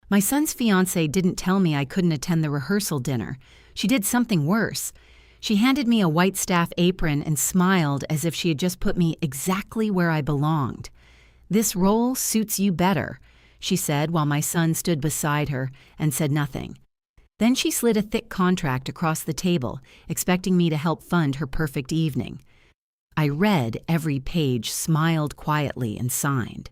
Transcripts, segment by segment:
My son's fiancée didn't tell me I couldn't attend the rehearsal dinner. She did something worse. She handed me a white staff apron and smiled as if she had just put me exactly where I belonged. "This role suits you better," she said while my son stood beside her and said nothing. Then she slid a thick contract across the table, expecting me to help fund her perfect evening. I read every page, smiled quietly, and signed.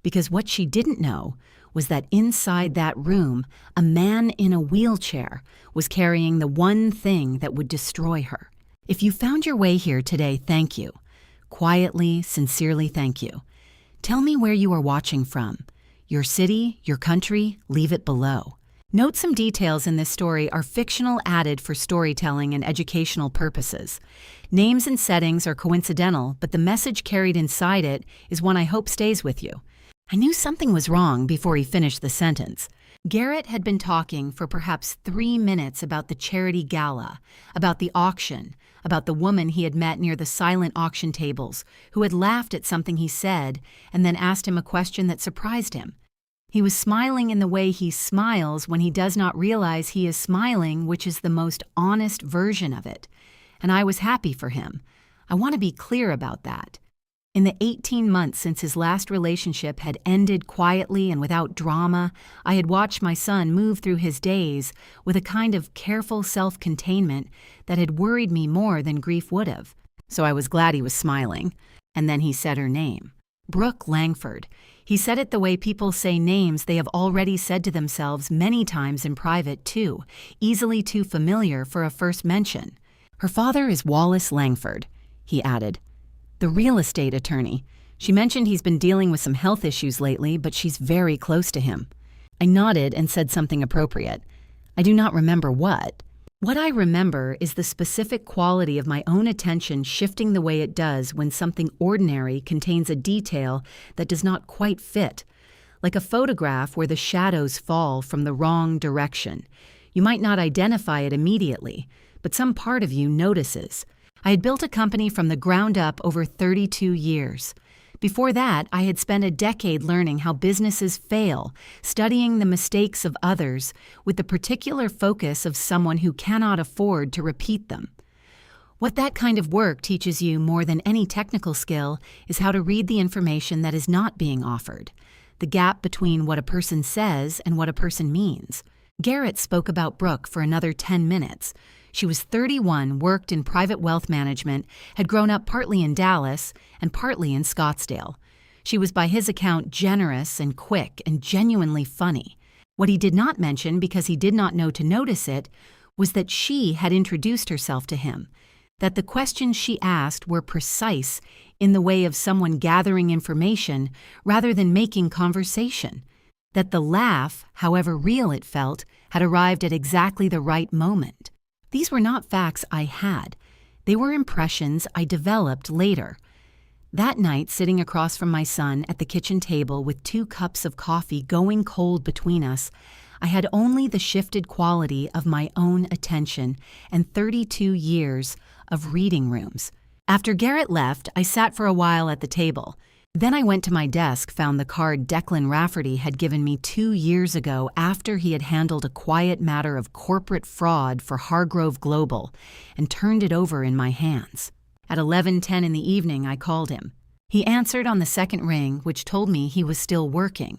Because what she didn't know was that inside that room, a man in a wheelchair was carrying the one thing that would destroy her. If you found your way here today, thank you. Quietly, sincerely thank you. Tell me where you are watching from. Your city, your country, leave it below. Note some details in this story are fictional, added for storytelling and educational purposes. Names and settings are coincidental, but the message carried inside it is one I hope stays with you. I knew something was wrong before he finished the sentence. Garrett had been talking for perhaps 3 minutes about the charity gala, about the auction, about the woman he had met near the silent auction tables, who had laughed at something he said and then asked him a question that surprised him. He was smiling in the way he smiles when he does not realize he is smiling, which is the most honest version of it. And I was happy for him. I want to be clear about that. In the 18 months since his last relationship had ended quietly and without drama, I had watched my son move through his days with a kind of careful self-containment that had worried me more than grief would have. So I was glad he was smiling. And then he said her name. Brooke Langford. He said it the way people say names they have already said to themselves many times in private too, easily too familiar for a first mention. Her father is Wallace Langford, he added. The real estate attorney. She mentioned he's been dealing with some health issues lately, but she's very close to him. I nodded and said something appropriate. I do not remember what. What I remember is the specific quality of my own attention shifting the way it does when something ordinary contains a detail that does not quite fit, like a photograph where the shadows fall from the wrong direction. You might not identify it immediately, but some part of you notices. I had built a company from the ground up over 32 years. Before that, I had spent a decade learning how businesses fail, studying the mistakes of others, with the particular focus of someone who cannot afford to repeat them. What that kind of work teaches you more than any technical skill is how to read the information that is not being offered, the gap between what a person says and what a person means. Garrett spoke about Brooke for another 10 minutes. She was 31, worked in private wealth management, had grown up partly in Dallas and partly in Scottsdale. She was by his account generous and quick and genuinely funny. What he did not mention, because he did not know to notice it, was that she had introduced herself to him, that the questions she asked were precise in the way of someone gathering information rather than making conversation, that the laugh, however real it felt, had arrived at exactly the right moment. These were not facts I had. They were impressions I developed later. That night, sitting across from my son at the kitchen table with 2 cups of coffee going cold between us, I had only the shifted quality of my own attention and 32 years of reading rooms. After Garrett left, I sat for a while at the table. Then I went to my desk, found the card Declan Rafferty had given me 2 years ago after he had handled a quiet matter of corporate fraud for Hargrove Global, and turned it over in my hands. At 11:10 in the evening, I called him. He answered on the second ring, which told me he was still working.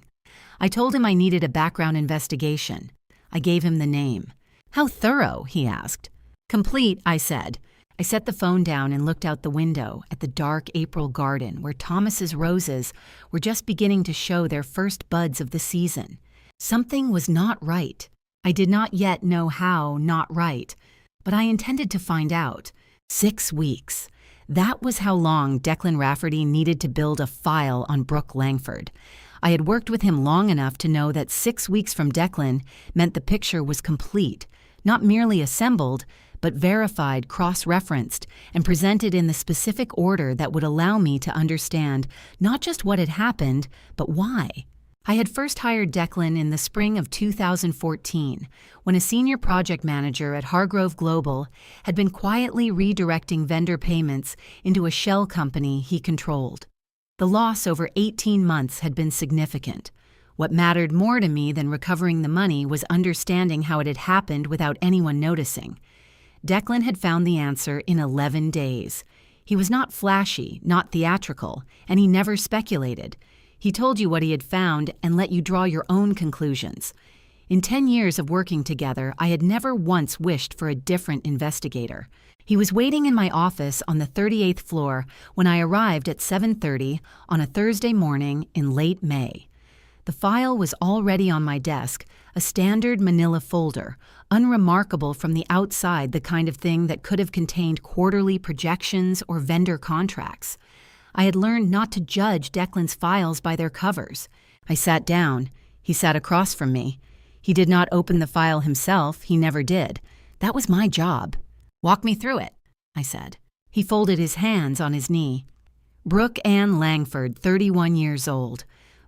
I told him I needed a background investigation. I gave him the name. "How thorough?" he asked. "Complete," I said. I set the phone down and looked out the window at the dark April garden where Thomas's roses were just beginning to show their first buds of the season. Something was not right. I did not yet know how not right, but I intended to find out. 6 weeks. That was how long Declan Rafferty needed to build a file on Brooke Langford. I had worked with him long enough to know that 6 weeks from Declan meant the picture was complete, not merely assembled, but verified, cross-referenced, and presented in the specific order that would allow me to understand not just what had happened, but why. I had first hired Declan in the spring of 2014, when a senior project manager at Hargrove Global had been quietly redirecting vendor payments into a shell company he controlled. The loss over 18 months had been significant. What mattered more to me than recovering the money was understanding how it had happened without anyone noticing. Declan had found the answer in 11 days. He was not flashy, not theatrical, and he never speculated. He told you what he had found and let you draw your own conclusions. In 10 years of working together, I had never once wished for a different investigator. He was waiting in my office on the 38th floor when I arrived at 7:30 on a Thursday morning in late May. The file was already on my desk, a standard manila folder, unremarkable from the outside, the kind of thing that could have contained quarterly projections or vendor contracts. I had learned not to judge Declan's files by their covers. I sat down. He sat across from me. He did not open the file himself. He never did. That was my job. "Walk me through it," I said. He folded his hands on his knee. Brooke Ann Langford, 31 years old.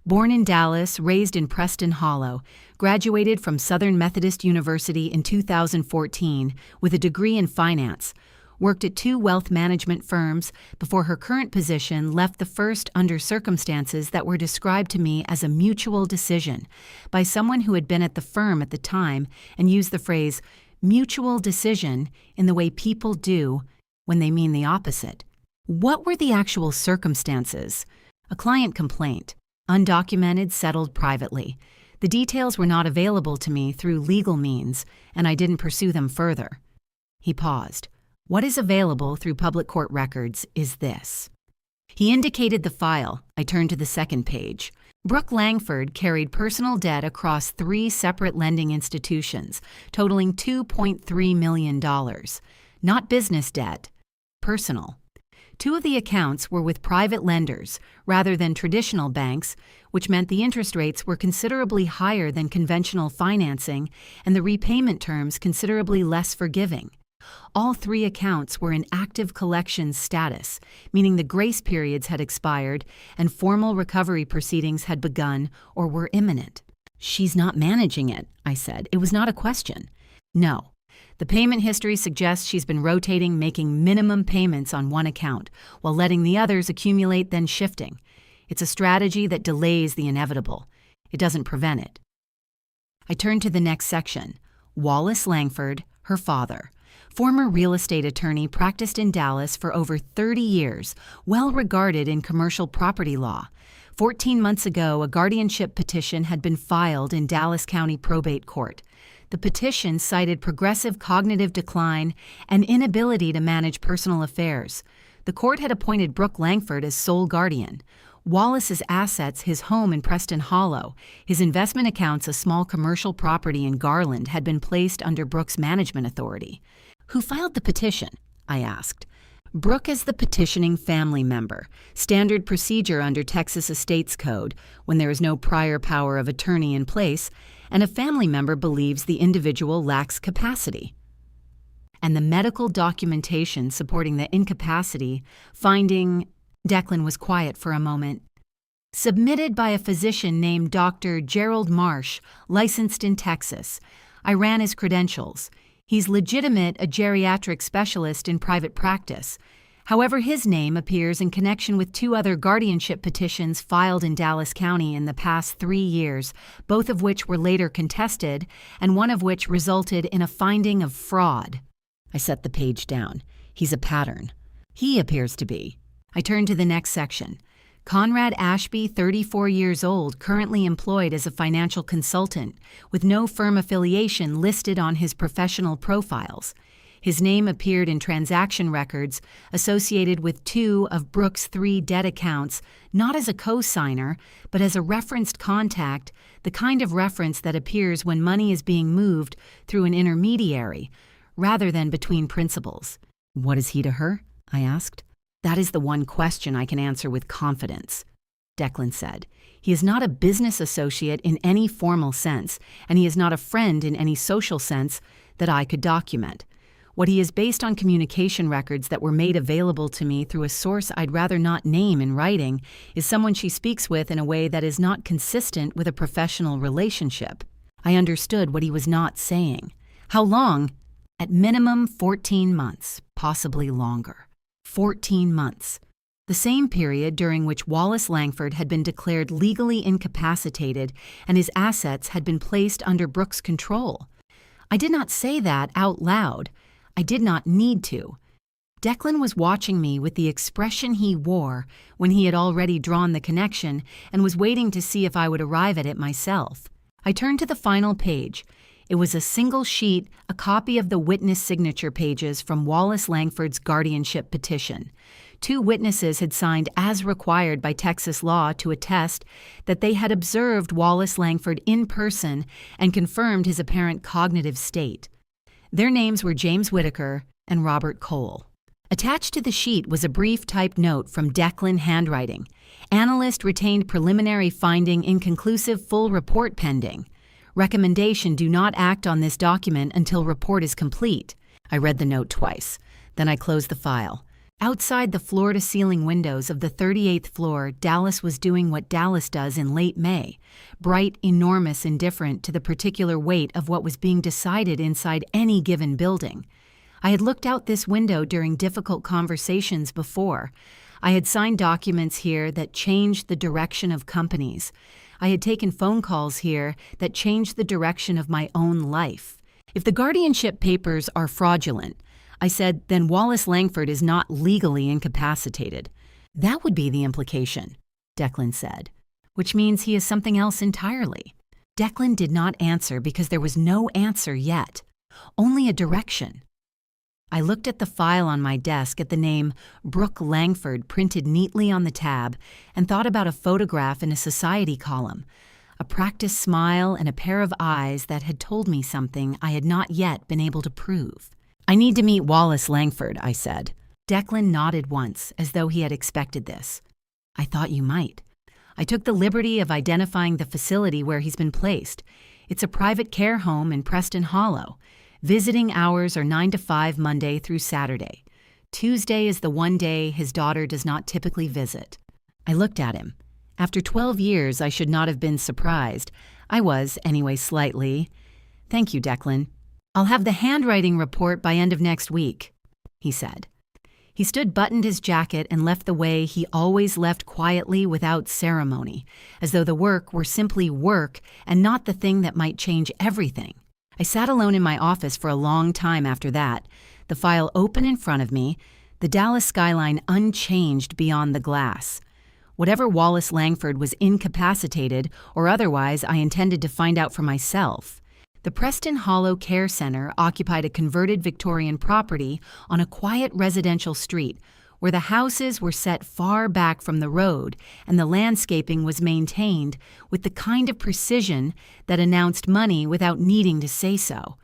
Born in Dallas, raised in Preston Hollow, graduated from Southern Methodist University in 2014 with a degree in finance, worked at 2 wealth management firms before her current position left the first under circumstances that were described to me as a mutual decision by someone who had been at the firm at the time and used the phrase mutual decision in the way people do when they mean the opposite. What were the actual circumstances? A client complaint. Undocumented, settled privately. The details were not available to me through legal means, and I didn't pursue them further. He paused. What is available through public court records is this. He indicated the file. I turned to the second page. Brooke Langford carried personal debt across 3 separate lending institutions, totaling $2.3 million. Not business debt, personal. 2 of the accounts were with private lenders rather than traditional banks, which meant the interest rates were considerably higher than conventional financing and the repayment terms considerably less forgiving. All 3 accounts were in active collections status, meaning the grace periods had expired and formal recovery proceedings had begun or were imminent. "She's not managing it," I said. It was not a question. "No. The payment history suggests she's been rotating, making minimum payments on one account, while letting the others accumulate, then shifting. It's a strategy that delays the inevitable. It doesn't prevent it." I turned to the next section. Wallace Langford, her father. Former real estate attorney, practiced in Dallas for over 30 years, well regarded in commercial property law. 14 months ago, a guardianship petition had been filed in Dallas County Probate Court. The petition cited progressive cognitive decline and inability to manage personal affairs. The court had appointed Brooke Langford as sole guardian. Wallace's assets, his home in Preston Hollow, his investment accounts, a small commercial property in Garland, had been placed under Brooke's management authority. "Who filed the petition?" I asked. Brooke is the petitioning family member, standard procedure under Texas Estates Code when there is no prior power of attorney in place and a family member believes the individual lacks capacity. And the medical documentation supporting the incapacity, finding... Declan was quiet for a moment. "Submitted by a physician named Dr. Gerald Marsh, licensed in Texas. I ran his credentials. He's legitimate, a geriatric specialist in private practice. However, his name appears in connection with 2 other guardianship petitions filed in Dallas County in the past 3 years, both of which were later contested, and one of which resulted in a finding of fraud." I set the page down. "He's a pattern." "He appears to be." I turned to the next section. Conrad Ashby, 34 years old, currently employed as a financial consultant, with no firm affiliation listed on his professional profiles. His name appeared in transaction records associated with 2 of Brooke's 3 debt accounts, not as a co-signer, but as a referenced contact, the kind of reference that appears when money is being moved through an intermediary, rather than between principals. "What is he to her?" I asked. "That is the one question I can answer with confidence," Declan said. "He is not a business associate in any formal sense, and he is not a friend in any social sense that I could document. What he is based on communication records that were made available to me through a source I'd rather not name in writing is someone she speaks with in a way that is not consistent with a professional relationship." I understood what he was not saying. "How long?" "At minimum 14 months, possibly longer." 14 months. the same period during which Wallace Langford had been declared legally incapacitated and his assets had been placed under Brooke's control. I did not say that out loud. I did not need to. Declan was watching me with the expression he wore when he had already drawn the connection and was waiting to see if I would arrive at it myself. I turned to the final page. It was a single sheet, a copy of the witness signature pages from Wallace Langford's guardianship petition. 2 witnesses had signed as required by Texas law to attest that they had observed Wallace Langford in person and confirmed his apparent cognitive state. Their names were James Whitaker and Robert Cole. Attached to the sheet was a brief typed note from Declan handwriting. Analyst retained preliminary finding inconclusive, full report pending. Recommendation: do not act on this document until report is complete. I read the note twice. Then I closed the file. Outside the floor-to-ceiling windows of the 38th floor, Dallas was doing what Dallas does in late May. Bright, enormous, indifferent to the particular weight of what was being decided inside any given building. I had looked out this window during difficult conversations before. I had signed documents here that changed the direction of companies. I had taken phone calls here that changed the direction of my own life. If the guardianship papers are fraudulent, I said, then Wallace Langford is not legally incapacitated. That would be the implication, Declan said, which means he is something else entirely. Declan did not answer because there was no answer yet, only a direction. I looked at the file on my desk at the name Brooke Langford printed neatly on the tab and thought about a photograph in a society column, a practiced smile and a pair of eyes that had told me something I had not yet been able to prove. I need to meet Wallace Langford, I said. Declan nodded once, as though he had expected this. I thought you might. I took the liberty of identifying the facility where he's been placed. It's a private care home in Preston Hollow. Visiting hours are 9 to 5 Monday through Saturday. Tuesday is the one day his daughter does not typically visit. I looked at him. After 12 years, I should not have been surprised. I was, anyway, slightly. Thank you, Declan. I'll have the handwriting report by end of next week, he said. He stood, buttoned his jacket, and left the way he always left, quietly, without ceremony, as though the work were simply work and not the thing that might change everything. I sat alone in my office for a long time after that, the file open in front of me, the Dallas skyline unchanged beyond the glass. Whatever Wallace Langford was incapacitated or otherwise, I intended to find out for myself. The Preston Hollow Care Center occupied a converted Victorian property on a quiet residential street where the houses were set far back from the road and the landscaping was maintained with the kind of precision that announced money without needing to say so.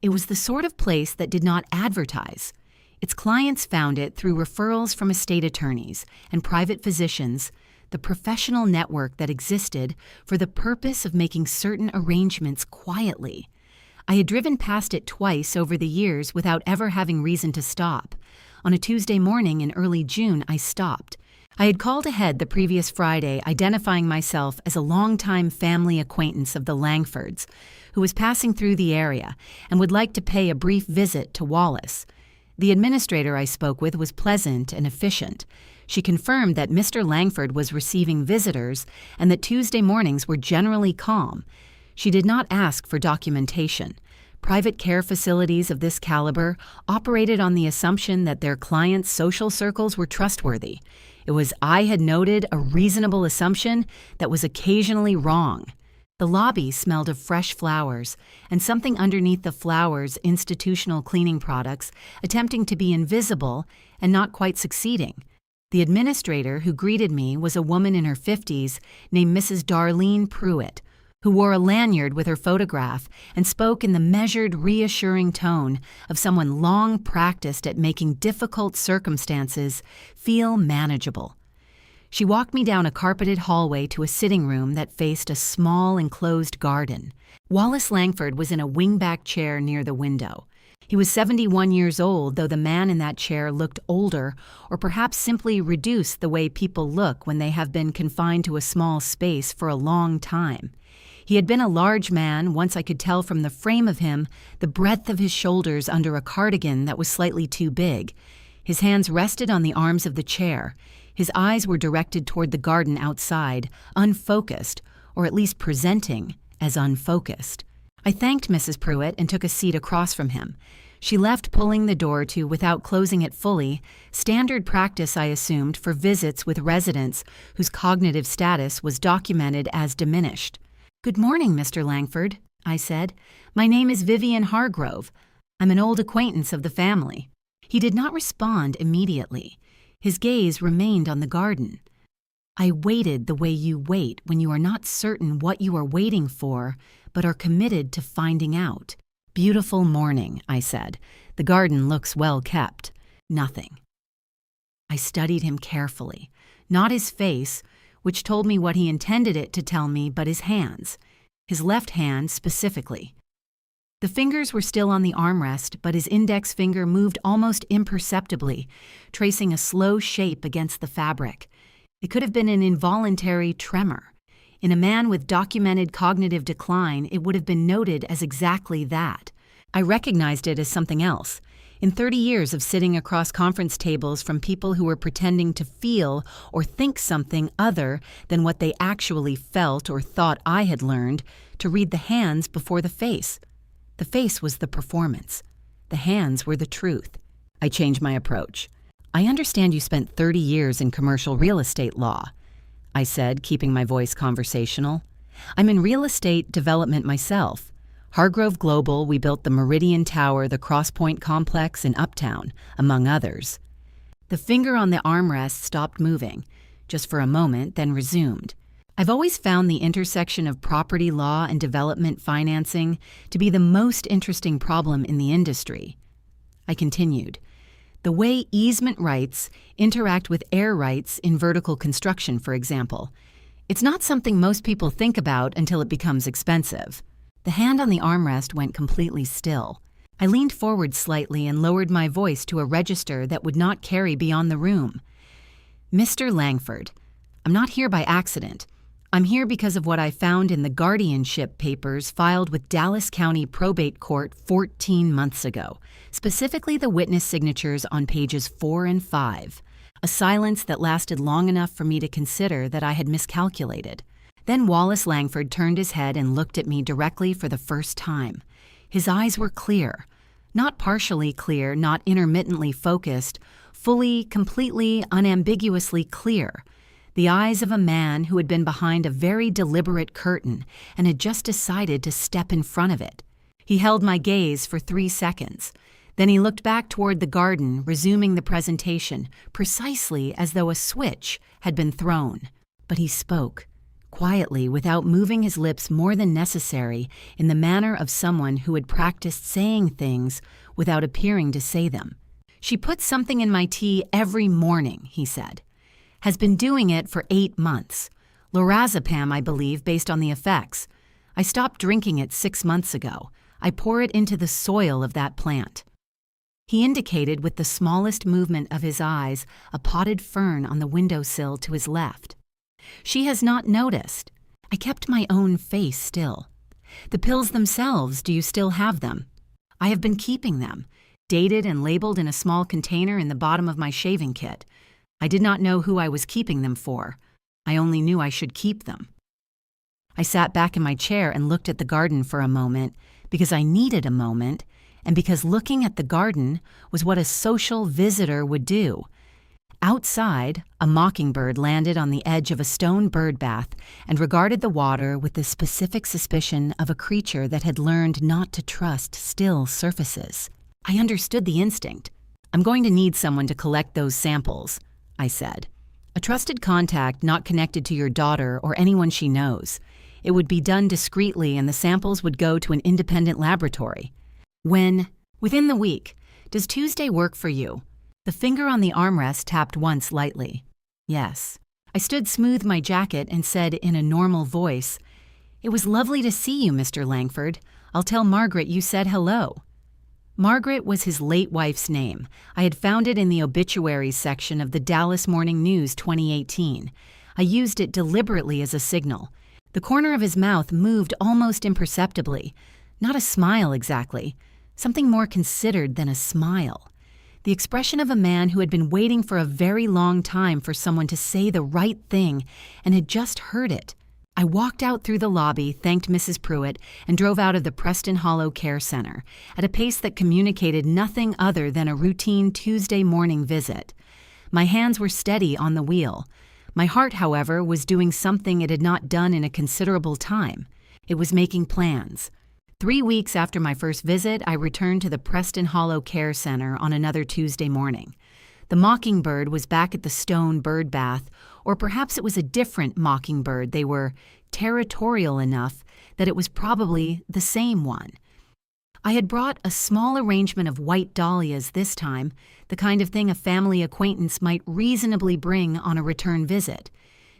It was the sort of place that did not advertise. Its clients found it through referrals from estate attorneys and private physicians, the professional network that existed for the purpose of making certain arrangements quietly. I had driven past it twice over the years without ever having reason to stop. On a Tuesday morning in early June, I stopped. I had called ahead the previous Friday, identifying myself as a longtime family acquaintance of the Langfords, who was passing through the area and would like to pay a brief visit to Wallace. The administrator I spoke with was pleasant and efficient. She confirmed that Mr. Langford was receiving visitors and that Tuesday mornings were generally calm. She did not ask for documentation. Private care facilities of this caliber operated on the assumption that their clients' social circles were trustworthy. It was, I had noted, a reasonable assumption that was occasionally wrong. The lobby smelled of fresh flowers, and something underneath the flowers, institutional cleaning products, attempting to be invisible and not quite succeeding. The administrator who greeted me was a woman in her 50s named Mrs. Darlene Pruitt, who wore a lanyard with her photograph and spoke in the measured, reassuring tone of someone long practiced at making difficult circumstances feel manageable. She walked me down a carpeted hallway to a sitting room that faced a small enclosed garden. Wallace Langford was in a wingback chair near the window. He was 71 years old, though the man in that chair looked older, or perhaps simply reduced the way people look when they have been confined to a small space for a long time. He had been a large man, once I could tell from the frame of him the breadth of his shoulders under a cardigan that was slightly too big. His hands rested on the arms of the chair. His eyes were directed toward the garden outside, unfocused, or at least presenting as unfocused. I thanked Mrs. Pruitt and took a seat across from him. She left, pulling the door to, without closing it fully, standard practice, I assumed, for visits with residents whose cognitive status was documented as diminished. "Good morning, Mr. Langford," I said. "My name is Vivian Hargrove. I'm an old acquaintance of the family." He did not respond immediately. His gaze remained on the garden. "I waited the way you wait when you are not certain what you are waiting for, but are committed to finding out. Beautiful morning," I said. "The garden looks well kept." Nothing. I studied him carefully. Not his face, which told me what he intended it to tell me, but his hands. His left hand specifically. The fingers were still on the armrest, but his index finger moved almost imperceptibly, tracing a slow shape against the fabric. It could have been an involuntary tremor. In a man with documented cognitive decline, it would have been noted as exactly that. I recognized it as something else. In 30 years of sitting across conference tables from people who were pretending to feel or think something other than what they actually felt or thought, I had learned to read the hands before the face. The face was the performance. The hands were the truth. I changed my approach. "I understand you spent 30 years in commercial real estate law," I said, keeping my voice conversational. "I'm in real estate development myself. Hargrove Global, we built the Meridian Tower, the Crosspoint Complex in Uptown, among others." The finger on the armrest stopped moving, just for a moment, then resumed. "I've always found the intersection of property law and development financing to be the most interesting problem in the industry." I continued. "The way easement rights interact with air rights in vertical construction, for example. It's not something most people think about until it becomes expensive." The hand on the armrest went completely still. I leaned forward slightly and lowered my voice to a register that would not carry beyond the room. "Mr. Langford, I'm not here by accident. I'm here because of what I found in the guardianship papers filed with Dallas County Probate Court 14 months ago, specifically the witness signatures on pages 4 and 5, a silence that lasted long enough for me to consider that I had miscalculated. Then Wallace Langford turned his head and looked at me directly for the first time. His eyes were clear, not partially clear, not intermittently focused, fully, completely, unambiguously clear. The eyes of a man who had been behind a very deliberate curtain and had just decided to step in front of it. He held my gaze for 3 seconds. Then he looked back toward the garden, resuming the presentation, precisely as though a switch had been thrown. But he spoke, quietly, without moving his lips more than necessary, in the manner of someone who had practiced saying things without appearing to say them. "She puts something in my tea every morning," he said. "Has been doing it for 8 months. Lorazepam, I believe, based on the effects. I stopped drinking it 6 months ago. I pour it into the soil of that plant." He indicated with the smallest movement of his eyes a potted fern on the windowsill to his left. "She has not noticed." I kept my own face still. "The pills themselves, do you still have them?" "I have been keeping them, dated and labeled in a small container in the bottom of my shaving kit. I did not know who I was keeping them for. I only knew I should keep them." I sat back in my chair and looked at the garden for a moment, because I needed a moment, and because looking at the garden was what a social visitor would do. Outside, a mockingbird landed on the edge of a stone bird bath and regarded the water with the specific suspicion of a creature that had learned not to trust still surfaces. I understood the instinct. "I'm going to need someone to collect those samples," I said. "A trusted contact not connected to your daughter or anyone she knows. It would be done discreetly and the samples would go to an independent laboratory." "When?" "Within the week. Does Tuesday work for you?" The finger on the armrest tapped once lightly. "Yes." I stood my jacket and said in a normal voice, "It was lovely to see you, Mr. Langford. I'll tell Margaret you said hello." Margaret was his late wife's name. I had found it in the obituaries section of the Dallas Morning News 2018. I used it deliberately as a signal. The corner of his mouth moved almost imperceptibly. Not a smile exactly. Something more considered than a smile. The expression of a man who had been waiting for a very long time for someone to say the right thing and had just heard it. I walked out through the lobby, thanked Mrs. Pruitt, and drove out of the Preston Hollow Care Center at a pace that communicated nothing other than a routine Tuesday morning visit. My hands were steady on the wheel. My heart, however, was doing something it had not done in a considerable time. It was making plans. 3 weeks after my first visit, I returned to the Preston Hollow Care Center on another Tuesday morning. The mockingbird was back at the stone bird bath, or perhaps it was a different mockingbird. They were territorial enough that it was probably the same one. I had brought a small arrangement of white dahlias this time, the kind of thing a family acquaintance might reasonably bring on a return visit.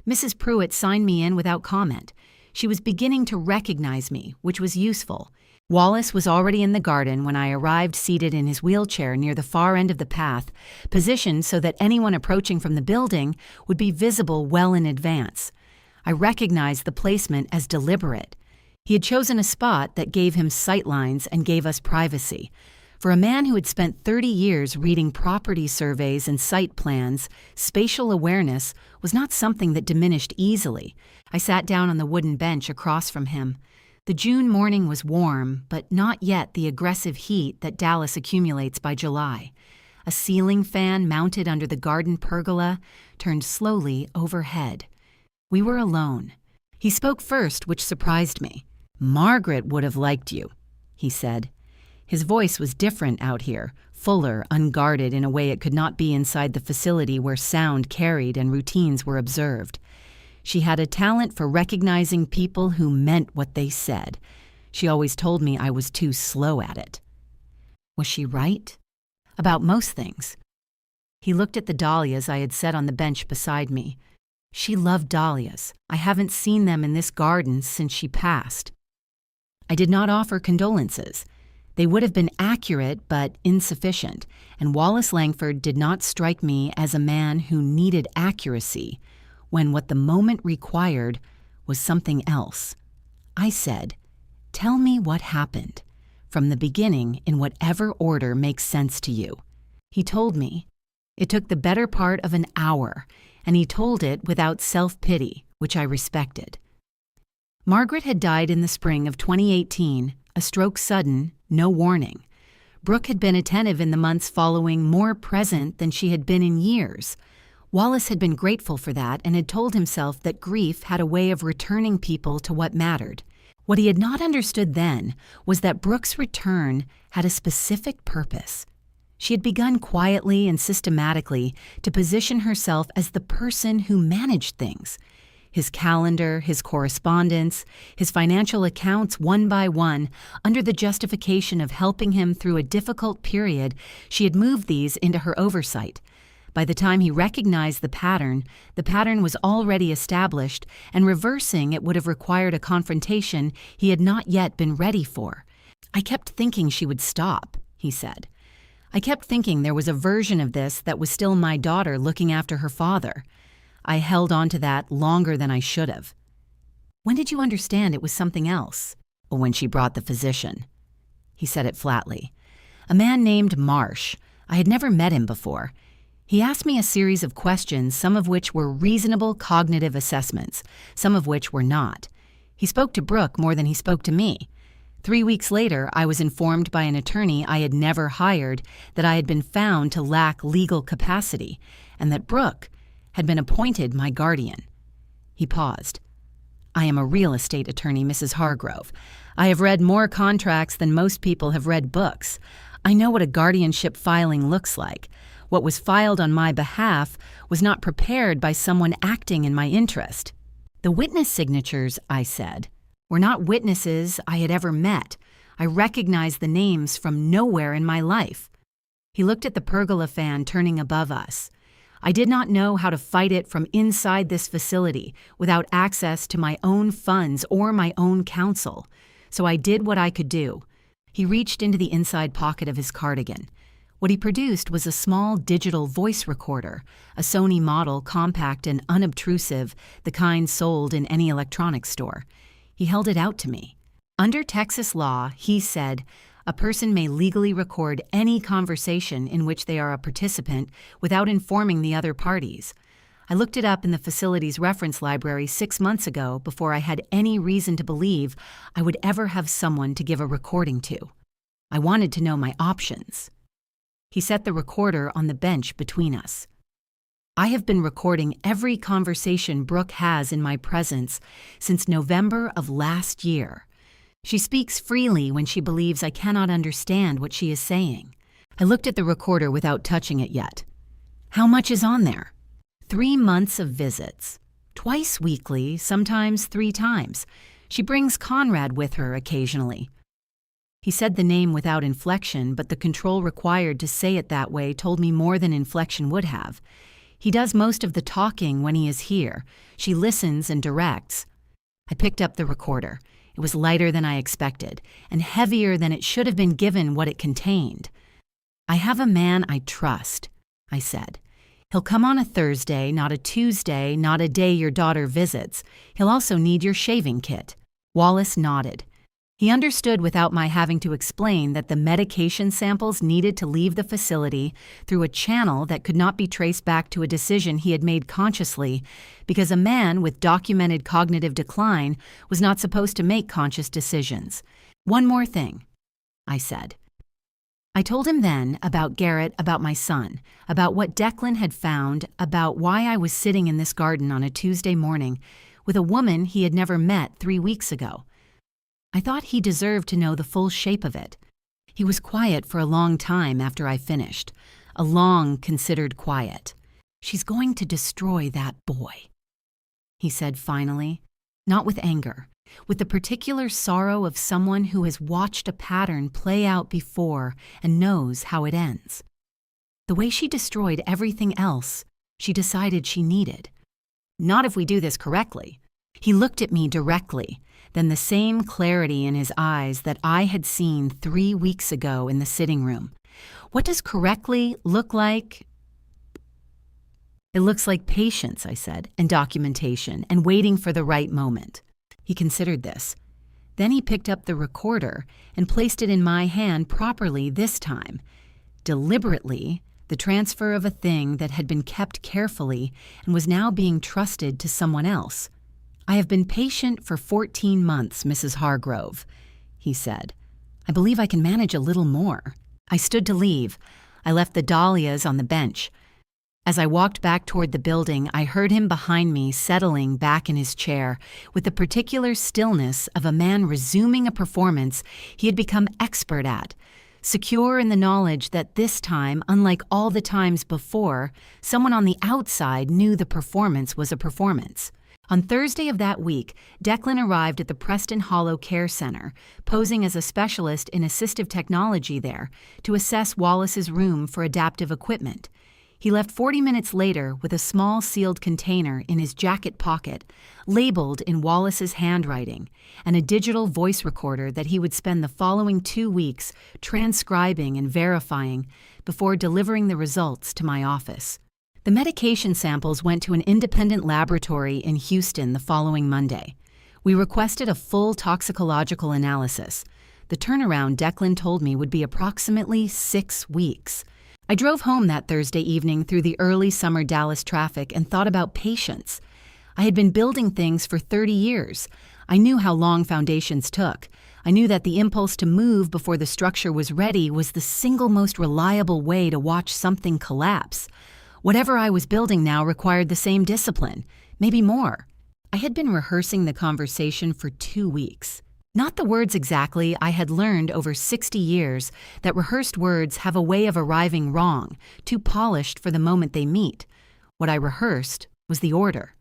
Mrs. Pruitt signed me in without comment. She was beginning to recognize me, which was useful. Wallace was already in the garden when I arrived, seated in his wheelchair near the far end of the path, positioned so that anyone approaching from the building would be visible well in advance. I recognized the placement as deliberate. He had chosen a spot that gave him sightlines and gave us privacy. For a man who had spent 30 years reading property surveys and site plans, spatial awareness was not something that diminished easily. I sat down on the wooden bench across from him. The June morning was warm, but not yet the aggressive heat that Dallas accumulates by July. A ceiling fan mounted under the garden pergola turned slowly overhead. We were alone. He spoke first, which surprised me. "Margaret would have liked you," he said. His voice was different out here, fuller, unguarded in a way it could not be inside the facility where sound carried and routines were observed. She had a talent for recognizing people who meant what they said. She always told me I was too slow at it. Was she right? About most things. He looked at the dahlias I had set on the bench beside me. She loved dahlias. I haven't seen them in this garden since she passed. I did not offer condolences. They would have been accurate but insufficient, and Wallace Langford did not strike me as a man who needed accuracy when what the moment required was something else. I said, "Tell me what happened, from the beginning in whatever order makes sense to you." He told me. It took the better part of an hour, and he told it without self-pity, which I respected. Margaret had died in the spring of 2018, a stroke sudden, no warning. Brooke had been attentive in the months following, more present than she had been in years. Wallace had been grateful for that and had told himself that grief had a way of returning people to what mattered. What he had not understood then was that Brooke's return had a specific purpose. She had begun quietly and systematically to position herself as the person who managed things. His calendar, his correspondence, his financial accounts one by one, under the justification of helping him through a difficult period, she had moved these into her oversight. By the time he recognized the pattern was already established, and reversing it would have required a confrontation he had not yet been ready for. "I kept thinking she would stop," he said. "I kept thinking there was a version of this that was still my daughter looking after her father. I held on to that longer than I should have." "When did you understand it was something else?" "When she brought the physician." He said it flatly. "A man named Marsh. I had never met him before. He asked me a series of questions, some of which were reasonable cognitive assessments, some of which were not. He spoke to Brooke more than he spoke to me. 3 weeks later, I was informed by an attorney I had never hired that I had been found to lack legal capacity, and that Brooke had been appointed my guardian." He paused. "I am a real estate attorney, Mrs. Hargrove. I have read more contracts than most people have read books. I know what a guardianship filing looks like. What was filed on my behalf was not prepared by someone acting in my interest." "The witness signatures," I said, "were not witnesses I had ever met. I recognized the names from nowhere in my life." He looked at the pergola fan turning above us. "I did not know how to fight it from inside this facility without access to my own funds or my own counsel. So I did what I could do." He reached into the inside pocket of his cardigan. What he produced was a small digital voice recorder, a Sony model, compact and unobtrusive, the kind sold in any electronics store. He held it out to me. "Under Texas law," he said, A person may legally record any conversation in which they are a participant without informing the other parties. I looked it up in the facility's reference library 6 months ago before I had any reason to believe I would ever have someone to give a recording to. I wanted to know my options. He set the recorder on the bench between us. I have been recording every conversation Brooke has in my presence since November of last year. She speaks freely when she believes I cannot understand what she is saying. I looked at the recorder without touching it yet. How much is on there? 3 months of visits. Twice weekly, sometimes 3 times. She brings Conrad with her occasionally. He said the name without inflection, but the control required to say it that way told me more than inflection would have. He does most of the talking when he is here. She listens and directs. I picked up the recorder. It was lighter than I expected, and heavier than it should have been given what it contained. I have a man I trust, I said. He'll come on a Thursday, not a Tuesday, not a day your daughter visits. He'll also need your shaving kit. Wallace nodded. He understood without my having to explain that the medication samples needed to leave the facility through a channel that could not be traced back to a decision he had made consciously, because a man with documented cognitive decline was not supposed to make conscious decisions. One more thing, I said. I told him then about Garrett, about my son, about what Declan had found, about why I was sitting in this garden on a Tuesday morning with a woman he had never met 3 weeks ago. I thought he deserved to know the full shape of it. He was quiet for a long time after I finished, a long, considered quiet. She's going to destroy that boy, he said finally, not with anger, with the particular sorrow of someone who has watched a pattern play out before and knows how it ends. The way she destroyed everything else, she decided she needed. Not if we do this correctly. He looked at me directly, then the same clarity in his eyes that I had seen 3 weeks ago in the sitting room. What does correctly look like? It looks like patience, I said, and documentation, and waiting for the right moment. He considered this. Then he picked up the recorder and placed it in my hand properly this time. Deliberately, the transfer of a thing that had been kept carefully and was now being trusted to someone else. I have been patient for 14 months, Mrs. Hargrove, he said. I believe I can manage a little more. I stood to leave. I left the dahlias on the bench. As I walked back toward the building, I heard him behind me settling back in his chair with the particular stillness of a man resuming a performance he had become expert at, secure in the knowledge that this time, unlike all the times before, someone on the outside knew the performance was a performance. On Thursday of that week, Declan arrived at the Preston Hollow Care Center, posing as a specialist in assistive technology there, to assess Wallace's room for adaptive equipment. He left 40 minutes later with a small sealed container in his jacket pocket, labeled in Wallace's handwriting, and a digital voice recorder that he would spend the following 2 weeks transcribing and verifying before delivering the results to my office. The medication samples went to an independent laboratory in Houston the following Monday. We requested a full toxicological analysis. The turnaround, Declan told me, would be approximately 6 weeks. I drove home that Thursday evening through the early summer Dallas traffic and thought about patience. I had been building things for 30 years. I knew how long foundations took. I knew that the impulse to move before the structure was ready was the single most reliable way to watch something collapse. Whatever I was building now required the same discipline, maybe more. I had been rehearsing the conversation for 2 weeks. Not the words exactly. I had learned over 60 years that rehearsed words have a way of arriving wrong, too polished for the moment they meet. What I rehearsed was the order.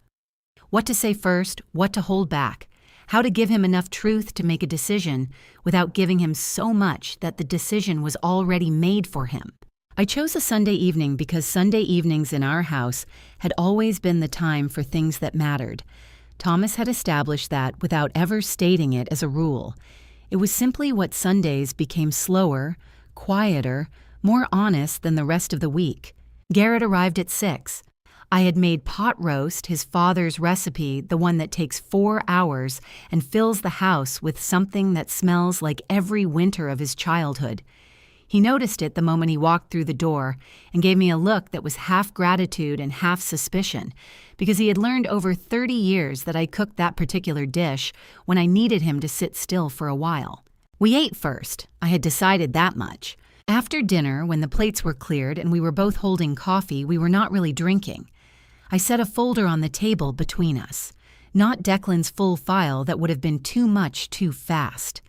What to say first, what to hold back, how to give him enough truth to make a decision without giving him so much that the decision was already made for him. I chose a Sunday evening because Sunday evenings in our house had always been the time for things that mattered. Thomas had established that without ever stating it as a rule. It was simply what Sundays became slower, quieter, more honest than the rest of the week. Garrett arrived at 6. I had made pot roast, his father's recipe, the one that takes 4 hours and fills the house with something that smells like every winter of his childhood. He noticed it the moment he walked through the door and gave me a look that was half gratitude and half suspicion, because he had learned over 30 years that I cooked that particular dish when I needed him to sit still for a while. We ate first. I had decided that much. After dinner, when the plates were cleared and we were both holding coffee, we were not really drinking. I set a folder on the table between us. Not Declan's full file that would have been too much too fast.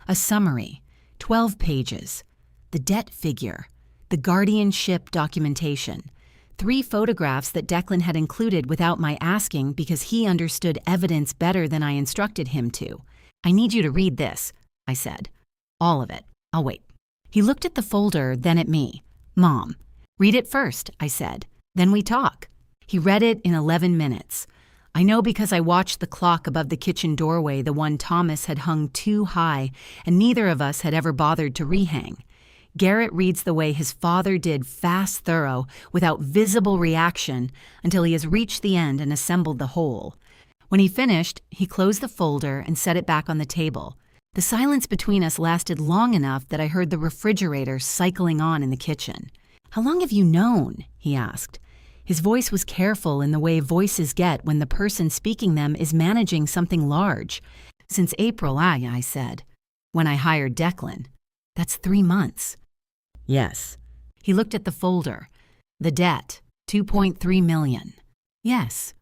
A summary, 12 pages. The debt figure, the guardianship documentation, 3 photographs that Declan had included without my asking because he understood evidence better than I instructed him to. "I need you to read this," I said. "All of it. I'll wait." He looked at the folder, then at me. "Mom, read it first," I said. "Then we talk." He read it in 11 minutes. I know because I watched the clock above the kitchen doorway, the one Thomas had hung too high, and neither of us had ever bothered to rehang. Garrett reads the way his father did, fast, thorough, without visible reaction, until he has reached the end and assembled the whole. When he finished, he closed the folder and set it back on the table. The silence between us lasted long enough that I heard the refrigerator cycling on in the kitchen. "How long have you known?" he asked. His voice was careful in the way voices get when the person speaking them is managing something large. "Since April, I said. "When I hired Declan." "That's 3 months." "Yes." He looked at the folder. "The debt, $2.3 million. "Yes."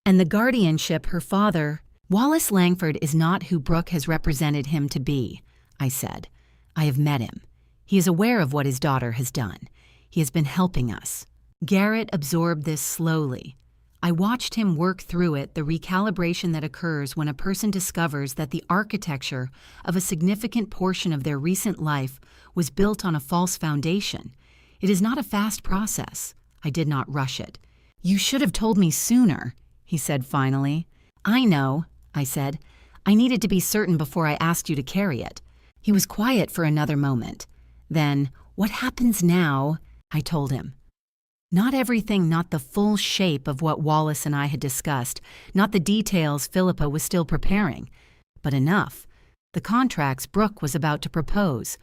"And the guardianship her father—" "Wallace Langford is not who Brooke has represented him to be," I said. "I have met him. He is aware of what his daughter has done. He has been helping us." Garrett absorbed this slowly. I watched him work through it, the recalibration that occurs when a person discovers that the architecture of a significant portion of their recent life was built on a false foundation. It is not a fast process. I did not rush it. "You should have told me sooner," he said finally. "I know," I said. "I needed to be certain before I asked you to carry it." He was quiet for another moment. Then, "What happens now?" I told him. Not everything, not the full shape of what Wallace and I had discussed, not the details Philippa was still preparing, but enough. The contracts Brooke was about to propose,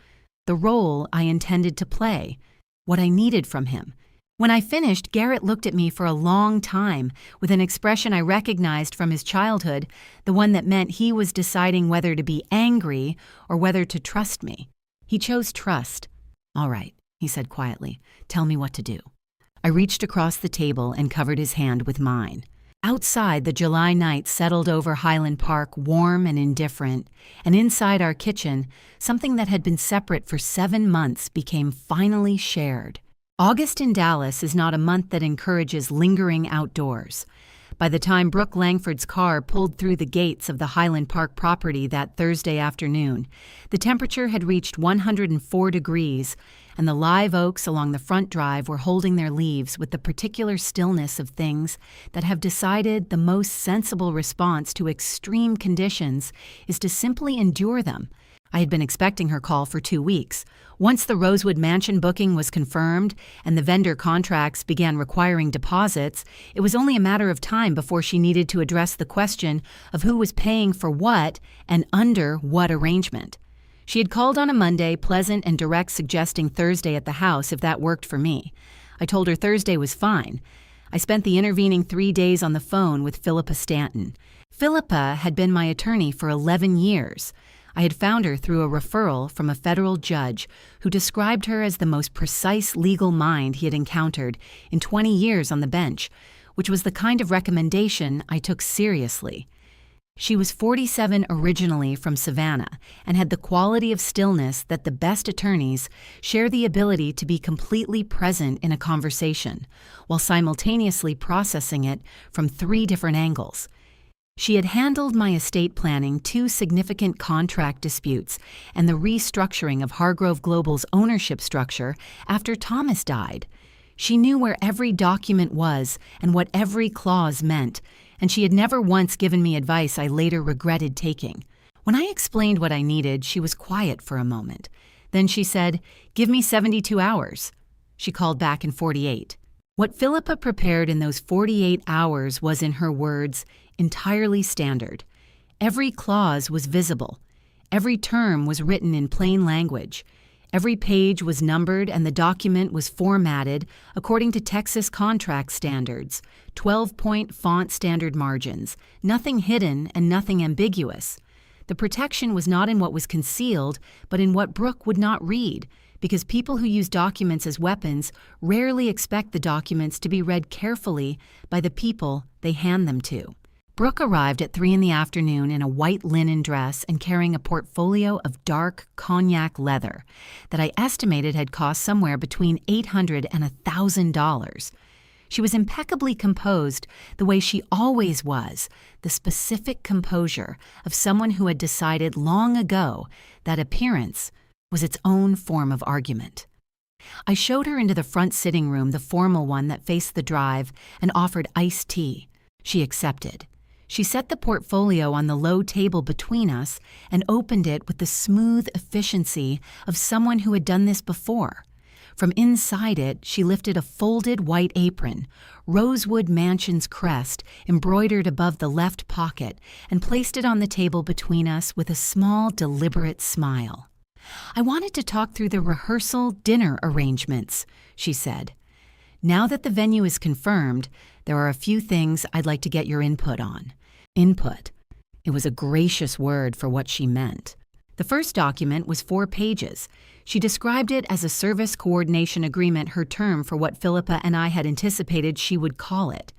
the role I intended to play, what I needed from him. When I finished, Garrett looked at me for a long time with an expression I recognized from his childhood, the one that meant he was deciding whether to be angry or whether to trust me. He chose trust. "All right," he said quietly. "Tell me what to do." I reached across the table and covered his hand with mine. Outside, the July night settled over Highland Park, warm and indifferent, and inside our kitchen, something that had been separate for 7 months became finally shared. August in Dallas is not a month that encourages lingering outdoors. By the time Brooke Langford's car pulled through the gates of the Highland Park property that Thursday afternoon, the temperature had reached 104 degrees, and the live oaks along the front drive were holding their leaves with the particular stillness of things that have decided the most sensible response to extreme conditions is to simply endure them. I had been expecting her call for 2 weeks. Once the Rosewood Mansion booking was confirmed and the vendor contracts began requiring deposits, it was only a matter of time before she needed to address the question of who was paying for what and under what arrangement. She had called on a Monday, pleasant and direct, suggesting Thursday at the house if that worked for me. I told her Thursday was fine. I spent the intervening 3 days on the phone with Philippa Stanton. Philippa had been my attorney for 11 years. I had found her through a referral from a federal judge who described her as the most precise legal mind he had encountered in 20 years on the bench, which was the kind of recommendation I took seriously. She was 47 originally from Savannah and had the quality of stillness that the best attorneys share, the ability to be completely present in a conversation while simultaneously processing it from 3 different angles. She had handled my estate planning, 2 significant contract disputes, and the restructuring of Hargrove Global's ownership structure after Thomas died. She knew where every document was and what every clause meant, and she had never once given me advice I later regretted taking. When I explained what I needed, she was quiet for a moment. Then she said, "Give me 72 hours. She called back in 48. What Philippa prepared in those 48 hours was, in her words, entirely standard. Every clause was visible. Every term was written in plain language. Every page was numbered and the document was formatted according to Texas contract standards, 12-point font standard margins, nothing hidden and nothing ambiguous. The protection was not in what was concealed, but in what Brooke would not read, because people who use documents as weapons rarely expect the documents to be read carefully by the people they hand them to. Brooke arrived at 3 p.m. in a white linen dress and carrying a portfolio of dark cognac leather that I estimated had cost somewhere between $800 and $1,000. She was impeccably composed the way she always was, the specific composure of someone who had decided long ago that appearance was its own form of argument. I showed her into the front sitting room, the formal one that faced the drive, and offered iced tea. She accepted. She set the portfolio on the low table between us and opened it with the smooth efficiency of someone who had done this before. From inside it, she lifted a folded white apron, Rosewood Mansion's crest embroidered above the left pocket, and placed it on the table between us with a small, deliberate smile. "I wanted to talk through the rehearsal dinner arrangements," she said. "Now that the venue is confirmed, there are a few things I'd like to get your input on." Input. It was a gracious word for what she meant. The first document was 4 pages. She described it as a service coordination agreement, her term for what Philippa and I had anticipated she would call it.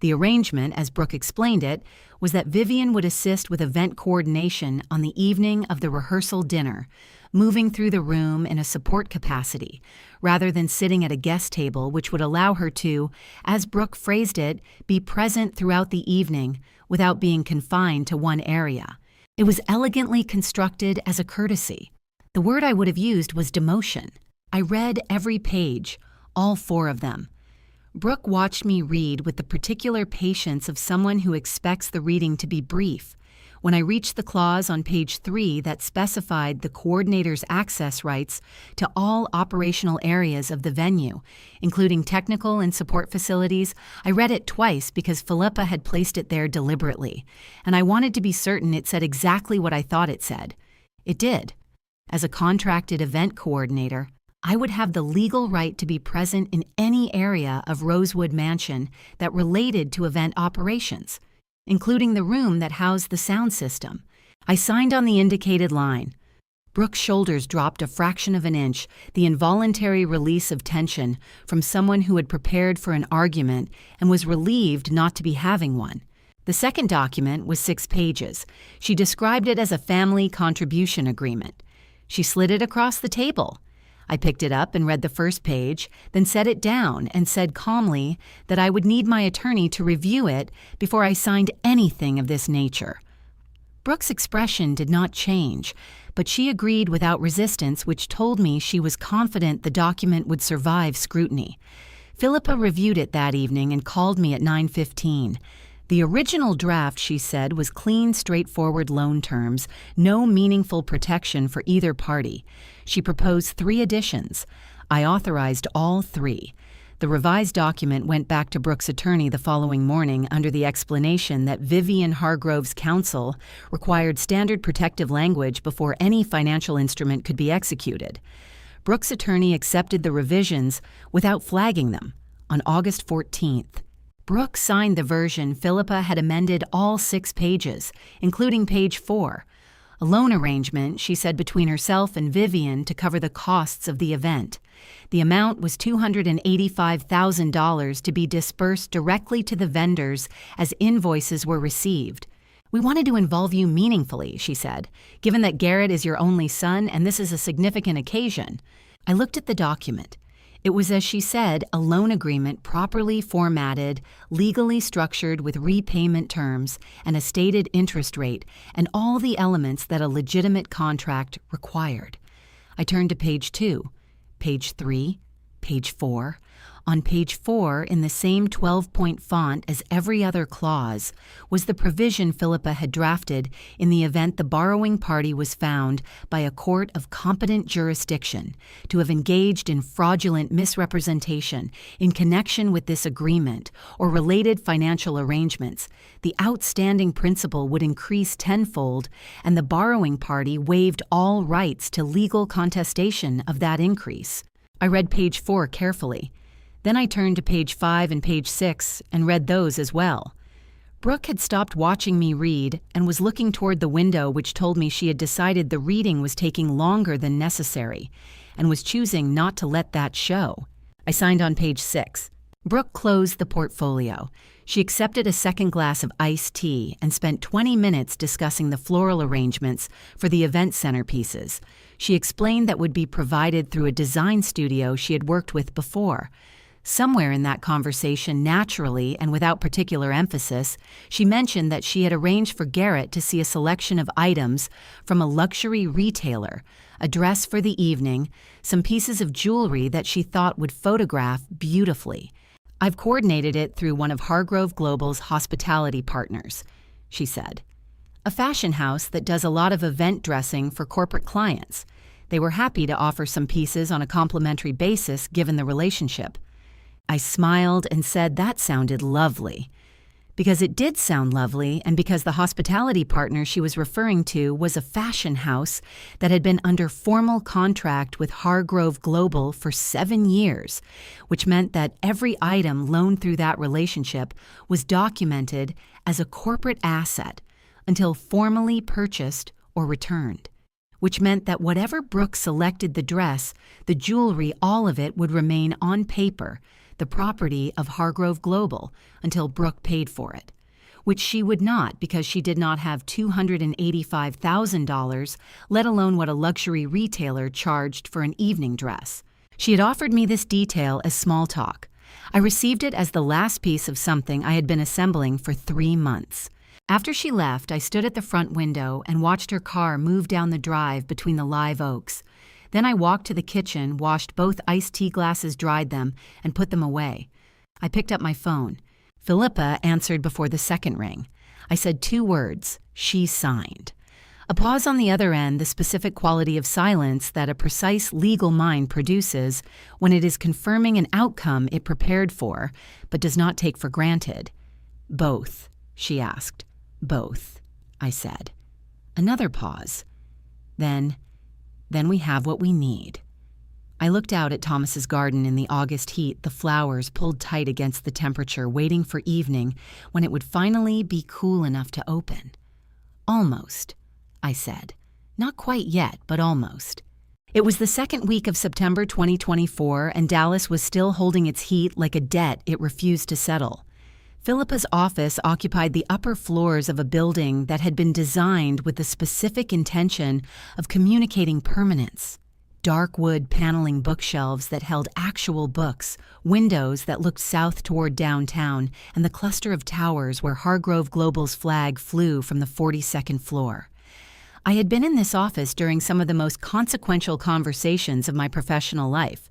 The arrangement, as Brooke explained it, was that Vivian would assist with event coordination on the evening of the rehearsal dinner, moving through the room in a support capacity, rather than sitting at a guest table, which would allow her to, as Brooke phrased it, be present throughout the evening without being confined to one area. It was elegantly constructed as a courtesy. The word I would have used was demotion. I read every page, all 4 of them. Brooke watched me read with the particular patience of someone who expects the reading to be brief. When I reached the clause on page 3 that specified the coordinator's access rights to all operational areas of the venue, including technical and support facilities, I read it twice because Philippa had placed it there deliberately, and I wanted to be certain it said exactly what I thought it said. It did. As a contracted event coordinator, I would have the legal right to be present in any area of Rosewood Mansion that related to event operations, including the room that housed the sound system. I signed on the indicated line. Brooke's shoulders dropped a fraction of an inch, the involuntary release of tension from someone who had prepared for an argument and was relieved not to be having one. The second document was 6 pages. She described it as a family contribution agreement. She slid it across the table. I picked it up and read the first page, then set it down and said calmly that I would need my attorney to review it before I signed anything of this nature. Brooke's expression did not change, but she agreed without resistance, which told me she was confident the document would survive scrutiny. Philippa reviewed it that evening and called me at 9:15. The original draft, she said, was clean, straightforward loan terms, no meaningful protection for either party. She proposed 3 additions. I authorized all 3. The revised document went back to Brooke's attorney the following morning under the explanation that Vivian Hargrove's counsel required standard protective language before any financial instrument could be executed. Brooke's attorney accepted the revisions without flagging them on August 14th. Brooke signed the version Philippa had amended all 6 pages, including page 4. A loan arrangement, she said, between herself and Vivian to cover the costs of the event. The amount was $285,000 to be dispersed directly to the vendors as invoices were received. "We wanted to involve you meaningfully," she said, "given that Garrett is your only son and this is a significant occasion." I looked at the document. It was, as she said, a loan agreement properly formatted, legally structured with repayment terms and a stated interest rate and all the elements that a legitimate contract required. I turned to page 2, page 3, Page 4. On page 4, in the same 12-point font as every other clause, was the provision Philippa had drafted in the event the borrowing party was found by a court of competent jurisdiction to have engaged in fraudulent misrepresentation in connection with this agreement or related financial arrangements. The outstanding principal would increase tenfold, and the borrowing party waived all rights to legal contestation of that increase. I read page 4 carefully. Then I turned to page 5 and page 6 and read those as well. Brooke had stopped watching me read and was looking toward the window, which told me she had decided the reading was taking longer than necessary and was choosing not to let that show. I signed on page 6. Brooke closed the portfolio. She accepted a second glass of iced tea and spent 20 minutes discussing the floral arrangements for the event centerpieces. She explained that would be provided through a design studio she had worked with before. Somewhere in that conversation, naturally and without particular emphasis, she mentioned that she had arranged for Garrett to see a selection of items from a luxury retailer, a dress for the evening, some pieces of jewelry that she thought would photograph beautifully. I've coordinated it through one of Hargrove Global's hospitality partners, she said. A fashion house that does a lot of event dressing for corporate clients. They were happy to offer some pieces on a complimentary basis given the relationship. I smiled and said that sounded lovely. Because it did sound lovely, and because the hospitality partner she was referring to was a fashion house that had been under formal contract with Hargrove Global for 7 years, which meant that every item loaned through that relationship was documented as a corporate asset until formally purchased or returned, which meant that whatever Brooke selected the dress, the jewelry, all of it would remain on paper, the property of Hargrove Global, until Brooke paid for it, which she would not because she did not have $285,000, let alone what a luxury retailer charged for an evening dress. She had offered me this detail as small talk. I received it as the last piece of something I had been assembling for 3 months. After she left, I stood at the front window and watched her car move down the drive between the live oaks. Then I walked to the kitchen, washed both iced tea glasses, dried them, and put them away. I picked up my phone. Philippa answered before the second ring. I said 2 words. She signed. A pause on the other end, the specific quality of silence that a precise legal mind produces when it is confirming an outcome it prepared for, but does not take for granted. Both, she asked. Both, I said. Another pause. Then we have what we need. I looked out at Thomas's garden in the August heat, the flowers pulled tight against the temperature, waiting for evening when it would finally be cool enough to open. Almost, I said. Not quite yet, but almost. It was the second week of September 2024, and Dallas was still holding its heat like a debt it refused to settle. Philippa's office occupied the upper floors of a building that had been designed with the specific intention of communicating permanence. Dark wood paneling bookshelves that held actual books, windows that looked south toward downtown, and the cluster of towers where Hargrove Global's flag flew from the 42nd floor. I had been in this office during some of the most consequential conversations of my professional life.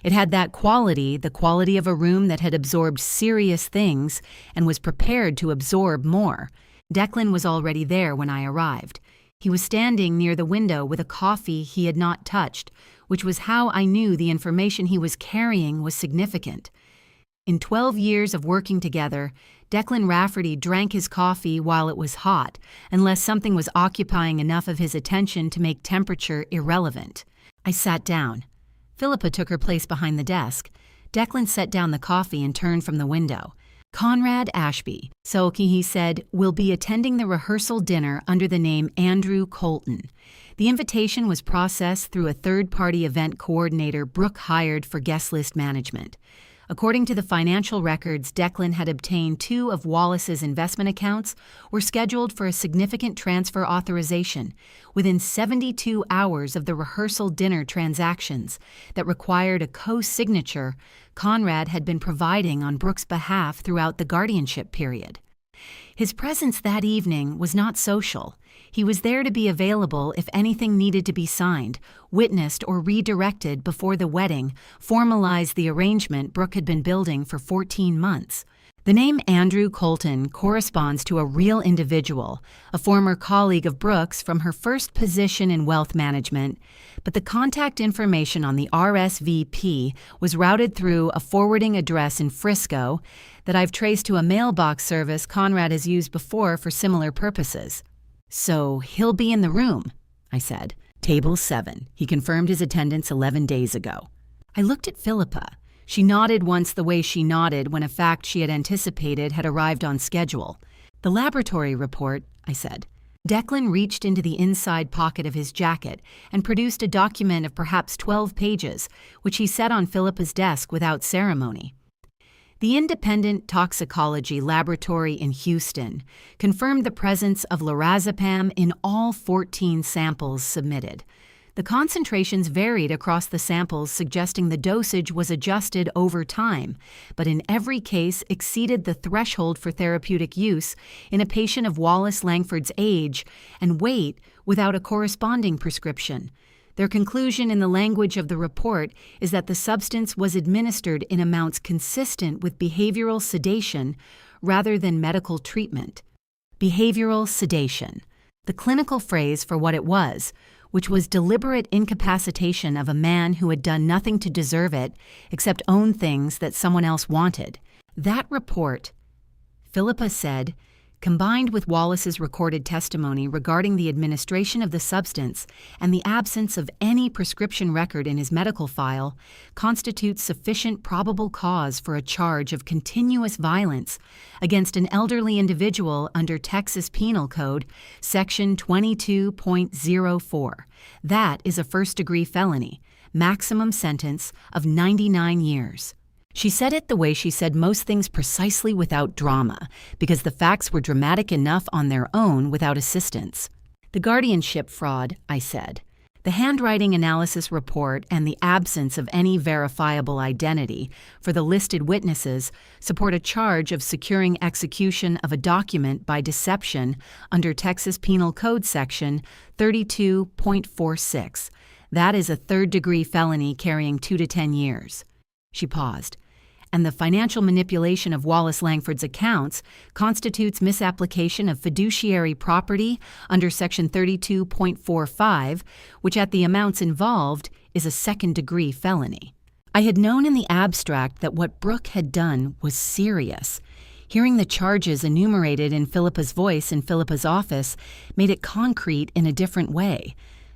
It had that quality, the quality of a room that had absorbed serious things and was prepared to absorb more. Declan was already there when I arrived. He was standing near the window with a coffee he had not touched, which was how I knew the information he was carrying was significant. In 12 years of working together, Declan Rafferty drank his coffee while it was hot, unless something was occupying enough of his attention to make temperature irrelevant. I sat down. Philippa took her place behind the desk. Declan set down the coffee and turned from the window. Conrad Ashby, Soki, he said, will be attending the rehearsal dinner under the name Andrew Colton. The invitation was processed through a third-party event coordinator Brooke hired for guest list management. According to the financial records Declan had obtained, 2 of Wallace's investment accounts were scheduled for a significant transfer authorization within 72 hours of the rehearsal dinner transactions that required a co-signature Conrad had been providing on Brooke's behalf throughout the guardianship period. His presence that evening was not social. He was there to be available if anything needed to be signed, witnessed, or redirected before the wedding formalized the arrangement Brooke had been building for 14 months. The name Andrew Colton corresponds to a real individual, a former colleague of Brooke's from her first position in wealth management, but the contact information on the RSVP was routed through a forwarding address in Frisco that I've traced to a mailbox service Conrad has used before for similar purposes. "So he'll be in the room," I said. "Table 7. He confirmed his attendance 11 days ago." I looked at Philippa. She nodded once the way she nodded when a fact she had anticipated had arrived on schedule. "The laboratory report," I said. Declan reached into the inside pocket of his jacket and produced a document of perhaps 12 pages, which he set on Philippa's desk without ceremony. "The Independent Toxicology Laboratory in Houston confirmed the presence of lorazepam in all 14 samples submitted. The concentrations varied across the samples, suggesting the dosage was adjusted over time, but in every case exceeded the threshold for therapeutic use in a patient of Wallace Langford's age and weight without a corresponding prescription. Their conclusion in the language of the report is that the substance was administered in amounts consistent with behavioral sedation rather than medical treatment." Behavioral sedation, the clinical phrase for what it was, which was deliberate incapacitation of a man who had done nothing to deserve it except own things that someone else wanted. That report, Philippa said, combined with Wallace's recorded testimony regarding the administration of the substance and the absence of any prescription record in his medical file, constitutes sufficient probable cause for a charge of continuous violence against an elderly individual under Texas Penal Code, Section 22.04. That is a first-degree felony, maximum sentence of 99 years. She said it the way she said most things, precisely without drama, because the facts were dramatic enough on their own without assistance. "The guardianship fraud," I said. "The handwriting analysis report and the absence of any verifiable identity for the listed witnesses support a charge of securing execution of a document by deception under Texas Penal Code Section 32.46. That is a third-degree felony carrying 2 to 10 years. She paused. "And the financial manipulation of Wallace Langford's accounts constitutes misapplication of fiduciary property under Section 32.45, which at the amounts involved is a second-degree felony." I had known in the abstract that what Brooke had done was serious. Hearing the charges enumerated in Philippa's voice in Philippa's office made it concrete in a different way.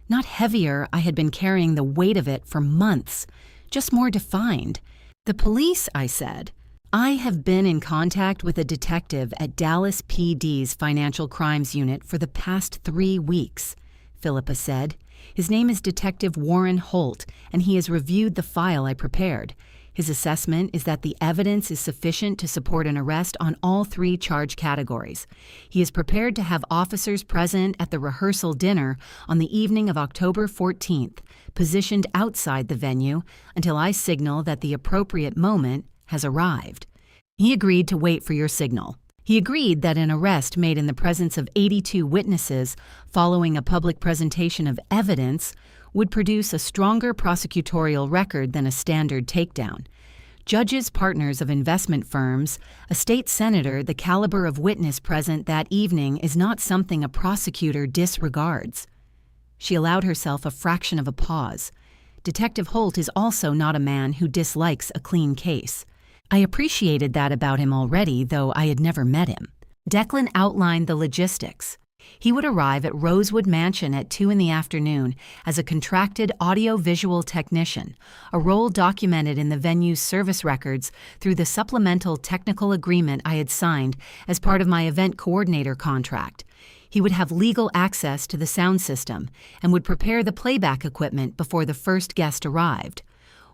Not heavier, I had been carrying the weight of it for months, just more defined. "The police," I said. "I have been in contact with a detective at Dallas PD's Financial Crimes Unit for the past 3 weeks, Philippa said. "His name is Detective Warren Holt, and he has reviewed the file I prepared. His assessment is that the evidence is sufficient to support an arrest on all 3 charge categories. He is prepared to have officers present at the rehearsal dinner on the evening of October 14th, positioned outside the venue until I signal that the appropriate moment has arrived." He agreed to wait for your signal. He agreed that an arrest made in the presence of 82 witnesses following a public presentation of evidence would produce a stronger prosecutorial record than a standard takedown. Judges, partners of investment firms, a state senator, the caliber of witness present that evening is not something a prosecutor disregards. She allowed herself a fraction of a pause. Detective Holt is also not a man who dislikes a clean case. I appreciated that about him already, though I had never met him. Declan outlined the logistics. He would arrive at Rosewood Mansion at 2 in the afternoon as a contracted audio-visual technician, a role documented in the venue's service records through the supplemental technical agreement I had signed as part of my event coordinator contract. He would have legal access to the sound system and would prepare the playback equipment before the first guest arrived.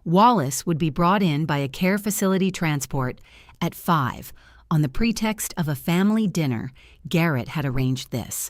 Wallace would be brought in by a care facility transport at 5. On the pretext of a family dinner, Garrett had arranged this.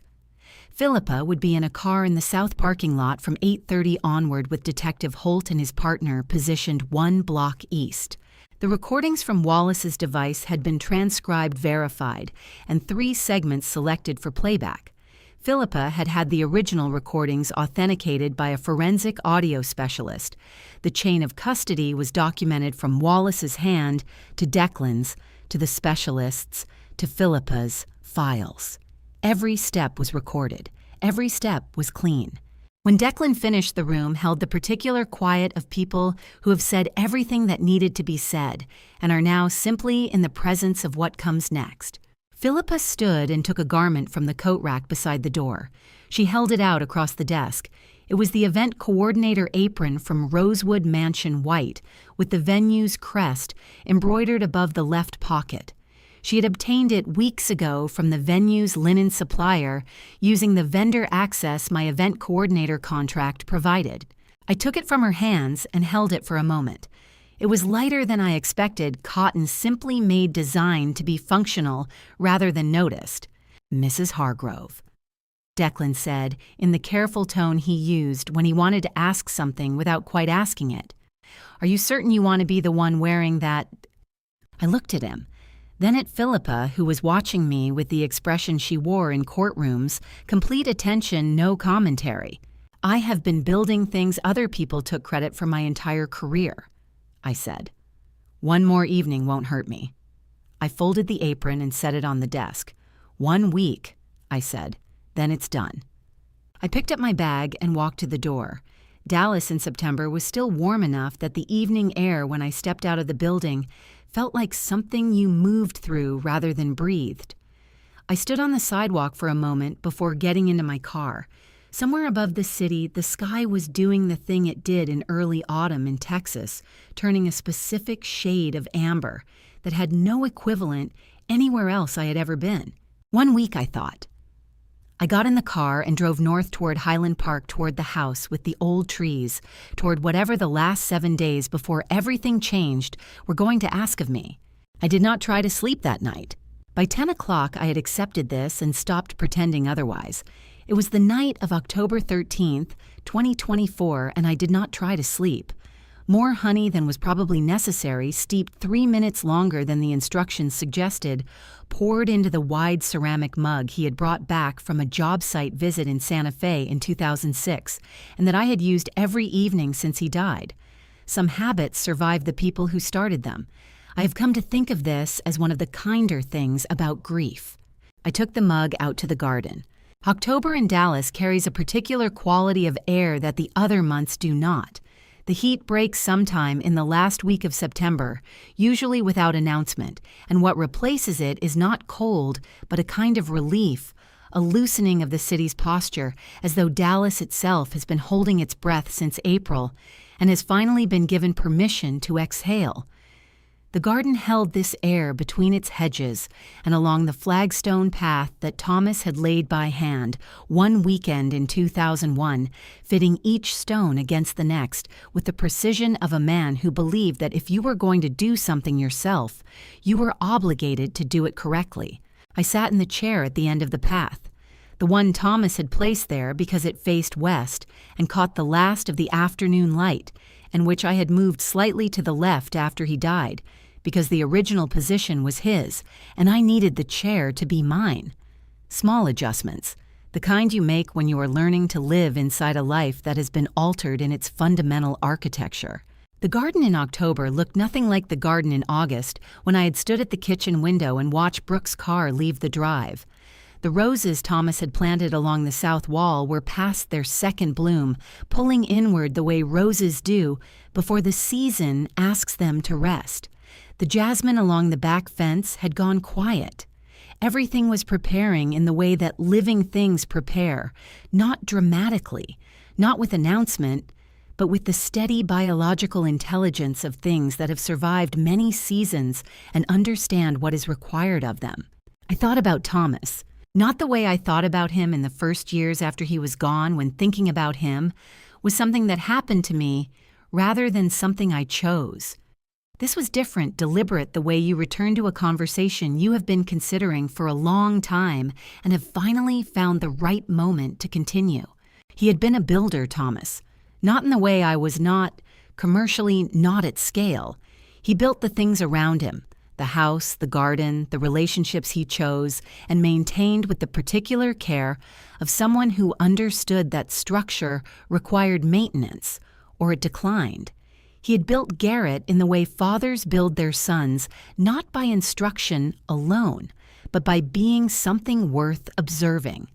Philippa would be in a car in the south parking lot from 8:30 onward with Detective Holt and his partner positioned 1 block east. The recordings from Wallace's device had been transcribed verified, and 3 segments selected for playback. Philippa had had the original recordings authenticated by a forensic audio specialist. The chain of custody was documented from Wallace's hand to Declan's, to the specialist's, to Philippa's files. Every step was recorded. Every step was clean. When Declan finished, the room held the particular quiet of people who have said everything that needed to be said and are now simply in the presence of what comes next. Philippa stood and took a garment from the coat rack beside the door. She held it out across the desk. It was the event coordinator apron from Rosewood Mansion white, with the venue's crest embroidered above the left pocket. She had obtained it weeks ago from the venue's linen supplier using the vendor access my event coordinator contract provided. I took it from her hands and held it for a moment. It was lighter than I expected, cotton simply made designed to be functional rather than noticed. "Mrs. Hargrove," Declan said in the careful tone he used when he wanted to ask something without quite asking it. "Are you certain you want to be the one wearing that?" I looked at him, then at Philippa, who was watching me with the expression she wore in courtrooms, complete attention, no commentary. "I have been building things other people took credit for my entire career," I said. "One more evening won't hurt me." I folded the apron and set it on the desk. "1 week," I said, "then it's done." I picked up my bag and walked to the door. Dallas in September was still warm enough that the evening air when I stepped out of the building felt like something you moved through rather than breathed. I stood on the sidewalk for a moment before getting into my car. Somewhere above the city, the sky was doing the thing it did in early autumn in Texas, turning a specific shade of amber that had no equivalent anywhere else I had ever been. 1 week, I thought. I got in the car and drove north toward Highland Park, toward the house with the old trees, toward whatever the last 7 days before everything changed were going to ask of me. I did not try to sleep that night. By 10 o'clock, I had accepted this and stopped pretending otherwise. It was the night of October 13th, 2024, and I did not try to sleep. More honey than was probably necessary, steeped 3 minutes longer than the instructions suggested, poured into the wide ceramic mug he had brought back from a job site visit in Santa Fe in 2006, and that I had used every evening since he died. Some habits survived the people who started them. I have come to think of this as one of the kinder things about grief. I took the mug out to the garden. October in Dallas carries a particular quality of air that the other months do not. The heat breaks sometime in the last week of September, usually without announcement, and what replaces it is not cold, but a kind of relief, a loosening of the city's posture, as though Dallas itself has been holding its breath since April and has finally been given permission to exhale. The garden held this air between its hedges and along the flagstone path that Thomas had laid by hand one weekend in 2001, fitting each stone against the next with the precision of a man who believed that if you were going to do something yourself, you were obligated to do it correctly. I sat in the chair at the end of the path, the one Thomas had placed there because it faced west and caught the last of the afternoon light, and which I had moved slightly to the left after he died, because the original position was his, and I needed the chair to be mine. Small adjustments, the kind you make when you are learning to live inside a life that has been altered in its fundamental architecture. The garden in October looked nothing like the garden in August when I had stood at the kitchen window and watched Brooke's car leave the drive. The roses Thomas had planted along the south wall were past their second bloom, pulling inward the way roses do before the season asks them to rest. The jasmine along the back fence had gone quiet. Everything was preparing in the way that living things prepare, not dramatically, not with announcement, but with the steady biological intelligence of things that have survived many seasons and understand what is required of them. I thought about Thomas, not the way I thought about him in the first years after he was gone, when thinking about him was something that happened to me rather than something I chose. This was different, deliberate, the way you return to a conversation you have been considering for a long time and have finally found the right moment to continue. He had been a builder, Thomas. Not in the way I was not, commercially not at scale. He built the things around him, the house, the garden, the relationships he chose, and maintained with the particular care of someone who understood that structure required maintenance, or it declined. He had built Garrett in the way fathers build their sons, not by instruction alone, but by being something worth observing.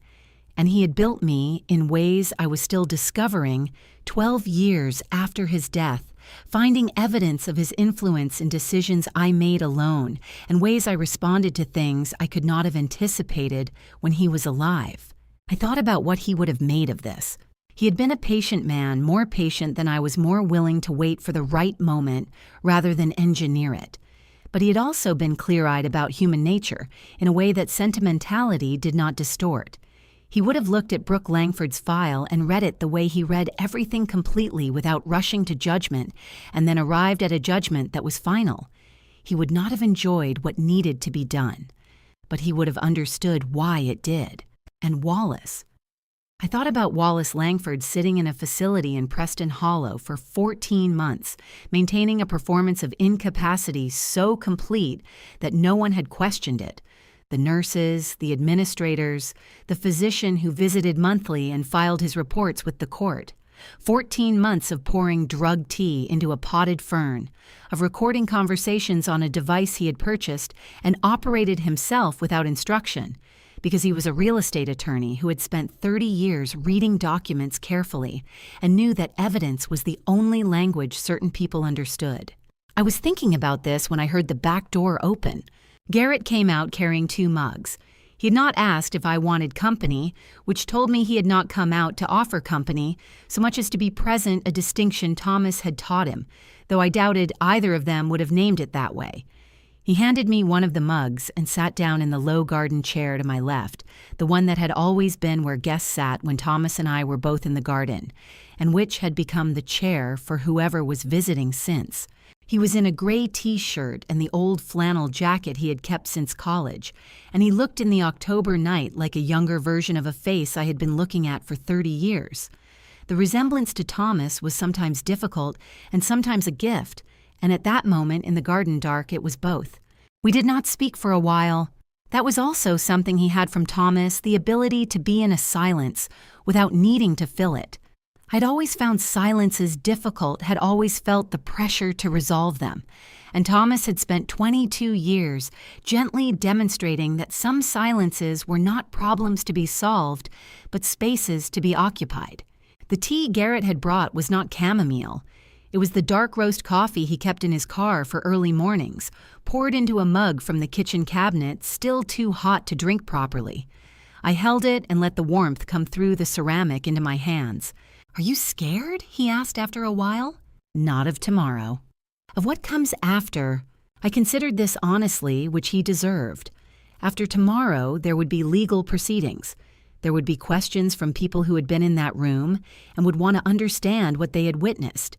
And he had built me in ways I was still discovering 12 years after his death, finding evidence of his influence in decisions I made alone and ways I responded to things I could not have anticipated when he was alive. I thought about what he would have made of this. He had been a patient man, more patient than I was, more willing to wait for the right moment rather than engineer it. But he had also been clear-eyed about human nature in a way that sentimentality did not distort. He would have looked at Brooke Langford's file and read it the way he read everything completely without rushing to judgment, and then arrived at a judgment that was final. He would not have enjoyed what needed to be done, but he would have understood why it did. And Wallace. I thought about Wallace Langford sitting in a facility in Preston Hollow for 14 months, maintaining a performance of incapacity so complete that no one had questioned it. The nurses, the administrators, the physician who visited monthly and filed his reports with the court. 14 months of pouring drug tea into a potted fern, of recording conversations on a device he had purchased and operated himself without instruction, because he was a real estate attorney who had spent 30 years reading documents carefully and knew that evidence was the only language certain people understood. I was thinking about this when I heard the back door open. Garrett came out carrying 2 mugs. He had not asked if I wanted company, which told me he had not come out to offer company so much as to be present, a distinction Thomas had taught him, though I doubted either of them would have named it that way. He handed me one of the mugs and sat down in the low garden chair to my left, the one that had always been where guests sat when Thomas and I were both in the garden, and which had become the chair for whoever was visiting since. He was in a gray t-shirt and the old flannel jacket he had kept since college, and he looked in the October night like a younger version of a face I had been looking at for 30 years. The resemblance to Thomas was sometimes difficult and sometimes a gift, and at that moment in the garden dark it was both. We did not speak for a while. That was also something he had from Thomas, the ability to be in a silence without needing to fill it. I'd always found silences difficult, had always felt the pressure to resolve them, and Thomas had spent 22 years gently demonstrating that some silences were not problems to be solved, but spaces to be occupied. The tea Garrett had brought was not chamomile. It was the dark roast coffee he kept in his car for early mornings, poured into a mug from the kitchen cabinet, still too hot to drink properly. I held it and let the warmth come through the ceramic into my hands. "Are you scared?" he asked after a while. "Not of tomorrow." Of what comes after, I considered this honestly, which he deserved. After tomorrow, there would be legal proceedings. There would be questions from people who had been in that room and would want to understand what they had witnessed.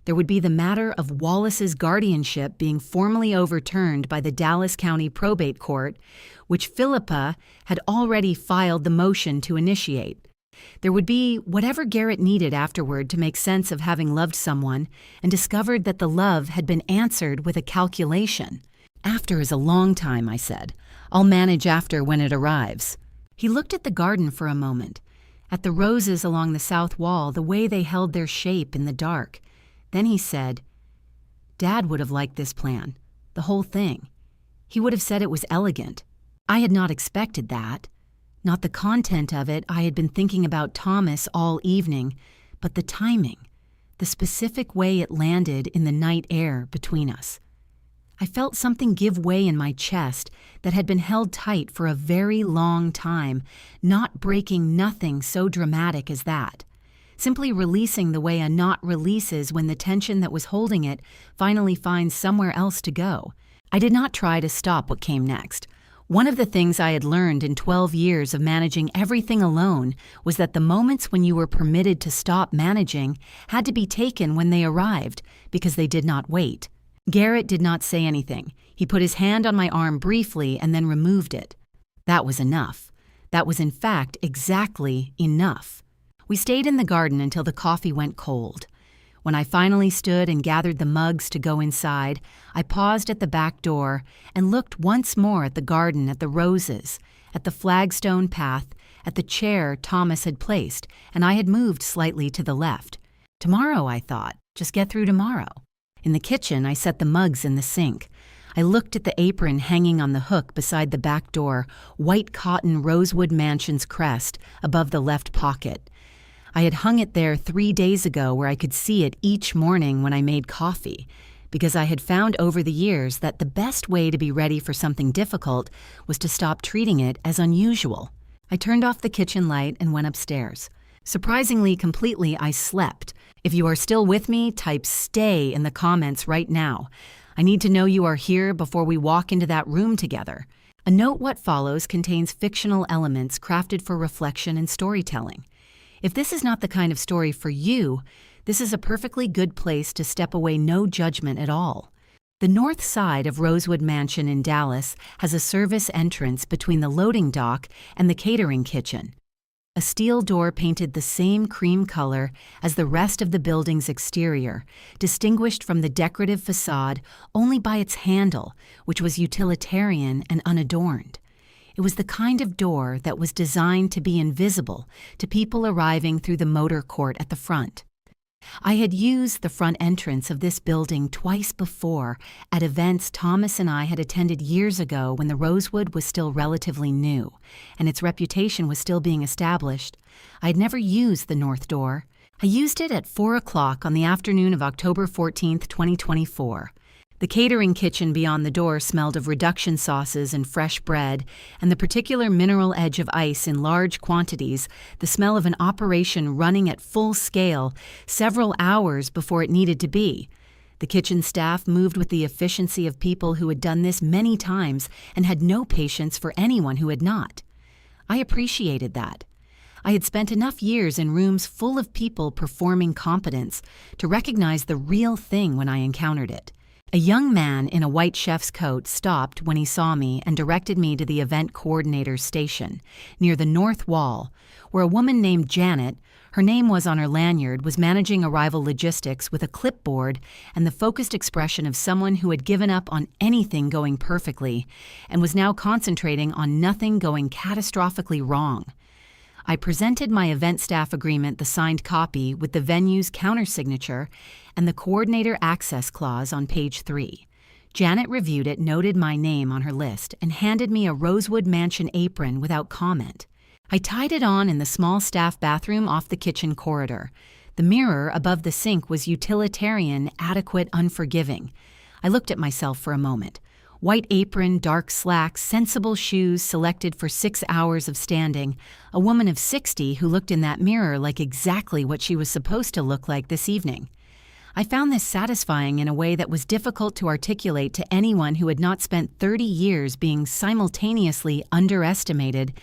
There would be the matter of Wallace's guardianship being formally overturned by the Dallas County Probate Court, which Philippa had already filed the motion to initiate. There would be whatever Garrett needed afterward to make sense of having loved someone and discovered that the love had been answered with a calculation. "After is a long time," I said. "I'll manage after when it arrives." He looked at the garden for a moment, at the roses along the south wall, the way they held their shape in the dark. Then he said, "Dad would have liked this plan, the whole thing. He would have said it was elegant." I had not expected that. Not the content of it. I had been thinking about Thomas all evening, but the timing, the specific way it landed in the night air between us. I felt something give way in my chest that had been held tight for a very long time, not breaking, nothing so dramatic as that. Simply releasing the way a knot releases when the tension that was holding it finally finds somewhere else to go. I did not try to stop what came next. One of the things I had learned in 12 years of managing everything alone was that the moments when you were permitted to stop managing had to be taken when they arrived, because they did not wait. Garrett did not say anything. He put his hand on my arm briefly and then removed it. That was enough. That was in fact exactly enough. We stayed in the garden until the coffee went cold. When I finally stood and gathered the mugs to go inside, I paused at the back door and looked once more at the garden, at the roses, at the flagstone path, at the chair Thomas had placed, and I had moved slightly to the left. Tomorrow, I thought. Just get through tomorrow. In the kitchen, I set the mugs in the sink. I looked at the apron hanging on the hook beside the back door, white cotton Rosewood Mansion's crest above the left pocket. I had hung it there 3 days ago where I could see it each morning when I made coffee, because I had found over the years that the best way to be ready for something difficult was to stop treating it as unusual. I turned off the kitchen light and went upstairs. Surprisingly completely, I slept. If you are still with me, type "stay" in the comments right now. I need to know you are here before we walk into that room together. A note: what follows contains fictional elements crafted for reflection and storytelling. If this is not the kind of story for you, this is a perfectly good place to step away, no judgment at all. The north side of Rosewood Mansion in Dallas has a service entrance between the loading dock and the catering kitchen. A steel door painted the same cream color as the rest of the building's exterior, distinguished from the decorative facade only by its handle, which was utilitarian and unadorned. It was the kind of door that was designed to be invisible to people arriving through the motor court at the front. I had used the front entrance of this building twice before at events Thomas and I had attended years ago when the Rosewood was still relatively new and its reputation was still being established. I had never used the north door. I used it at 4 o'clock on the afternoon of October 14th, 2024. The catering kitchen beyond the door smelled of reduction sauces and fresh bread, and the particular mineral edge of ice in large quantities, the smell of an operation running at full scale several hours before it needed to be. The kitchen staff moved with the efficiency of people who had done this many times and had no patience for anyone who had not. I appreciated that. I had spent enough years in rooms full of people performing competence to recognize the real thing when I encountered it. A young man in a white chef's coat stopped when he saw me and directed me to the event coordinator's station, near the north wall, where a woman named Janet, her name was on her lanyard, was managing arrival logistics with a clipboard and the focused expression of someone who had given up on anything going perfectly and was now concentrating on nothing going catastrophically wrong. I presented my event staff agreement, the signed copy, with the venue's countersignature and the coordinator access clause on page 3. Janet reviewed it, noted my name on her list, and handed me a Rosewood Mansion apron without comment. I tied it on in the small staff bathroom off the kitchen corridor. The mirror above the sink was utilitarian, adequate, unforgiving. I looked at myself for a moment. White apron, dark slacks, sensible shoes selected for 6 hours of standing, a woman of 60 who looked in that mirror like exactly what she was supposed to look like this evening. I found this satisfying in a way that was difficult to articulate to anyone who had not spent 30 years being simultaneously underestimated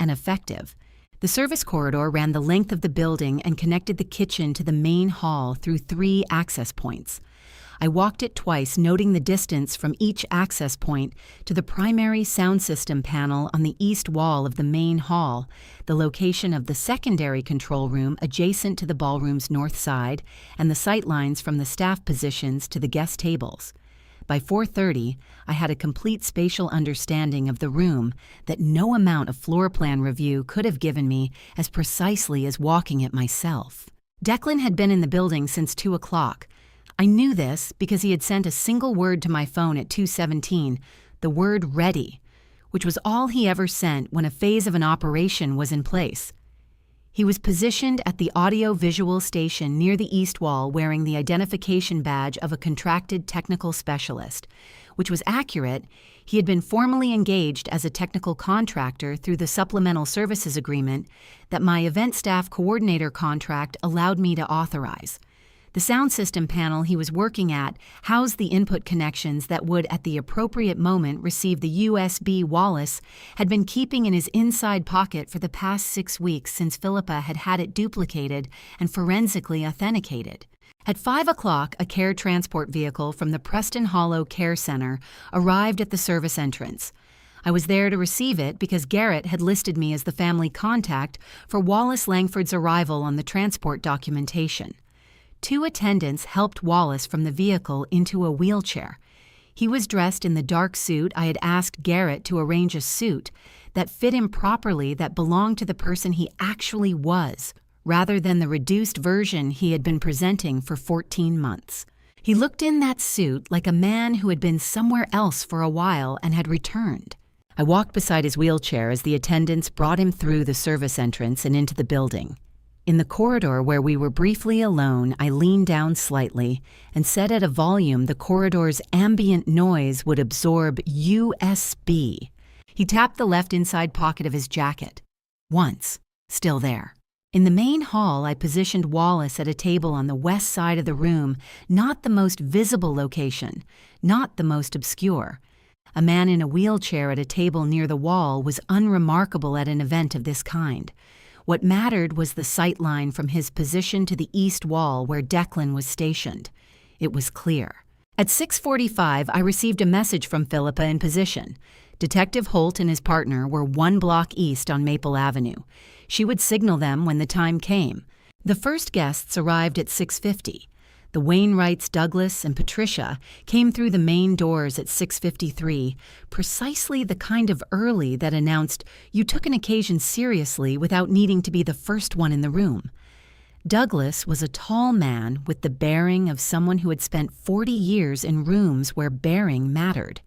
and effective. The service corridor ran the length of the building and connected the kitchen to the main hall through 3 access points. I walked it twice, noting the distance from each access point to the primary sound system panel on the east wall of the main hall, the location of the secondary control room adjacent to the ballroom's north side, and the sight lines from the staff positions to the guest tables. By 4:30, I had a complete spatial understanding of the room that no amount of floor plan review could have given me as precisely as walking it myself. Declan had been in the building since 2 o'clock. I knew this because he had sent a single word to my phone at 2:17, the word "ready," which was all he ever sent when a phase of an operation was in place. He was positioned at the audio-visual station near the east wall wearing the identification badge of a contracted technical specialist, which was accurate. He had been formally engaged as a technical contractor through the supplemental services agreement that my event staff coordinator contract allowed me to authorize. The sound system panel he was working at housed the input connections that would, at the appropriate moment, receive the USB Wallace had been keeping in his inside pocket for the past 6 weeks since Philippa had had it duplicated and forensically authenticated. At 5 o'clock, a care transport vehicle from the Preston Hollow Care Center arrived at the service entrance. I was there to receive it because Garrett had listed me as the family contact for Wallace Langford's arrival on the transport documentation. 2 attendants helped Wallace from the vehicle into a wheelchair. He was dressed in the dark suit I had asked Garrett to arrange a suit that fit him properly, that belonged to the person he actually was, rather than the reduced version he had been presenting for 14 months. He looked in that suit like a man who had been somewhere else for a while and had returned. I walked beside his wheelchair as the attendants brought him through the service entrance and into the building. In the corridor where we were briefly alone, I leaned down slightly and said at a volume the corridor's ambient noise would absorb USB. He tapped the left inside pocket of his jacket. Once. Still there. In the main hall, I positioned Wallace at a table on the west side of the room, not the most visible location, not the most obscure. A man in a wheelchair at a table near the wall was unremarkable at an event of this kind. What mattered was the sight line from his position to the east wall where Declan was stationed. It was clear. At 6:45, I received a message from Philippa in position. Detective Holt and his partner were 1 block east on Maple Avenue. She would signal them when the time came. The first guests arrived at 6:50. The Wainwrights, Douglas, and Patricia came through the main doors at 6:53, precisely the kind of early that announced you took an occasion seriously without needing to be the first one in the room. Douglas was a tall man with the bearing of someone who had spent 40 years in rooms where bearing mattered.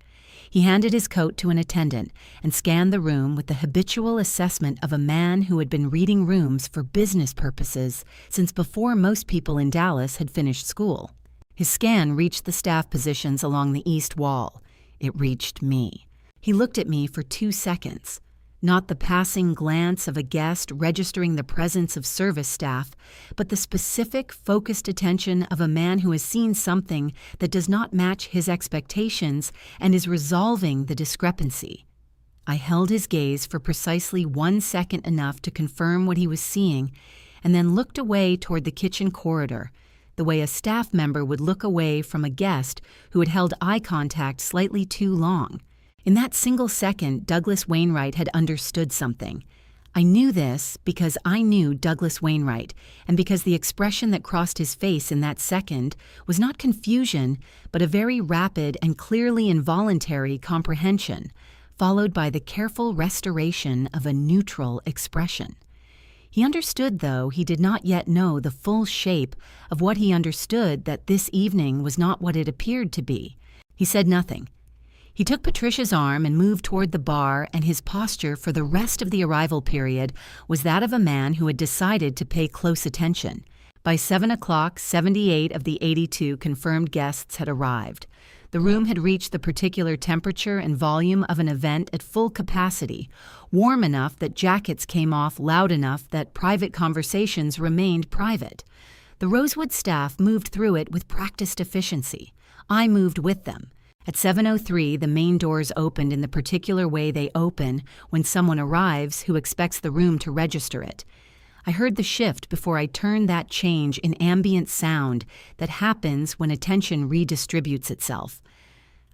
He handed his coat to an attendant and scanned the room with the habitual assessment of a man who had been reading rooms for business purposes since before most people in Dallas had finished school. His scan reached the staff positions along the east wall. It reached me. He looked at me for 2 seconds. Not the passing glance of a guest registering the presence of service staff, but the specific, focused attention of a man who has seen something that does not match his expectations and is resolving the discrepancy. I held his gaze for precisely 1 second, enough to confirm what he was seeing, and then looked away toward the kitchen corridor, the way a staff member would look away from a guest who had held eye contact slightly too long. In that single second, Douglas Wainwright had understood something. I knew this because I knew Douglas Wainwright, and because the expression that crossed his face in that second was not confusion, but a very rapid and clearly involuntary comprehension, followed by the careful restoration of a neutral expression. He understood, though he did not yet know the full shape of what he understood, that this evening was not what it appeared to be. He said nothing. He took Patricia's arm and moved toward the bar, and his posture for the rest of the arrival period was that of a man who had decided to pay close attention. By 7 o'clock, 78 of the 82 confirmed guests had arrived. The room had reached the particular temperature and volume of an event at full capacity, warm enough that jackets came off loud enough that private conversations remained private. The Rosewood staff moved through it with practiced efficiency. I moved with them. At 7:03, the main doors opened in the particular way they open when someone arrives who expects the room to register it. I heard the shift before I turned that change in ambient sound that happens when attention redistributes itself.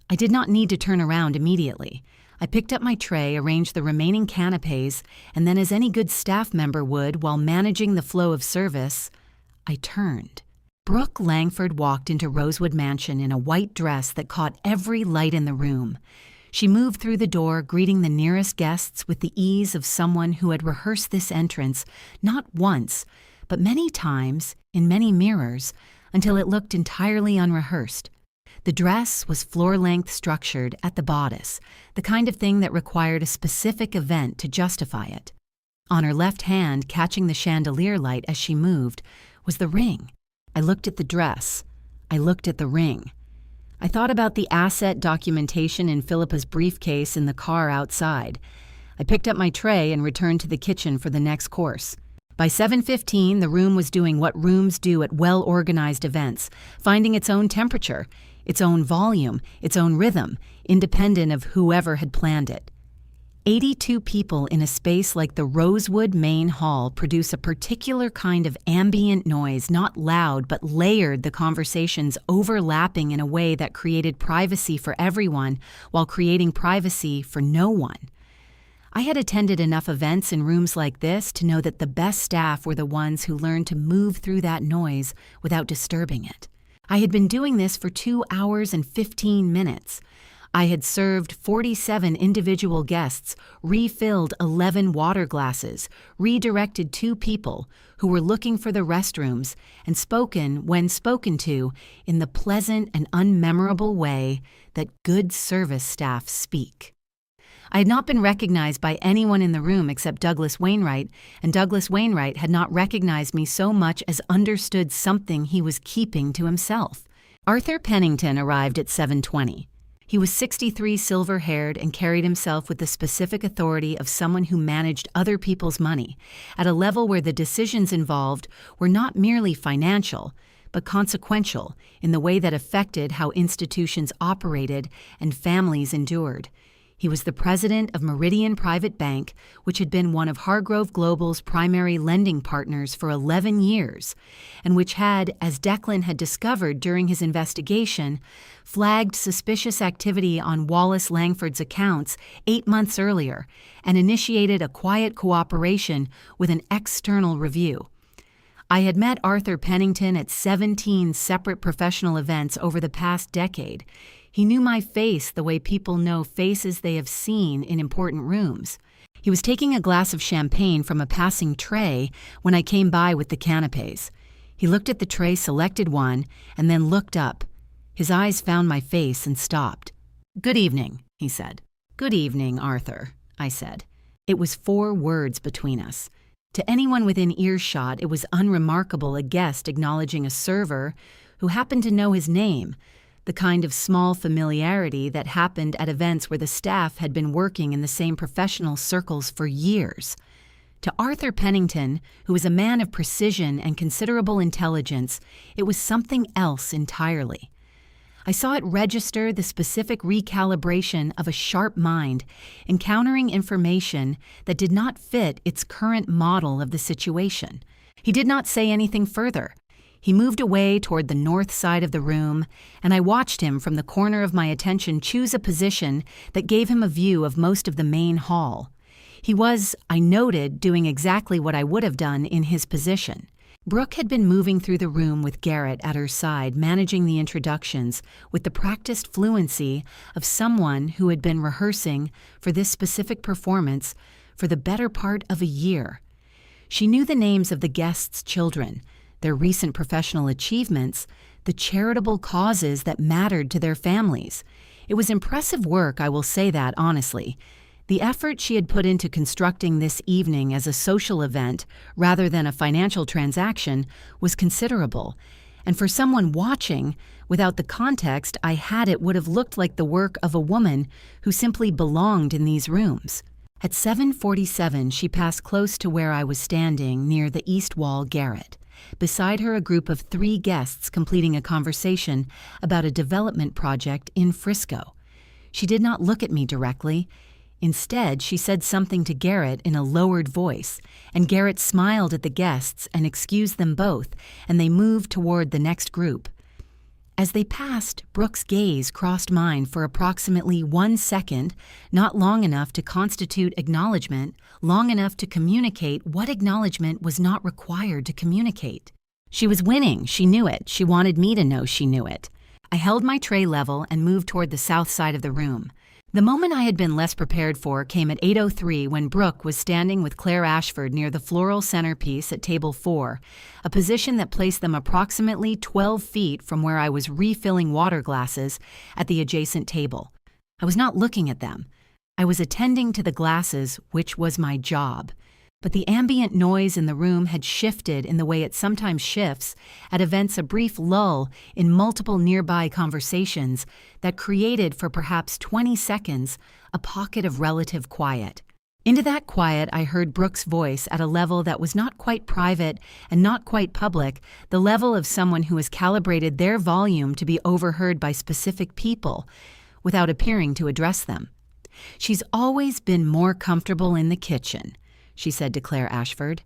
I did not need to turn around immediately. I picked up my tray, arranged the remaining canapes, and then, as any good staff member would while managing the flow of service, I turned. Brooke Langford walked into Rosewood Mansion in a white dress that caught every light in the room. She moved through the door, greeting the nearest guests with the ease of someone who had rehearsed this entrance not once, but many times, in many mirrors, until it looked entirely unrehearsed. The dress was floor-length structured at the bodice, the kind of thing that required a specific event to justify it. On her left hand, catching the chandelier light as she moved, was the ring. I looked at the dress. I looked at the ring. I thought about the asset documentation in Philippa's briefcase in the car outside. I picked up my tray and returned to the kitchen for the next course. By 7:15, the room was doing what rooms do at well-organized events, finding its own temperature, its own volume, its own rhythm, independent of whoever had planned it. 82 people in a space like the Rosewood main hall produce a particular kind of ambient noise, not loud but layered, the conversations overlapping in a way that created privacy for everyone while creating privacy for no one. I had attended enough events in rooms like this to know that the best staff were the ones who learned to move through that noise without disturbing it. I had been doing this for 2 hours and 15 minutes. I had served 47 individual guests, refilled 11 water glasses, redirected 2 people who were looking for the restrooms, and spoken, when spoken to, in the pleasant and unmemorable way that good service staff speak. I had not been recognized by anyone in the room except Douglas Wainwright, and Douglas Wainwright had not recognized me so much as understood something he was keeping to himself. Arthur Pennington arrived at 7:20. He was 63, silver-haired, and carried himself with the specific authority of someone who managed other people's money, at a level where the decisions involved were not merely financial, but consequential in the way that affected how institutions operated and families endured. He was the president of Meridian Private Bank, which had been one of Hargrove Global's primary lending partners for 11 years, and which had, as Declan had discovered during his investigation, flagged suspicious activity on Wallace Langford's accounts 8 months earlier and initiated a quiet cooperation with an external review. I had met Arthur Pennington at 17 separate professional events over the past decade. He knew my face the way people know faces they have seen in important rooms. He was taking a glass of champagne from a passing tray when I came by with the canapes. He looked at the tray, selected one, and then looked up. His eyes found my face and stopped. "Good evening," he said. "Good evening, Arthur," I said. It was 4 words between us. To anyone within earshot, it was unremarkable a guest acknowledging a server who happened to know his name, the kind of small familiarity that happened at events where the staff had been working in the same professional circles for years. To Arthur Pennington, who was a man of precision and considerable intelligence, it was something else entirely. I saw it register the specific recalibration of a sharp mind, encountering information that did not fit its current model of the situation. He did not say anything further. He moved away toward the north side of the room, and I watched him from the corner of my attention choose a position that gave him a view of most of the main hall. He was, I noted, doing exactly what I would have done in his position. Brooke had been moving through the room with Garrett at her side, managing the introductions with the practiced fluency of someone who had been rehearsing for this specific performance for the better part of a year. She knew the names of the guests' children, their recent professional achievements, the charitable causes that mattered to their families. It was impressive work, I will say that honestly. The effort she had put into constructing this evening as a social event rather than a financial transaction was considerable, and for someone watching, without the context I had, it would have looked like the work of a woman who simply belonged in these rooms. At 7:47, she passed close to where I was standing near the east wall Garrett. Beside her, a group of 3 guests completing a conversation about a development project in Frisco. She did not look at me directly. Instead, she said something to Garrett in a lowered voice, and Garrett smiled at the guests and excused them both, and they moved toward the next group. As they passed, Brooke's gaze crossed mine for approximately 1 second, not long enough to constitute acknowledgement, long enough to communicate what acknowledgement was not required to communicate. She was winning, she knew it. She wanted me to know she knew it. I held my tray level and moved toward the south side of the room. The moment I had been less prepared for came at 8:03 when Brooke was standing with Claire Ashford near the floral centerpiece at table 4, a position that placed them approximately 12 feet from where I was refilling water glasses at the adjacent table. I was not looking at them. I was attending to the glasses, which was my job. But the ambient noise in the room had shifted in the way it sometimes shifts at events, a brief lull in multiple nearby conversations that created for perhaps 20 seconds a pocket of relative quiet. Into that quiet, I heard Brooke's voice at a level that was not quite private and not quite public, the level of someone who has calibrated their volume to be overheard by specific people without appearing to address them. "She's always been more comfortable in the kitchen," she said to Claire Ashford.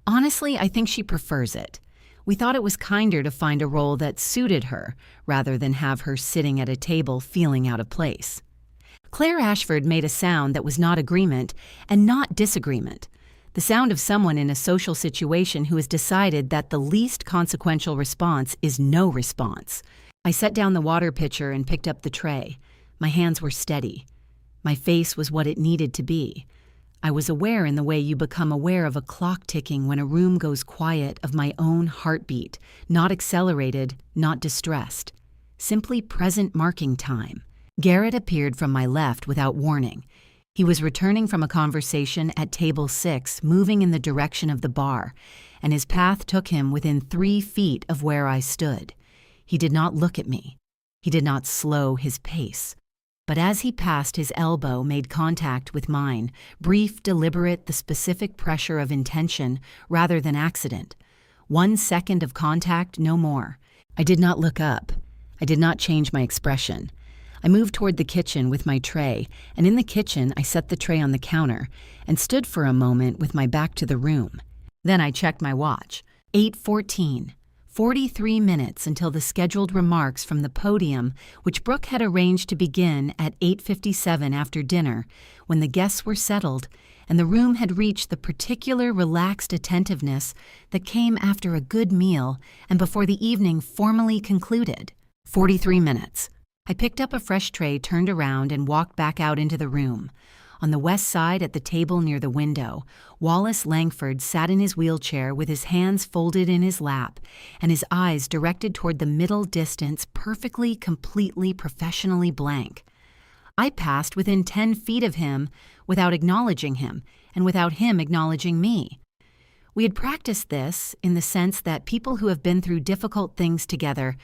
"Honestly, I think she prefers it. We thought it was kinder to find a role that suited her, rather than have her sitting at a table feeling out of place." Claire Ashford made a sound that was not agreement and not disagreement. The sound of someone in a social situation who has decided that the least consequential response is no response. I set down the water pitcher and picked up the tray. My hands were steady. My face was what it needed to be. I was aware in the way you become aware of a clock ticking when a room goes quiet of my own heartbeat, not accelerated, not distressed. Simply present marking time. Garrett appeared from my left without warning. He was returning from a conversation at table 6, moving in the direction of the bar, and his path took him within 3 feet of where I stood. He did not look at me. He did not slow his pace. But as he passed, his elbow made contact with mine, brief, deliberate, the specific pressure of intention rather than accident. 1 second of contact, no more. I did not look up. I did not change my expression. I moved toward the kitchen with my tray, and in the kitchen I set the tray on the counter and stood for a moment with my back to the room. Then I checked my watch. 8:14. 43 minutes until the scheduled remarks from the podium, which Brooke had arranged to begin at 8:57 after dinner, when the guests were settled and the room had reached the particular relaxed attentiveness that came after a good meal and before the evening formally concluded. 43 minutes. I picked up a fresh tray, turned around, and walked back out into the room. On the west side, at the table near the window, Wallace Langford sat in his wheelchair with his hands folded in his lap and his eyes directed toward the middle distance, perfectly, completely, professionally blank. I passed within 10 feet of him without acknowledging him and without him acknowledging me. We had practiced this in the sense that people who have been through difficult things together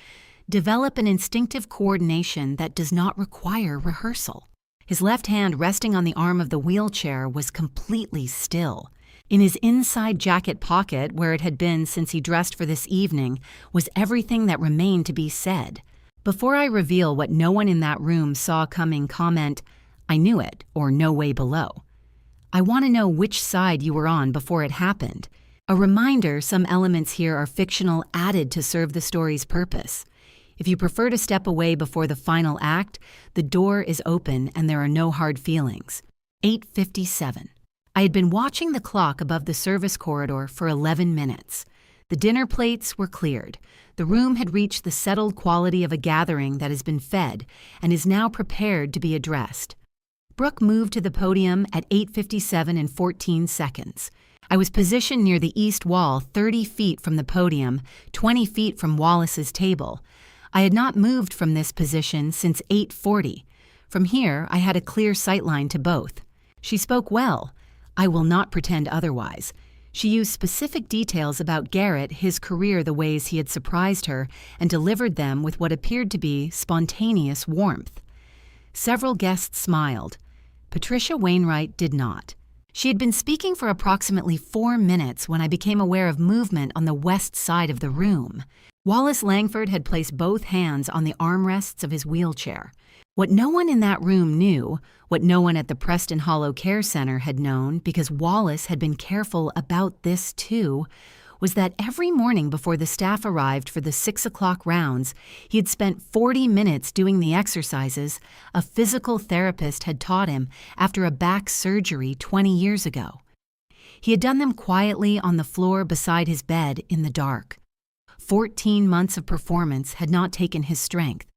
develop an instinctive coordination that does not require rehearsal. His left hand resting on the arm of the wheelchair was completely still. In his inside jacket pocket, where it had been since he dressed for this evening, was everything that remained to be said. Before I reveal what no one in that room saw coming, comment, "I knew it," or "no way below." I want to know which side you were on before it happened. A reminder, some elements here are fictional, added to serve the story's purpose. If you prefer to step away before the final act, the door is open and there are no hard feelings. 8:57. I had been watching the clock above the service corridor for 11 minutes. The dinner plates were cleared. The room had reached the settled quality of a gathering that has been fed and is now prepared to be addressed. Brooke moved to the podium at 8:57 and 14 seconds. I was positioned near the east wall, 30 feet from the podium, 20 feet from Wallace's table. I had not moved from this position since 8:40. From here, I had a clear sightline to both. She spoke well. I will not pretend otherwise. She used specific details about Garrett, his career, the ways he had surprised her, and delivered them with what appeared to be spontaneous warmth. Several guests smiled. Patricia Wainwright did not. She had been speaking for approximately 4 minutes when I became aware of movement on the west side of the room. Wallace Langford had placed both hands on the armrests of his wheelchair. What no one in that room knew, what no one at the Preston Hollow Care Center had known, because Wallace had been careful about this too, was that every morning before the staff arrived for the 6 o'clock rounds, he had spent 40 minutes doing the exercises a physical therapist had taught him after a back surgery 20 years ago. He had done them quietly on the floor beside his bed in the dark. 14 months of performance had not taken his strength.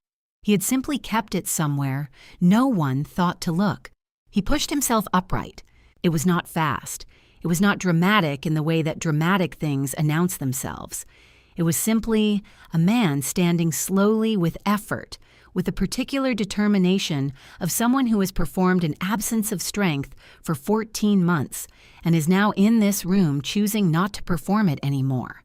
He had simply kept it somewhere no one thought to look. He pushed himself upright. It was not fast. It was not dramatic in the way that dramatic things announce themselves. It was simply a man standing slowly with effort, with the particular determination of someone who has performed an absence of strength for 14 months and is now in this room choosing not to perform it anymore.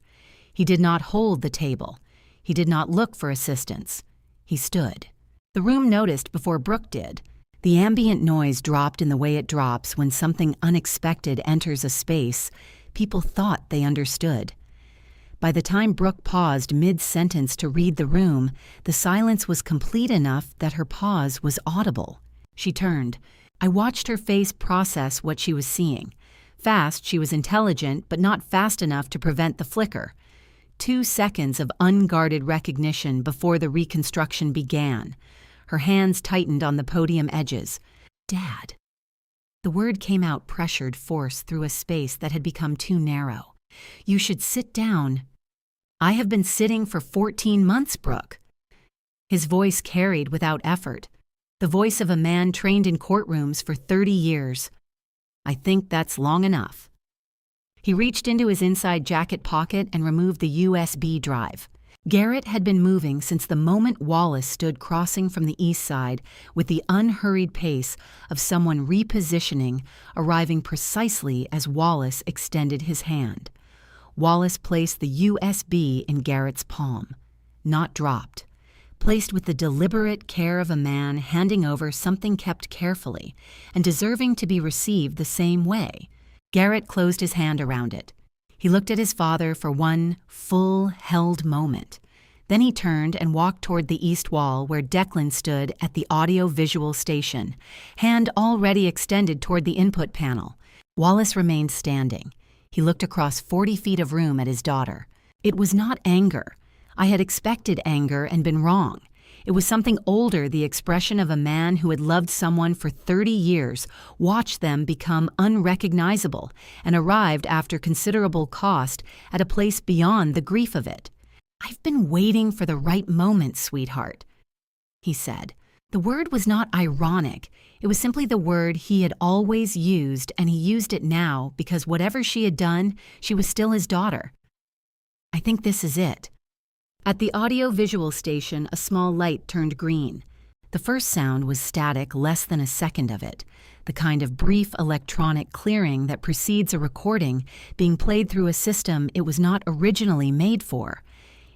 He did not hold the table. He did not look for assistance. He stood. The room noticed before Brooke did. The ambient noise dropped in the way it drops when something unexpected enters a space. People thought they understood. By the time Brooke paused mid-sentence to read the room, the silence was complete enough that her pause was audible. She turned. I watched her face process what she was seeing. Fast, she was intelligent, but not fast enough to prevent the flicker. 2 seconds of unguarded recognition before the reconstruction began. Her hands tightened on the podium edges. Dad. The word came out pressured force through a space that had become too narrow. You should sit down. I have been sitting for 14 months, Brooke. His voice carried without effort, the voice of a man trained in courtrooms for 30 years. I think that's long enough. He reached into his inside jacket pocket and removed the USB drive. Garrett had been moving since the moment Wallace stood crossing from the east side with the unhurried pace of someone repositioning, arriving precisely as Wallace extended his hand. Wallace placed the USB in Garrett's palm, not dropped, placed with the deliberate care of a man handing over something kept carefully and deserving to be received the same way. Garrett closed his hand around it. He looked at his father for one full, held moment. Then he turned and walked toward the east wall where Declan stood at the audio-visual station, hand already extended toward the input panel. Wallace remained standing. He looked across 40 feet of room at his daughter. It was not anger. I had expected anger and been wrong. It was something older, the expression of a man who had loved someone for 30 years, watched them become unrecognizable, and arrived after considerable cost at a place beyond the grief of it. "I've been waiting for the right moment, sweetheart," he said. The word was not ironic. It was simply the word he had always used, and he used it now because whatever she had done, she was still his daughter. "I think this is it." At the audio-visual station, a small light turned green. The first sound was static, less than a second of it, the kind of brief electronic clearing that precedes a recording being played through a system it was not originally made for.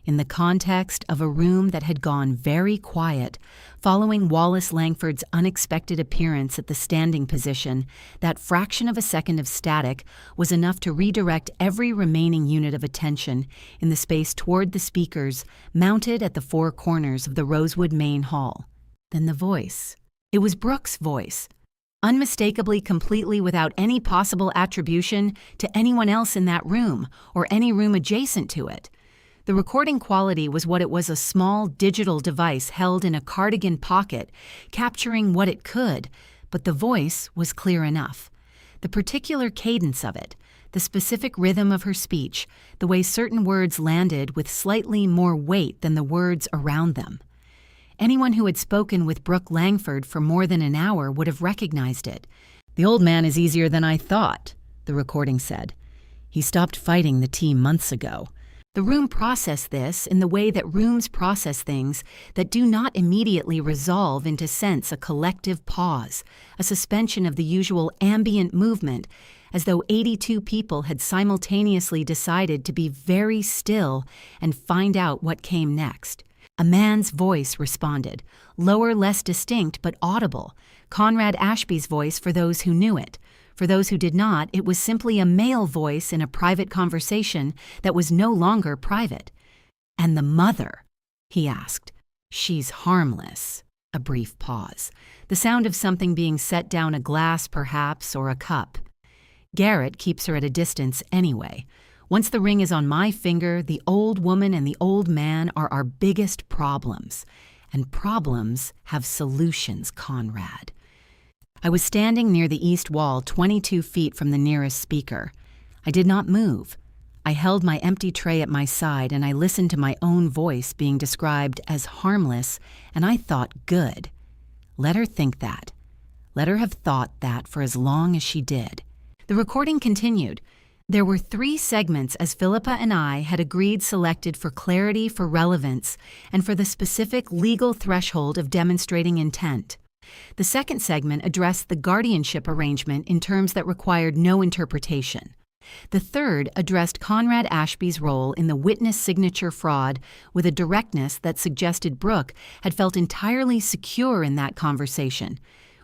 In the context of a room that had gone very quiet, following Wallace Langford's unexpected appearance at the standing position, that fraction of a second of static was enough to redirect every remaining unit of attention in the space toward the speakers mounted at the four corners of the Rosewood main hall. Then the voice. It was Brooke's voice, unmistakably, completely without any possible attribution to anyone else in that room or any room adjacent to it. The recording quality was what it was, a small digital device held in a cardigan pocket, capturing what it could, but the voice was clear enough. The particular cadence of it, the specific rhythm of her speech, the way certain words landed with slightly more weight than the words around them. Anyone who had spoken with Brooke Langford for more than an hour would have recognized it. "The old man is easier than I thought," the recording said. "He stopped fighting the tea months ago." The room processed this in the way that rooms process things that do not immediately resolve into sense, a collective pause, a suspension of the usual ambient movement, as though 82 people had simultaneously decided to be very still and find out what came next. A man's voice responded, lower, less distinct, but audible, Conrad Ashby's voice for those who knew it. For those who did not, it was simply a male voice in a private conversation that was no longer private. "And the mother?" he asked. "She's harmless." A brief pause. The sound of something being set down, a glass perhaps, or a cup. "Garrett keeps her at a distance anyway. Once the ring is on my finger, the old woman and the old man are our biggest problems. And problems have solutions, Conrad." I was standing near the east wall, 22 feet from the nearest speaker. I did not move. I held my empty tray at my side, and I listened to my own voice being described as harmless, and I thought, good. Let her think that. Let her have thought that for as long as she did. The recording continued. There were 3 segments, as Philippa and I had agreed, selected for clarity, for relevance, and for the specific legal threshold of demonstrating intent. The second segment addressed the guardianship arrangement in terms that required no interpretation. The third addressed Conrad Ashby's role in the witness signature fraud with a directness that suggested Brooke had felt entirely secure in that conversation,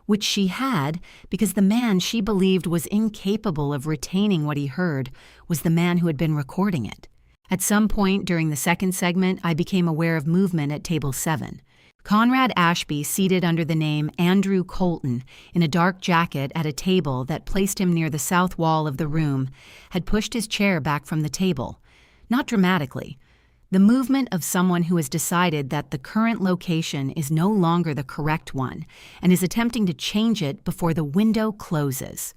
which she had because the man she believed was incapable of retaining what he heard was the man who had been recording it. At some point during the second segment, I became aware of movement at table 7. Conrad Ashby, seated under the name Andrew Colton in a dark jacket at a table that placed him near the south wall of the room, had pushed his chair back from the table. Not dramatically. The movement of someone who has decided that the current location is no longer the correct one and is attempting to change it before the window closes.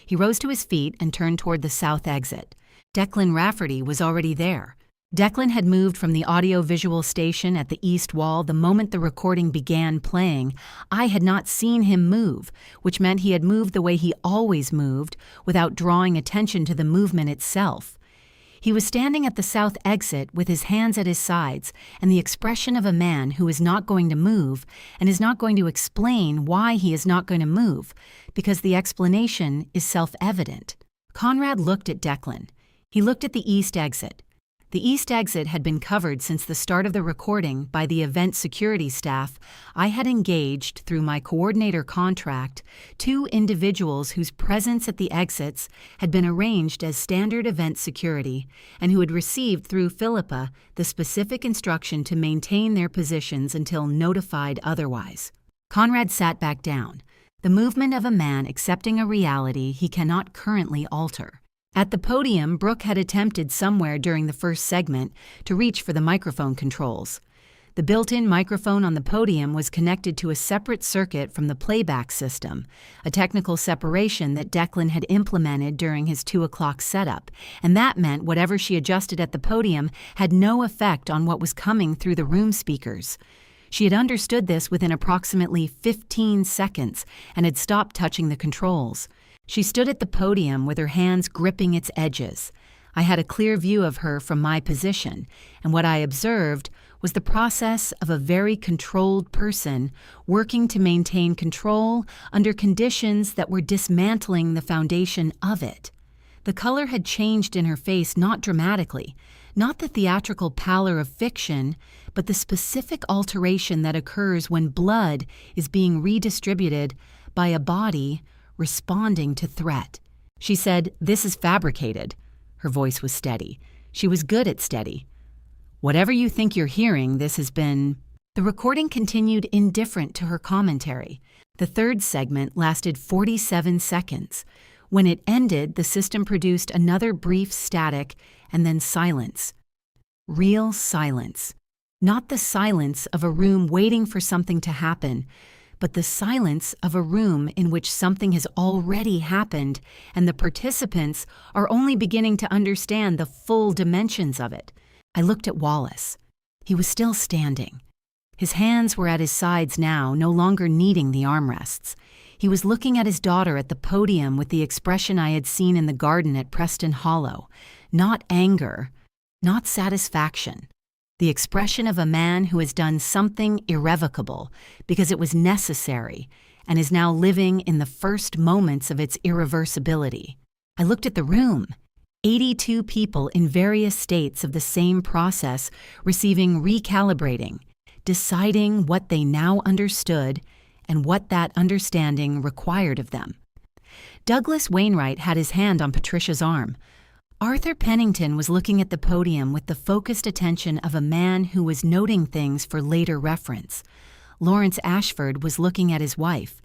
He rose to his feet and turned toward the south exit. Declan Rafferty was already there. Declan had moved from the audio-visual station at the east wall the moment the recording began playing. I had not seen him move, which meant he had moved the way he always moved, without drawing attention to the movement itself. He was standing at the south exit with his hands at his sides and the expression of a man who is not going to move and is not going to explain why he is not going to move, because the explanation is self-evident. Conrad looked at Declan. He looked at the east exit. The east exit had been covered since the start of the recording by the event security staff. I had engaged, through my coordinator contract, 2 individuals whose presence at the exits had been arranged as standard event security and who had received through Philippa the specific instruction to maintain their positions until notified otherwise. Conrad sat back down, the movement of a man accepting a reality he cannot currently alter. At the podium, Brooke had attempted somewhere during the first segment to reach for the microphone controls. The built-in microphone on the podium was connected to a separate circuit from the playback system, a technical separation that Declan had implemented during his 2 o'clock setup, and that meant whatever she adjusted at the podium had no effect on what was coming through the room speakers. She had understood this within approximately 15 seconds and had stopped touching the controls. She stood at the podium with her hands gripping its edges. I had a clear view of her from my position, and what I observed was the process of a very controlled person working to maintain control under conditions that were dismantling the foundation of it. The color had changed in her face, not dramatically, not the theatrical pallor of fiction, but the specific alteration that occurs when blood is being redistributed by a body responding to threat. She said, "This is fabricated." Her voice was steady. She was good at steady. "Whatever you think you're hearing, this has been..." The recording continued indifferent to her commentary. The third segment lasted 47 seconds. When it ended, the system produced another brief static and then silence. Real silence. Not the silence of a room waiting for something to happen, but the silence of a room in which something has already happened and the participants are only beginning to understand the full dimensions of it. I looked at Wallace. He was still standing. His hands were at his sides now, no longer needing the armrests. He was looking at his daughter at the podium with the expression I had seen in the garden at Preston Hollow. Not anger, not satisfaction. The expression of a man who has done something irrevocable because it was necessary and is now living in the first moments of its irreversibility. I looked at the room. 82 people in various states of the same process, receiving recalibrating, deciding what they now understood and what that understanding required of them. Douglas Wainwright had his hand on Patricia's arm. Arthur Pennington was looking at the podium with the focused attention of a man who was noting things for later reference. Lawrence Ashford was looking at his wife.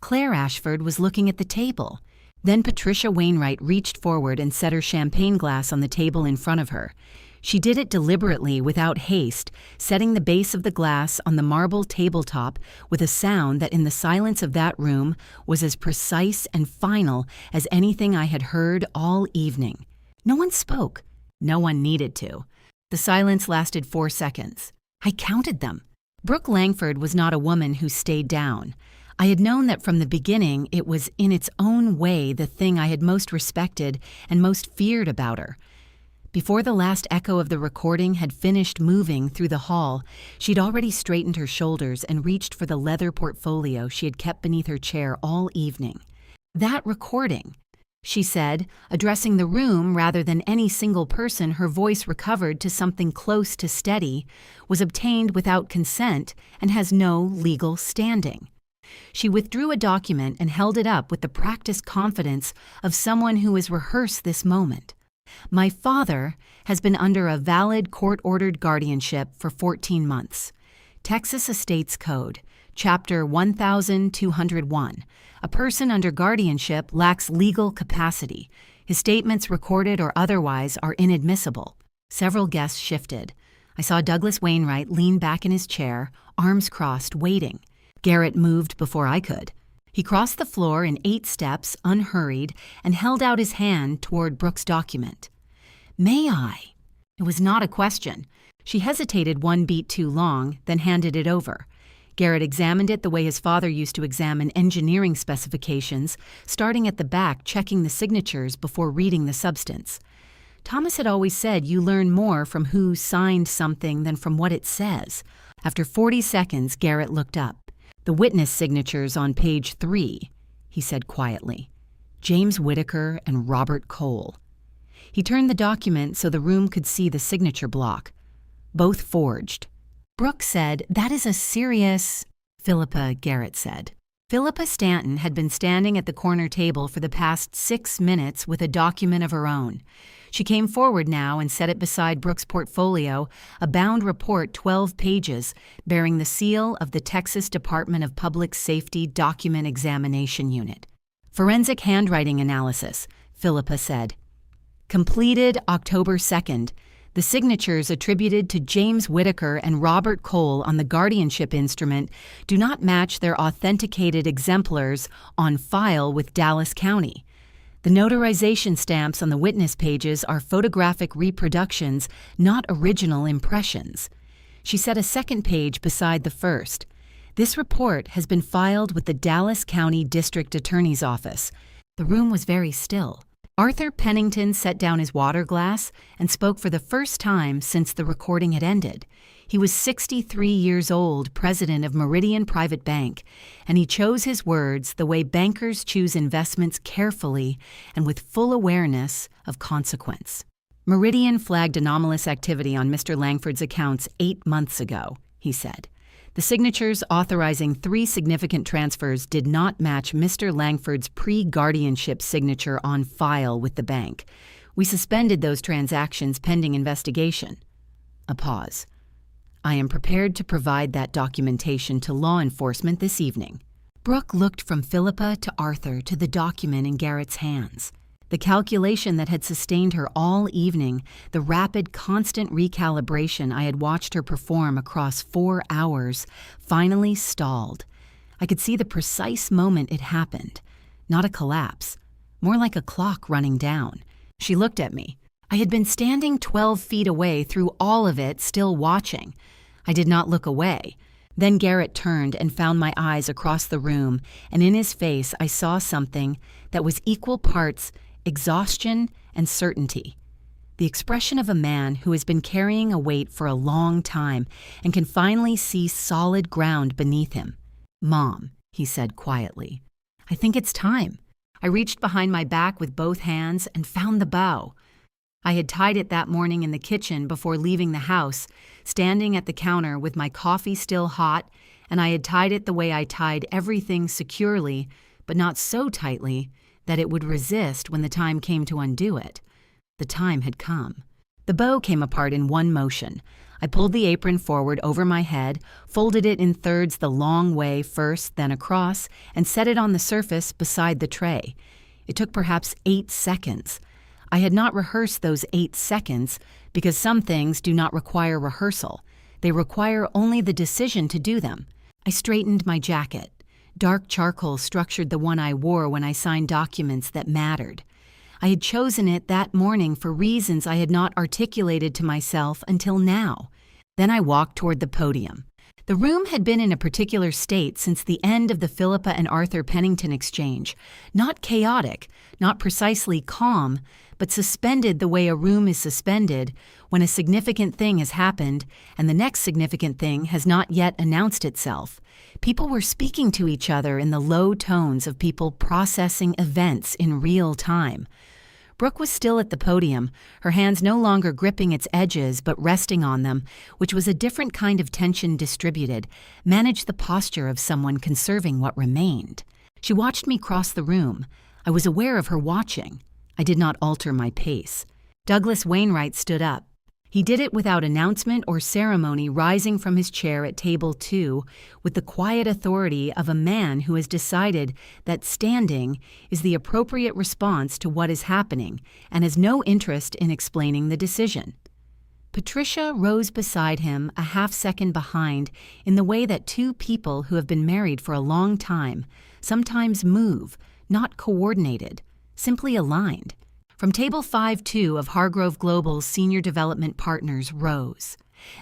Claire Ashford was looking at the table. Then Patricia Wainwright reached forward and set her champagne glass on the table in front of her. She did it deliberately, without haste, setting the base of the glass on the marble tabletop with a sound that in the silence of that room was as precise and final as anything I had heard all evening. No one spoke. No one needed to. The silence lasted 4 seconds. I counted them. Brooke Langford was not a woman who stayed down. I had known that from the beginning it was in its own way the thing I had most respected and most feared about her. Before the last echo of the recording had finished moving through the hall, she'd already straightened her shoulders and reached for the leather portfolio she had kept beneath her chair all evening. "That recording," she said, addressing the room rather than any single person. Her voice recovered to something close to steady, was obtained without consent and has no legal standing. She withdrew a document and held it up with the practiced confidence of someone who has rehearsed this moment. "My father has been under a valid court-ordered guardianship for 14 months. Texas Estates Code, Chapter 1201. A person under guardianship lacks legal capacity. His statements, recorded or otherwise, are inadmissible." Several guests shifted. I saw Douglas Wainwright lean back in his chair, arms crossed, waiting. Garrett moved before I could. He crossed the floor in 8 steps, unhurried, and held out his hand toward Brooke's document. "May I?" It was not a question. She hesitated 1 beat too long, then handed it over. Garrett examined it the way his father used to examine engineering specifications, starting at the back, checking the signatures before reading the substance. Thomas had always said you learn more from who signed something than from what it says. After 40 seconds, Garrett looked up. "The witness signatures on page 3, he said quietly. James Whittaker and Robert Cole. He turned the document so the room could see the signature block. Both forged. Brooke said, "That is a serious—" "Philippa," Garrett said. Philippa Stanton had been standing at the corner table for the past 6 minutes with a document of her own. She came forward now and set it beside Brooke's portfolio, a bound report 12 pages, bearing the seal of the Texas Department of Public Safety Document Examination Unit. "Forensic handwriting analysis," Philippa said. "Completed October 2nd. The signatures attributed to James Whittaker and Robert Cole on the guardianship instrument do not match their authenticated exemplars on file with Dallas County. The notarization stamps on the witness pages are photographic reproductions, not original impressions." She set a second page beside the first. "This report has been filed with the Dallas County District Attorney's Office." The room was very still. Arthur Pennington set down his water glass and spoke for the first time since the recording had ended. He was 63 years old, president of Meridian Private Bank, and he chose his words the way bankers choose investments, carefully and with full awareness of consequence. "Meridian flagged anomalous activity on Mr. Langford's accounts 8 months ago," he said. "The signatures authorizing 3 significant transfers did not match Mr. Langford's pre-guardianship signature on file with the bank. We suspended those transactions pending investigation." A pause. "I am prepared to provide that documentation to law enforcement this evening." Brooke looked from Philippa to Arthur to the document in Garrett's hands. The calculation that had sustained her all evening, the rapid, constant recalibration I had watched her perform across 4 hours, finally stalled. I could see the precise moment it happened. Not a collapse, more like a clock running down. She looked at me. I had been standing 12 feet away through all of it, still watching. I did not look away. Then Garrett turned and found my eyes across the room, and in his face I saw something that was equal parts exhaustion and certainty. The expression of a man who has been carrying a weight for a long time and can finally see solid ground beneath him. "Mom," he said quietly, "I think it's time." I reached behind my back with both hands and found the bow. I had tied it that morning in the kitchen before leaving the house, standing at the counter with my coffee still hot, and I had tied it the way I tied everything securely, but not so tightly that it would resist when the time came to undo it. The time had come. The bow came apart in one motion. I pulled the apron forward over my head, folded it in thirds the long way first, then across, and set it on the surface beside the tray. It took perhaps 8 seconds. I had not rehearsed those 8 seconds because some things do not require rehearsal. They require only the decision to do them. I straightened my jacket. Dark charcoal structured the one I wore when I signed documents that mattered. I had chosen it that morning for reasons I had not articulated to myself until now. Then I walked toward the podium. The room had been in a particular state since the end of the Philippa and Arthur Pennington exchange. Not chaotic, not precisely calm, but suspended the way a room is suspended when a significant thing has happened and the next significant thing has not yet announced itself. People were speaking to each other in the low tones of people processing events in real time. Brooke was still at the podium, her hands no longer gripping its edges but resting on them, which was a different kind of tension distributed, managed the posture of someone conserving what remained. She watched me cross the room. I was aware of her watching. I did not alter my pace. Douglas Wainwright stood up. He did it without announcement or ceremony, rising from his chair at table 2 with the quiet authority of a man who has decided that standing is the appropriate response to what is happening and has no interest in explaining the decision. Patricia rose beside him a half-second behind in the way that two people who have been married for a long time sometimes move, not coordinated, simply aligned. From table 5-2 of Hargrove Global's senior development partners rose.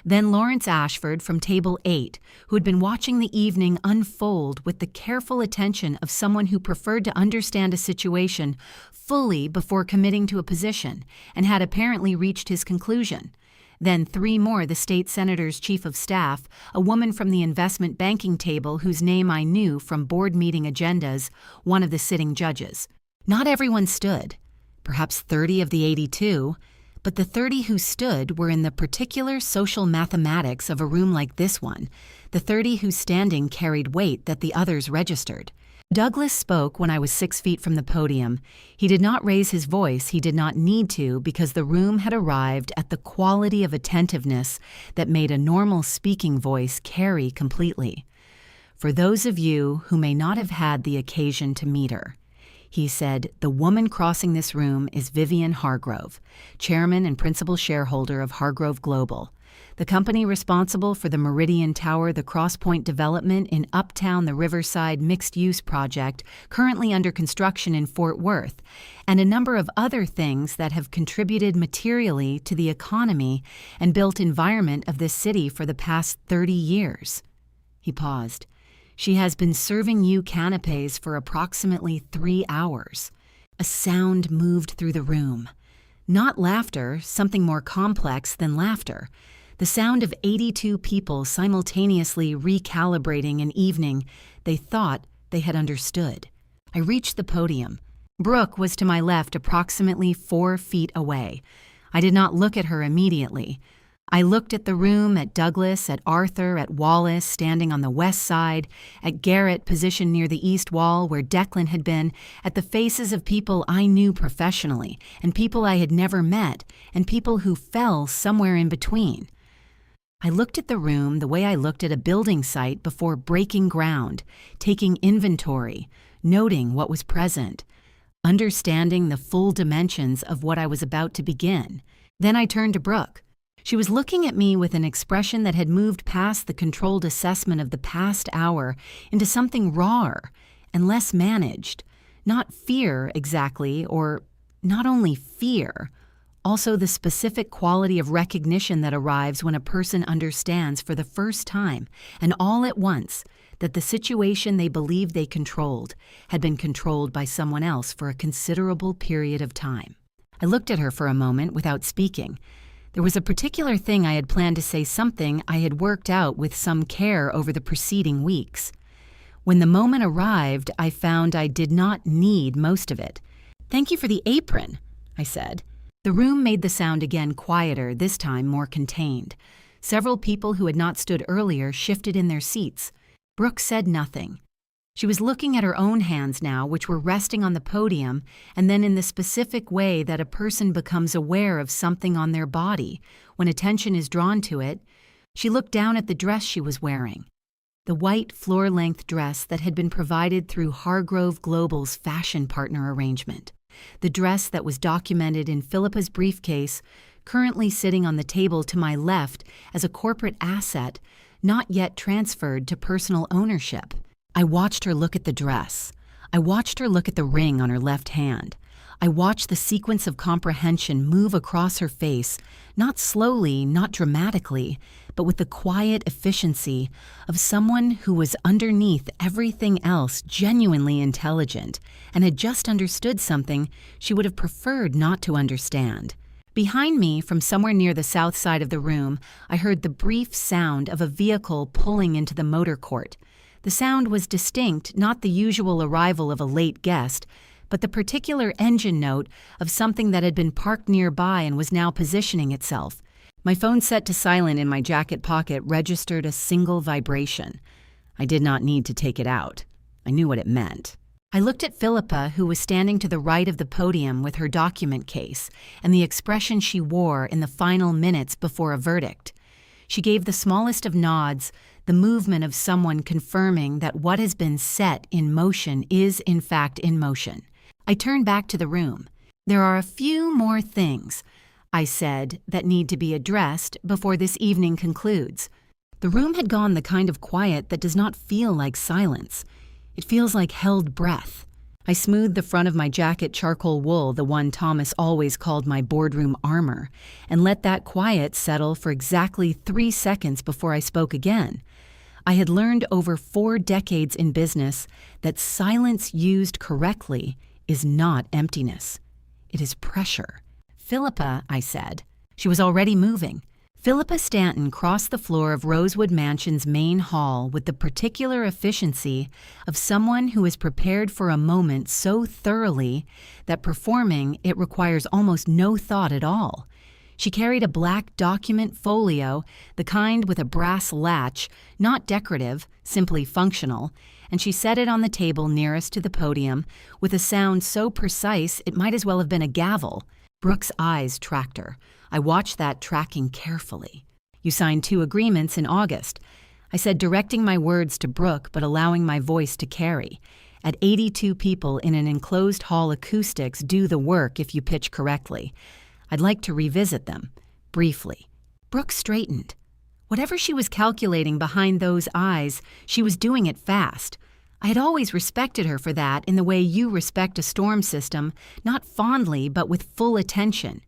Then Lawrence Ashford from table 8, who had been watching the evening unfold with the careful attention of someone who preferred to understand a situation fully before committing to a position and had apparently reached his conclusion. Then 3 more, the state senator's chief of staff, a woman from the investment banking table whose name I knew from board meeting agendas, one of the sitting judges. Not everyone stood, perhaps 30 of the 82, but the 30 who stood were in the particular social mathematics of a room like this one, the 30 whose standing carried weight that the others registered. Douglas spoke when I was 6 feet from the podium. He did not raise his voice, he did not need to, because the room had arrived at the quality of attentiveness that made a normal speaking voice carry completely. For those of you who may not have had the occasion to meet her, he said, the woman crossing this room is Vivian Hargrove, chairman and principal shareholder of Hargrove Global, the company responsible for the Meridian Tower, the Crosspoint development in Uptown, the Riverside mixed-use project currently under construction in Fort Worth, and a number of other things that have contributed materially to the economy and built environment of this city for the past 30 years. He paused. She has been serving you canapés for approximately 3 hours. A sound moved through the room. Not laughter, something more complex than laughter. The sound of 82 people simultaneously recalibrating an evening they thought they had understood. I reached the podium. Brooke was to my left, approximately 4 feet away. I did not look at her immediately. I looked at the room, at Douglas, at Arthur, at Wallace standing on the west side, at Garrett positioned near the east wall where Declan had been, at the faces of people I knew professionally, and people I had never met, and people who fell somewhere in between. I looked at the room the way I looked at a building site before breaking ground, taking inventory, noting what was present, understanding the full dimensions of what I was about to begin. Then I turned to Brooke. She was looking at me with an expression that had moved past the controlled assessment of the past hour into something rawer and less managed. Not fear exactly, or not only fear, also the specific quality of recognition that arrives when a person understands for the first time and all at once that the situation they believed they controlled had been controlled by someone else for a considerable period of time. I looked at her for a moment without speaking. There was a particular thing I had planned to say, something I had worked out with some care over the preceding weeks. When the moment arrived, I found I did not need most of it. "Thank you for the apron," I said. The room made the sound again quieter, this time more contained. Several people who had not stood earlier shifted in their seats. Brooke said nothing. She was looking at her own hands now, which were resting on the podium, and then in the specific way that a person becomes aware of something on their body when attention is drawn to it, she looked down at the dress she was wearing. The white floor-length dress that had been provided through Hargrove Global's fashion partner arrangement. The dress that was documented in Philippa's briefcase, currently sitting on the table to my left as a corporate asset, not yet transferred to personal ownership. I watched her look at the dress. I watched her look at the ring on her left hand. I watched the sequence of comprehension move across her face, not slowly, not dramatically, but with the quiet efficiency of someone who was underneath everything else genuinely intelligent and had just understood something she would have preferred not to understand. Behind me, from somewhere near the south side of the room, I heard the brief sound of a vehicle pulling into the motor court. The sound was distinct, not the usual arrival of a late guest, but the particular engine note of something that had been parked nearby and was now positioning itself. My phone set to silent in my jacket pocket registered a single vibration. I did not need to take it out. I knew what it meant. I looked at Philippa, who was standing to the right of the podium with her document case, and the expression she wore in the final minutes before a verdict. She gave the smallest of nods, the movement of someone confirming that what has been set in motion is in fact in motion. I turned back to the room. "There are a few more things," I said, that need to be addressed before this evening concludes. The room had gone the kind of quiet that does not feel like silence. It feels like held breath. I smoothed the front of my jacket charcoal wool, the one Thomas always called my boardroom armor, and let that quiet settle for exactly 3 seconds before I spoke again. I had learned over 4 decades in business that silence used correctly is not emptiness. It is pressure. "Philippa," I said. She was already moving. Philippa Stanton crossed the floor of Rosewood Mansion's main hall with the particular efficiency of someone who is prepared for a moment so thoroughly that performing it requires almost no thought at all. She carried a black document folio, the kind with a brass latch, not decorative, simply functional, and she set it on the table nearest to the podium with a sound so precise it might as well have been a gavel. Brooke's eyes tracked her. I watched that tracking carefully. "You signed 2 agreements in August," I said, directing my words to Brooke but allowing my voice to carry. "At 82 people in an enclosed hall, acoustics do the work if you pitch correctly. I'd like to revisit them, briefly." Brooke straightened. Whatever she was calculating behind those eyes, she was doing it fast. I had always respected her for that in the way you respect a storm system, not fondly but with full attention.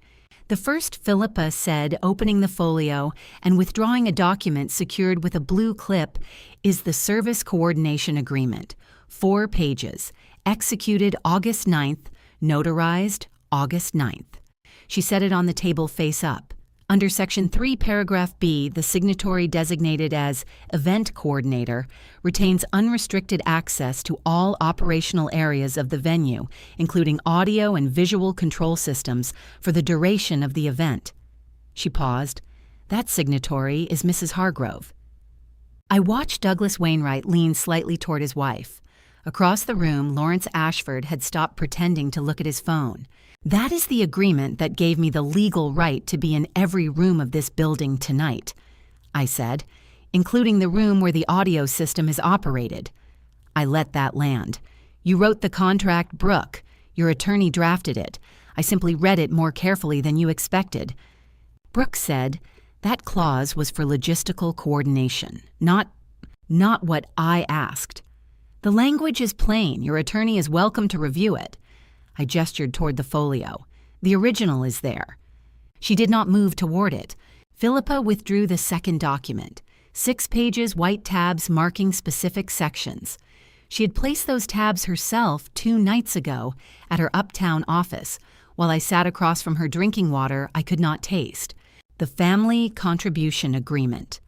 The first, Philippa said, opening the folio and withdrawing a document secured with a blue clip, is the Service Coordination Agreement. 4 pages. Executed August 9th, notarized August 9th. She set it on the table face up. Under Section 3, Paragraph B, the signatory designated as Event Coordinator retains unrestricted access to all operational areas of the venue, including audio and visual control systems, for the duration of the event. She paused. That signatory is Mrs. Hargrove. I watched Douglas Wainwright lean slightly toward his wife. Across the room, Lawrence Ashford had stopped pretending to look at his phone. "That is the agreement that gave me the legal right to be in every room of this building tonight," I said, "including the room where the audio system is operated." I let that land. "You wrote the contract, Brooke. Your attorney drafted it. I simply read it more carefully than you expected." Brooke said, "That clause was for logistical coordination, not what I asked." "The language is plain. Your attorney is welcome to review it." I gestured toward the folio. "The original is there." She did not move toward it. Philippa withdrew the second document. 6 pages, white tabs marking specific sections. She had placed those tabs herself 2 nights ago at her uptown office, while I sat across from her drinking water I could not taste. "The Family Contribution Agreement."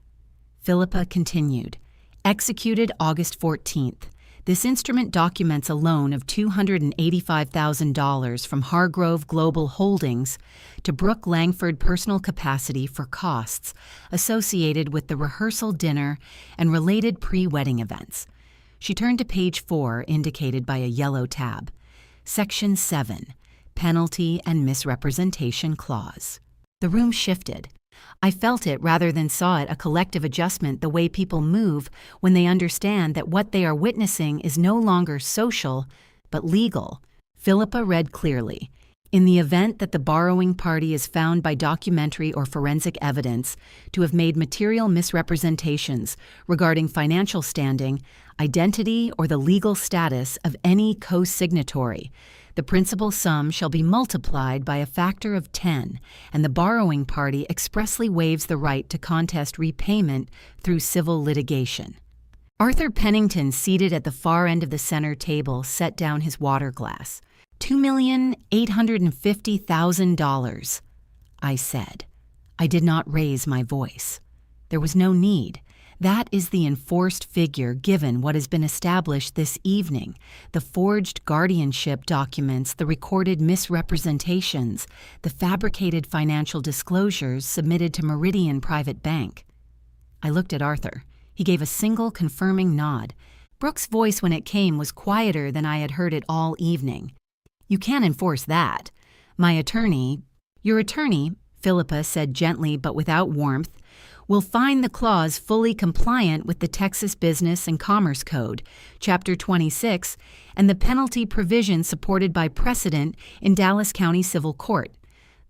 Philippa continued. "Executed August 14th. This instrument documents a loan of $285,000 from Hargrove Global Holdings to Brooke Langford personal capacity for costs associated with the rehearsal dinner and related pre-wedding events." She turned to page 4, indicated by a yellow tab. Section 7, Penalty and Misrepresentation Clause. The room shifted. I felt it rather than saw it, a collective adjustment, the way people move when they understand that what they are witnessing is no longer social, but legal. Philippa read clearly. "In the event that the borrowing party is found by documentary or forensic evidence to have made material misrepresentations regarding financial standing, identity, or the legal status of any co-signatory, the principal sum shall be multiplied by a factor of 10, and the borrowing party expressly waives the right to contest repayment through civil litigation." Arthur Pennington, seated at the far end of the center table, set down his water glass. $2,850,000, I said. I did not raise my voice. There was no need. That is the enforced figure given what has been established this evening, the forged guardianship documents, the recorded misrepresentations, the fabricated financial disclosures submitted to Meridian Private Bank. I looked at Arthur. He gave a single confirming nod. Brooke's voice when it came was quieter than I had heard it all evening. "You can't enforce that. My attorney—" "Your attorney," Philippa said gently but without warmth, "will find the clause fully compliant with the Texas Business and Commerce Code, Chapter 26, and the penalty provision supported by precedent in Dallas County Civil Court.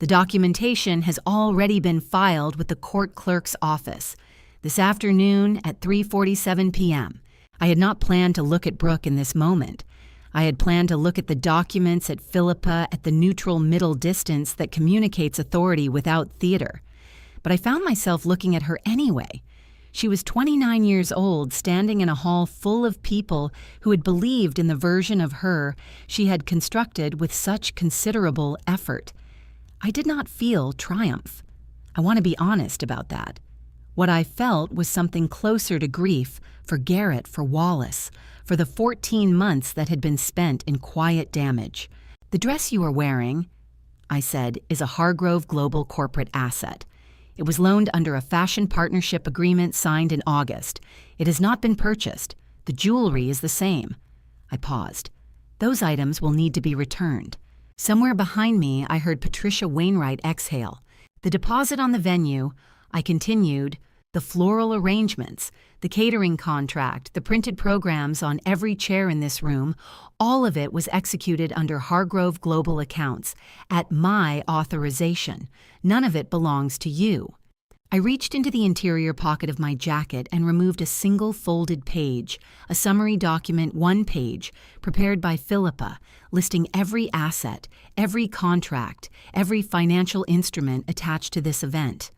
The documentation has already been filed with the court clerk's office. This afternoon at 3:47 p.m. I had not planned to look at Brooke in this moment. I had planned to look at the documents at Philippa at the neutral middle distance that communicates authority without theater. But I found myself looking at her anyway. She was 29 years old, standing in a hall full of people who had believed in the version of her she had constructed with such considerable effort. I did not feel triumph. I want to be honest about that. What I felt was something closer to grief for Garrett, for Wallace, for the 14 months that had been spent in quiet damage. "The dress you are wearing," I said, "is a Hargrove Global corporate asset. It was loaned under a fashion partnership agreement signed in August. It has not been purchased. The jewelry is the same." I paused. "Those items will need to be returned." Somewhere behind me, I heard Patricia Wainwright exhale. "The deposit on the venue," I continued, "the floral arrangements, the catering contract, the printed programs on every chair in this room, all of it was executed under Hargrove Global accounts, at my authorization. None of it belongs to you." I reached into the interior pocket of my jacket and removed a single folded page, a summary document 1 page, prepared by Philippa, listing every asset, every contract, every financial instrument attached to this event.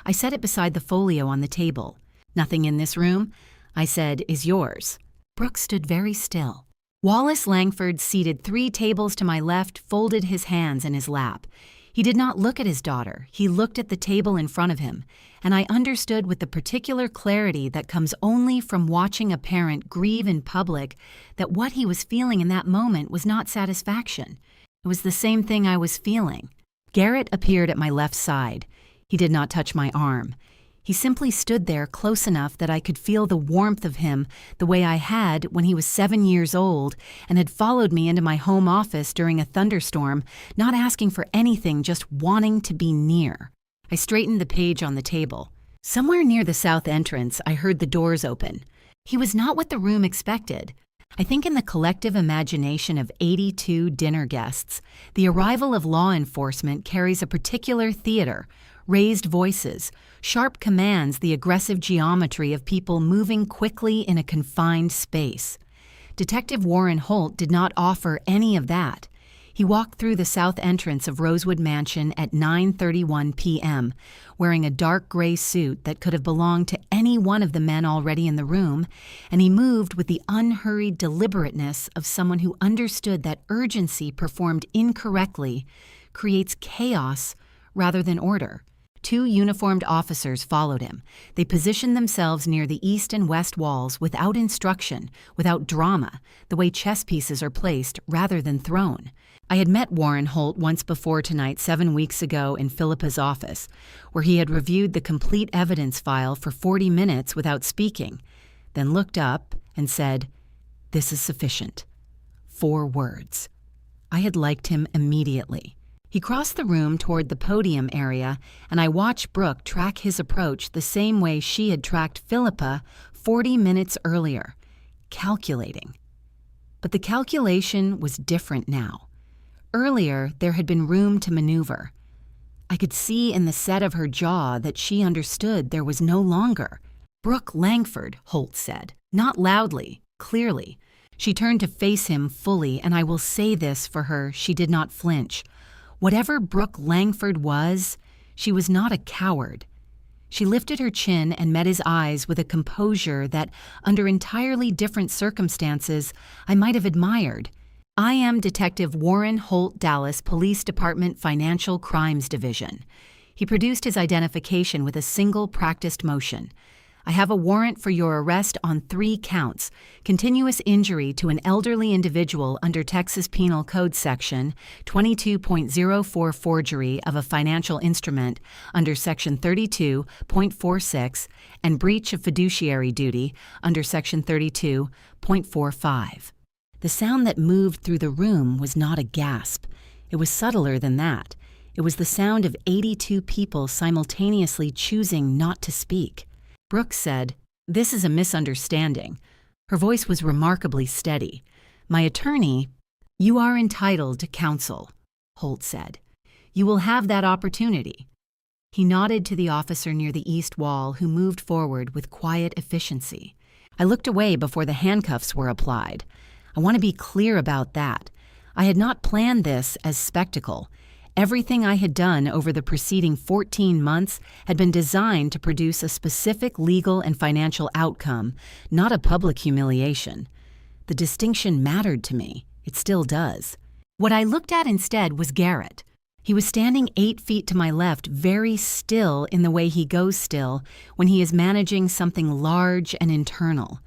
I set it beside the folio on the table. "Nothing in this room," I said, "is yours." Brooke stood very still. Wallace Langford, seated 3 tables to my left, folded his hands in his lap. He did not look at his daughter. He looked at the table in front of him, and I understood with the particular clarity that comes only from watching a parent grieve in public that what he was feeling in that moment was not satisfaction. It was the same thing I was feeling. Garrett appeared at my left side. He did not touch my arm. He simply stood there close enough that I could feel the warmth of him the way I had when he was 7 years old and had followed me into my home office during a thunderstorm, not asking for anything, just wanting to be near. I straightened the page on the table. Somewhere near the south entrance, I heard the doors open. He was not what the room expected. I think in the collective imagination of 82 dinner guests, the arrival of law enforcement carries a particular theater, raised voices, sharp commands, the aggressive geometry of people moving quickly in a confined space. Detective Warren Holt did not offer any of that. He walked through the south entrance of Rosewood Mansion at 9:31 p.m., wearing a dark gray suit that could have belonged to any one of the men already in the room, and he moved with the unhurried deliberateness of someone who understood that urgency performed incorrectly creates chaos rather than order. 2 uniformed officers followed him. They positioned themselves near the east and west walls without instruction, without drama, the way chess pieces are placed rather than thrown. I had met Warren Holt once before tonight 7 weeks ago in Philippa's office, where he had reviewed the complete evidence file for 40 minutes without speaking, then looked up and said, "This is sufficient." 4 words. I had liked him immediately. He crossed the room toward the podium area, and I watched Brooke track his approach the same way she had tracked Philippa 40 minutes earlier, calculating. But the calculation was different now. Earlier, there had been room to maneuver. I could see in the set of her jaw that she understood there was no longer. "Brooke Langford," Holt said, not loudly, clearly. She turned to face him fully, and I will say this for her, she did not flinch. Whatever Brooke Langford was, she was not a coward. She lifted her chin and met his eyes with a composure that, under entirely different circumstances, I might have admired. "I am Detective Warren Holt, Dallas Police Department Financial Crimes Division." He produced his identification with a single practiced motion. "I have a warrant for your arrest on 3 counts: continuous injury to an elderly individual under Texas Penal Code Section 22.04 forgery of a financial instrument under Section 32.46 and breach of fiduciary duty under Section 32.45. The sound that moved through the room was not a gasp. It was subtler than that. It was the sound of 82 people simultaneously choosing not to speak. Brooke said, "This is a misunderstanding." Her voice was remarkably steady. "My attorney—" "You are entitled to counsel," Holt said. You will have that opportunity." He nodded to the officer near the east wall, who moved forward with quiet efficiency. I looked away before the handcuffs were applied. I want to be clear about that. I had not planned this as spectacle. Everything I had done over the preceding 14 months had been designed to produce a specific legal and financial outcome, not a public humiliation. The distinction mattered to me. It still does. What I looked at instead was Garrett. He was standing 8 feet to my left, very still in the way he goes still when he is managing something large and internal.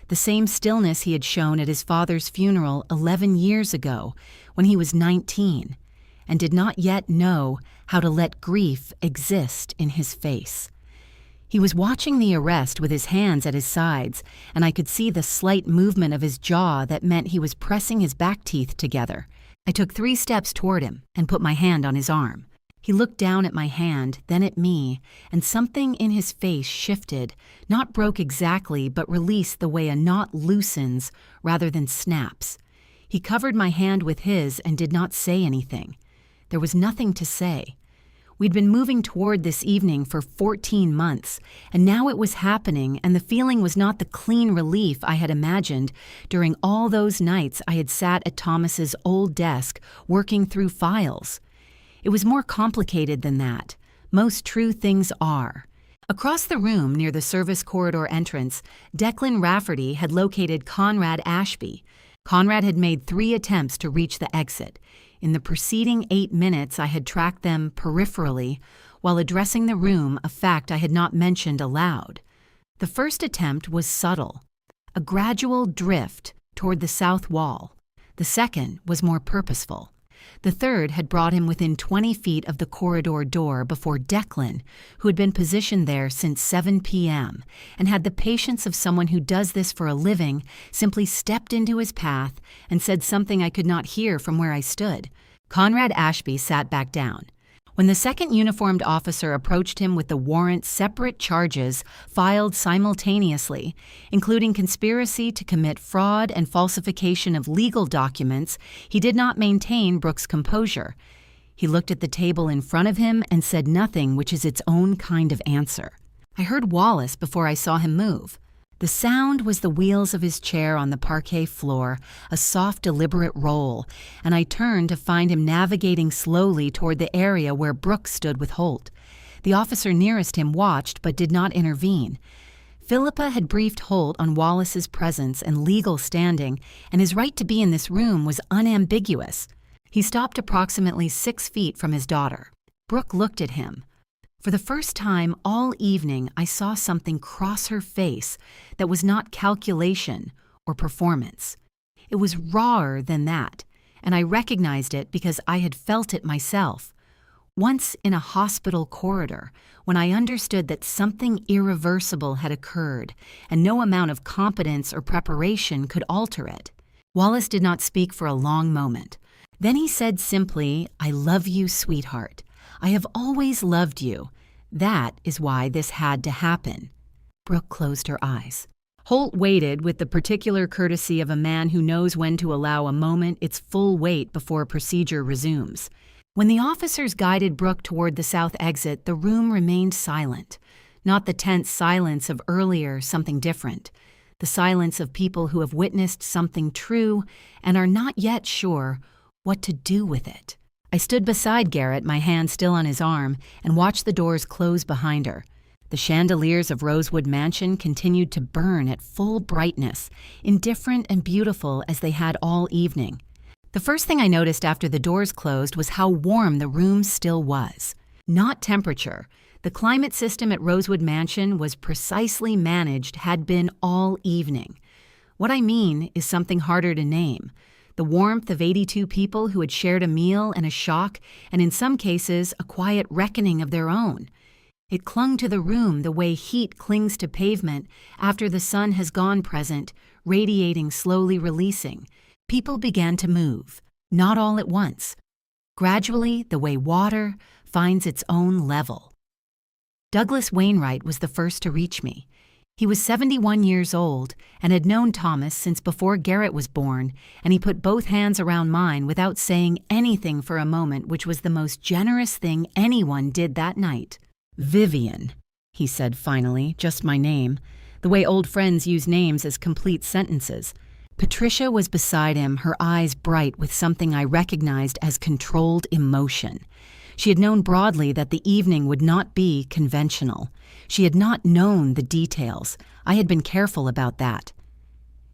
The same stillness he had shown at his father's funeral 11 years ago when he was 19, and did not yet know how to let grief exist in his face. He was watching the arrest with his hands at his sides, and I could see the slight movement of his jaw that meant he was pressing his back teeth together. I took 3 steps toward him and put my hand on his arm. He looked down at my hand, then at me, and something in his face shifted, not broke exactly, but released the way a knot loosens rather than snaps. He covered my hand with his and did not say anything. There was nothing to say. We'd been moving toward this evening for 14 months, and now it was happening, and the feeling was not the clean relief I had imagined during all those nights I had sat at Thomas's old desk working through files. It was more complicated than that. Most true things are. Across the room near the service corridor entrance, Declan Rafferty had located Conrad Ashby. Conrad had made 3 attempts to reach the exit. In the preceding 8 minutes, I had tracked them peripherally while addressing the room, a fact I had not mentioned aloud. The first attempt was subtle, a gradual drift toward the south wall. The second was more purposeful. The third had brought him within 20 feet of the corridor door before Declan, who had been positioned there since 7 p.m. and had the patience of someone who does this for a living, simply stepped into his path and said something I could not hear from where I stood. Conrad Ashby sat back down. When the second uniformed officer approached him with the warrant, separate charges filed simultaneously, including conspiracy to commit fraud and falsification of legal documents, he did not maintain Brooke's composure. He looked at the table in front of him and said nothing, which is its own kind of answer. I heard Wallace before I saw him move. The sound was the wheels of his chair on the parquet floor, a soft, deliberate roll, and I turned to find him navigating slowly toward the area where Brooke stood with Holt. The officer nearest him watched but did not intervene. Philippa had briefed Holt on Wallace's presence and legal standing, and his right to be in this room was unambiguous. He stopped approximately 6 feet from his daughter. Brooke looked at him. For the first time all evening, I saw something cross her face that was not calculation or performance. It was rawer than that, and I recognized it because I had felt it myself. Once in a hospital corridor, when I understood that something irreversible had occurred and no amount of competence or preparation could alter it. Wallace did not speak for a long moment. Then he said simply, "I love you, sweetheart. I have always loved you. That is why this had to happen." Brooke closed her eyes. Holt waited with the particular courtesy of a man who knows when to allow a moment its full weight before procedure resumes. When the officers guided Brooke toward the south exit, the room remained silent. Not the tense silence of earlier, something different. The silence of people who have witnessed something true and are not yet sure what to do with it. I stood beside Garrett, my hand still on his arm, and watched the doors close behind her. The chandeliers of Rosewood Mansion continued to burn at full brightness, indifferent and beautiful as they had all evening. The first thing I noticed after the doors closed was how warm the room still was. Not temperature. The climate system at Rosewood Mansion was precisely managed, had been all evening. What I mean is something harder to name. The warmth of 82 people who had shared a meal and a shock, and in some cases, a quiet reckoning of their own. It clung to the room the way heat clings to pavement after the sun has gone present, radiating, slowly releasing. People began to move, not all at once. Gradually, the way water finds its own level. Douglas Wainwright was the first to reach me. He was 71 years old and had known Thomas since before Garrett was born, and he put both hands around mine without saying anything for a moment, which was the most generous thing anyone did that night. "Vivian," he said finally, just my name, the way old friends use names as complete sentences. Patricia was beside him, her eyes bright with something I recognized as controlled emotion. She had known broadly that the evening would not be conventional. She had not known the details. I had been careful about that.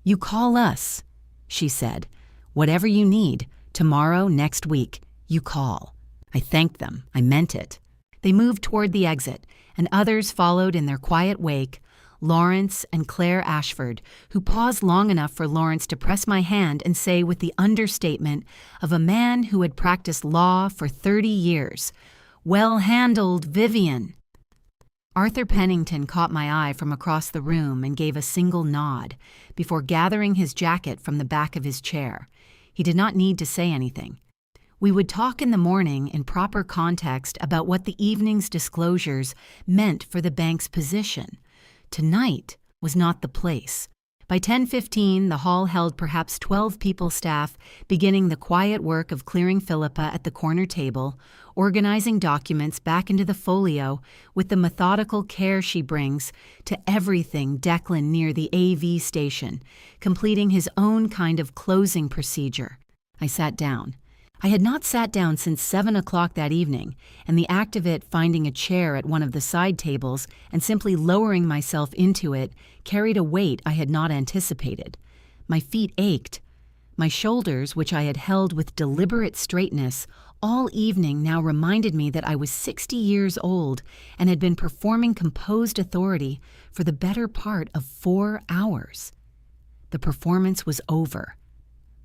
"You call us," she said. "Whatever you need, tomorrow, next week, you call." I thanked them. I meant it. They moved toward the exit, and others followed in their quiet wake, Lawrence and Claire Ashford, who paused long enough for Lawrence to press my hand and say with the understatement of a man who had practiced law for 30 years, "Well handled, Vivian." Arthur Pennington caught my eye from across the room and gave a single nod before gathering his jacket from the back of his chair. He did not need to say anything. We would talk in the morning in proper context about what the evening's disclosures meant for the bank's position. Tonight was not the place. By 10:15, the hall held perhaps 12 people staff, beginning the quiet work of clearing Philippa at the corner table, organizing documents back into the folio with the methodical care she brings to everything Declan near the AV station, completing his own kind of closing procedure. I sat down. I had not sat down since 7 o'clock that evening, and the act of it finding a chair at one of the side tables and simply lowering myself into it carried a weight I had not anticipated. My feet ached. My shoulders, which I had held with deliberate straightness all evening, now reminded me that I was 60 years old and had been performing composed authority for the better part of 4 hours. The performance was over.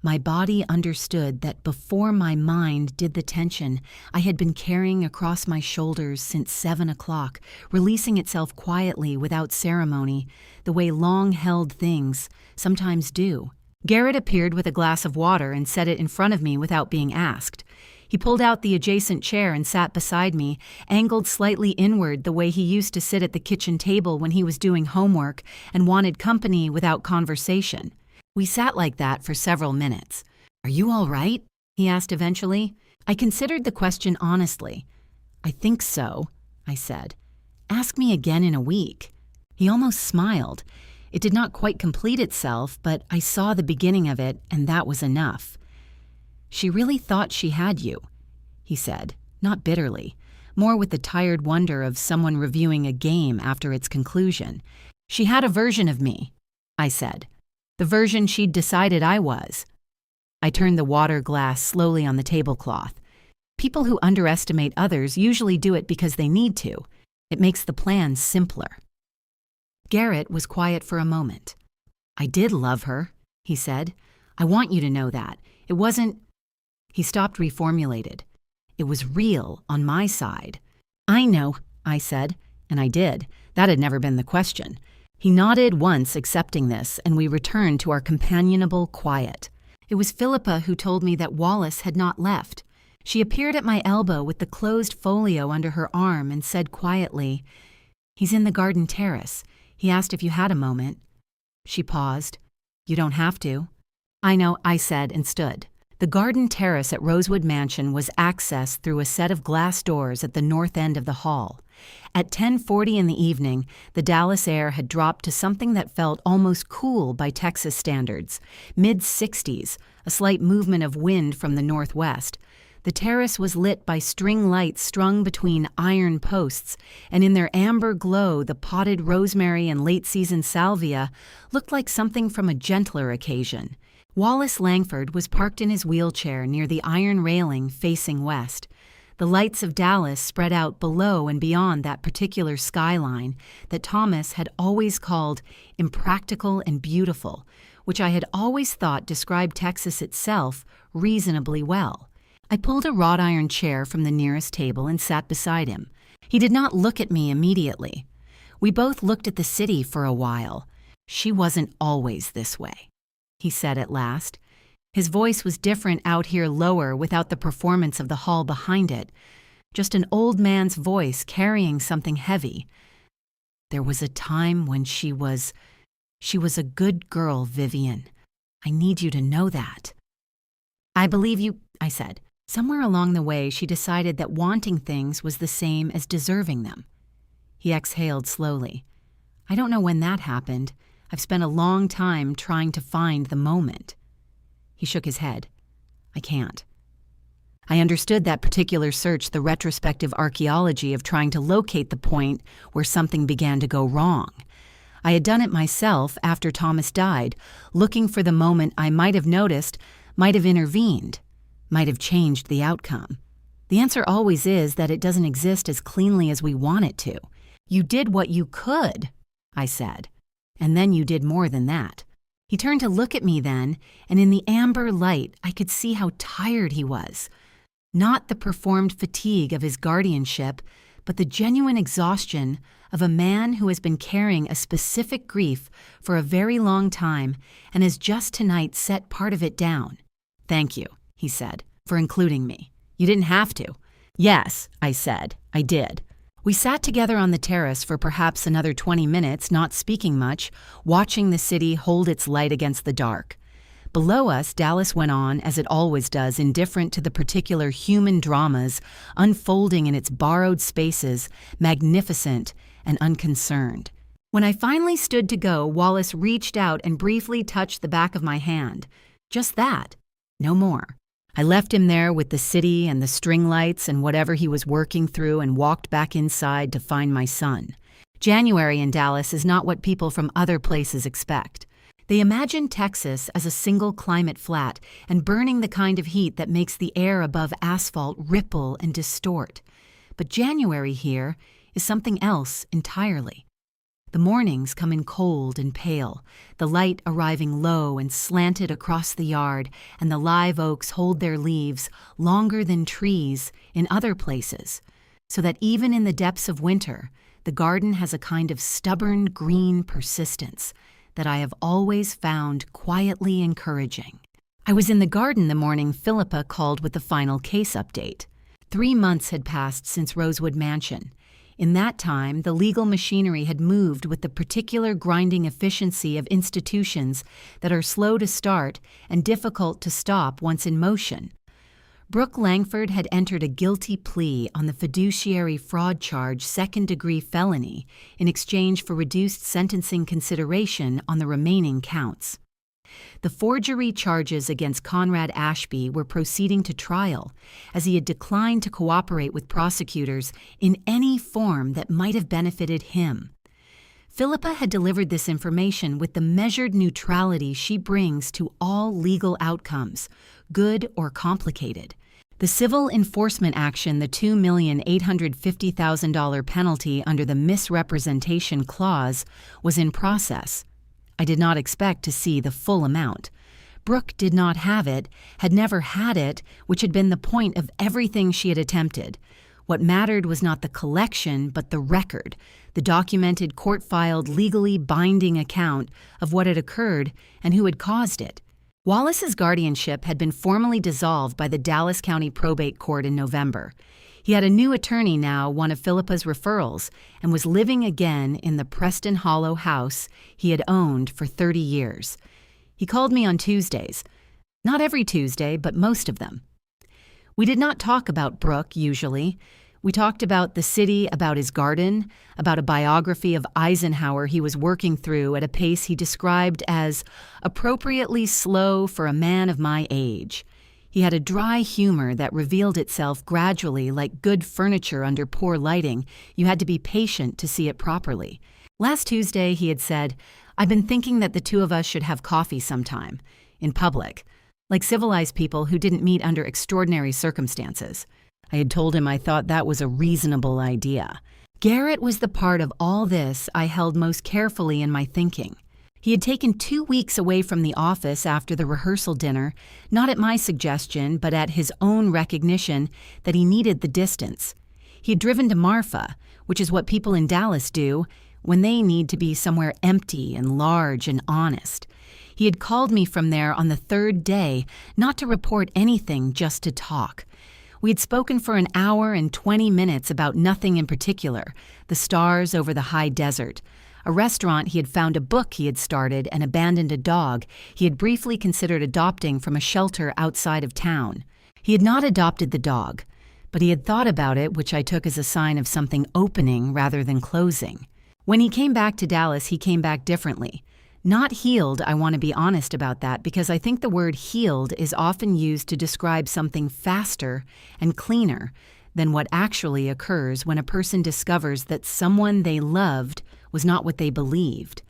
My body understood that before my mind did the tension I had been carrying across my shoulders since 7 o'clock, releasing itself quietly without ceremony, the way long-held things sometimes do. Garrett appeared with a glass of water and set it in front of me without being asked. He pulled out the adjacent chair and sat beside me, angled slightly inward the way he used to sit at the kitchen table when he was doing homework and wanted company without conversation. We sat like that for several minutes. "Are you all right?" he asked eventually. I considered the question honestly. "I think so," I said. "Ask me again in a week." He almost smiled. It did not quite complete itself, but I saw the beginning of it, and that was enough. "She really thought she had you," he said, not bitterly, more with the tired wonder of someone reviewing a game after its conclusion. "She had a version of me," I said. "The version she'd decided I was." I turned the water glass slowly on the tablecloth. People who underestimate others usually do it because they need to. It makes the plan simpler. Garrett was quiet for a moment. "I did love her," he said. "I want you to know that. It wasn't—" He stopped, reformulated. "It was real on my side." "I know," I said, and I did. That had never been the question. He nodded once, accepting this, and we returned to our companionable quiet. It was Philippa who told me that Wallace had not left. She appeared at my elbow with the closed folio under her arm and said quietly, "He's in the garden terrace. He asked if you had a moment." She paused. "You don't have to." "I know," I said, and stood. The garden terrace at Rosewood Mansion was accessed through a set of glass doors at the north end of the hall. At 10:40 in the evening, the Dallas air had dropped to something that felt almost cool by Texas standards, mid-60s, a slight movement of wind from the northwest. The terrace was lit by string lights strung between iron posts, and in their amber glow the potted rosemary and late-season salvia looked like something from a gentler occasion. Wallace Langford was parked in his wheelchair near the iron railing facing west. The lights of Dallas spread out below and beyond that particular skyline that Thomas had always called impractical and beautiful, which I had always thought described Texas itself reasonably well. I pulled a wrought iron chair from the nearest table and sat beside him. He did not look at me immediately. We both looked at the city for a while. "She wasn't always this way," he said at last. His voice was different out here lower without the performance of the hall behind it. Just an old man's voice carrying something heavy. There was a time when she was a good girl, Vivian. I need you to know that." "I believe you," I said. Somewhere along the way, she decided that wanting things was the same as deserving them. He exhaled slowly. "I don't know when that happened. I've spent a long time trying to find the moment." He shook his head. "I can't." I understood that particular search, the retrospective archaeology of trying to locate the point where something began to go wrong. I had done it myself after Thomas died, looking for the moment I might have noticed, might have intervened, might have changed the outcome. The answer always is that it doesn't exist as cleanly as we want it to. "You did what you could," I said, "and then you did more than that." He turned to look at me then, and in the amber light I could see how tired he was. Not the performed fatigue of his guardianship, but the genuine exhaustion of a man who has been carrying a specific grief for a very long time and has just tonight set part of it down. "Thank you," he said, "for including me. You didn't have to." "Yes," I said, "I did." We sat together on the terrace for perhaps another 20 minutes, not speaking much, watching the city hold its light against the dark. Below us, Dallas went on, as it always does, indifferent to the particular human dramas unfolding in its borrowed spaces, magnificent and unconcerned. When I finally stood to go, Wallace reached out and briefly touched the back of my hand. Just that. No more. I left him there with the city and the string lights and whatever he was working through and walked back inside to find my son. January in Dallas is not what people from other places expect. They imagine Texas as a single climate flat and burning the kind of heat that makes the air above asphalt ripple and distort. But January here is something else entirely. The mornings come in cold and pale, the light arriving low and slanted across the yard, and the live oaks hold their leaves longer than trees in other places, so that even in the depths of winter, the garden has a kind of stubborn green persistence that I have always found quietly encouraging. I was in the garden the morning Philippa called with the final case update. 3 months had passed since Rosewood Mansion. In that time, the legal machinery had moved with the particular grinding efficiency of institutions that are slow to start and difficult to stop once in motion. Brooke Langford had entered a guilty plea on the fiduciary fraud charge, second-degree felony, in exchange for reduced sentencing consideration on the remaining counts. The forgery charges against Conrad Ashby were proceeding to trial, as he had declined to cooperate with prosecutors in any form that might have benefited him. Philippa had delivered this information with the measured neutrality she brings to all legal outcomes, good or complicated. The civil enforcement action, the $2,850,000 penalty under the misrepresentation clause, was in process. I did not expect to see the full amount. Brooke did not have it, had never had it, which had been the point of everything she had attempted. What mattered was not the collection, but the record, the documented, court-filed, legally binding account of what had occurred and who had caused it. Wallace's guardianship had been formally dissolved by the Dallas County Probate Court in November. He had a new attorney now, one of Philippa's referrals, and was living again in the Preston Hollow house he had owned for 30 years. He called me on Tuesdays. Not every Tuesday, but most of them. We did not talk about Brooke, usually. We talked about the city, about his garden, about a biography of Eisenhower he was working through at a pace he described as appropriately slow for a man of my age. He had a dry humor that revealed itself gradually like good furniture under poor lighting. You had to be patient to see it properly. Last Tuesday, he had said, "I've been thinking that the two of us should have coffee sometime, in public, like civilized people who didn't meet under extraordinary circumstances." I had told him I thought that was a reasonable idea. Garrett was the part of all this I held most carefully in my thinking. He had taken 2 weeks away from the office after the rehearsal dinner, not at my suggestion, but at his own recognition that he needed the distance. He had driven to Marfa, which is what people in Dallas do when they need to be somewhere empty and large and honest. He had called me from there on the 3rd day, not to report anything, just to talk. We had spoken for an hour and 20 minutes about nothing in particular, the stars over the high desert, a restaurant he had found, a book he had started, and abandoned a dog he had briefly considered adopting from a shelter outside of town. He had not adopted the dog, but he had thought about it, which I took as a sign of something opening rather than closing. When he came back to Dallas, he came back differently. Not healed, I want to be honest about that, because I think the word healed is often used to describe something faster and cleaner than what actually occurs when a person discovers that someone they loved was not what they believed.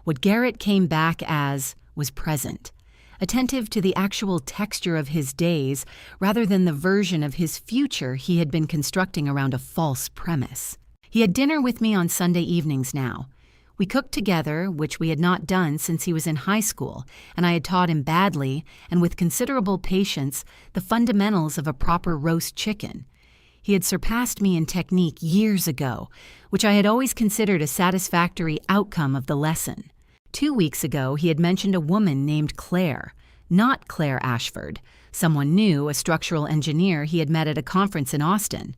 What Garrett came back as was present, attentive to the actual texture of his days rather than the version of his future he had been constructing around a false premise. He had dinner with me on Sunday evenings now. We cooked together, which we had not done since he was in high school, and I had taught him badly and with considerable patience the fundamentals of a proper roast chicken. He had surpassed me in technique years ago, which I had always considered a satisfactory outcome of the lesson. 2 weeks ago, he had mentioned a woman named Claire, not Claire Ashford, someone new, a structural engineer he had met at a conference in Austin.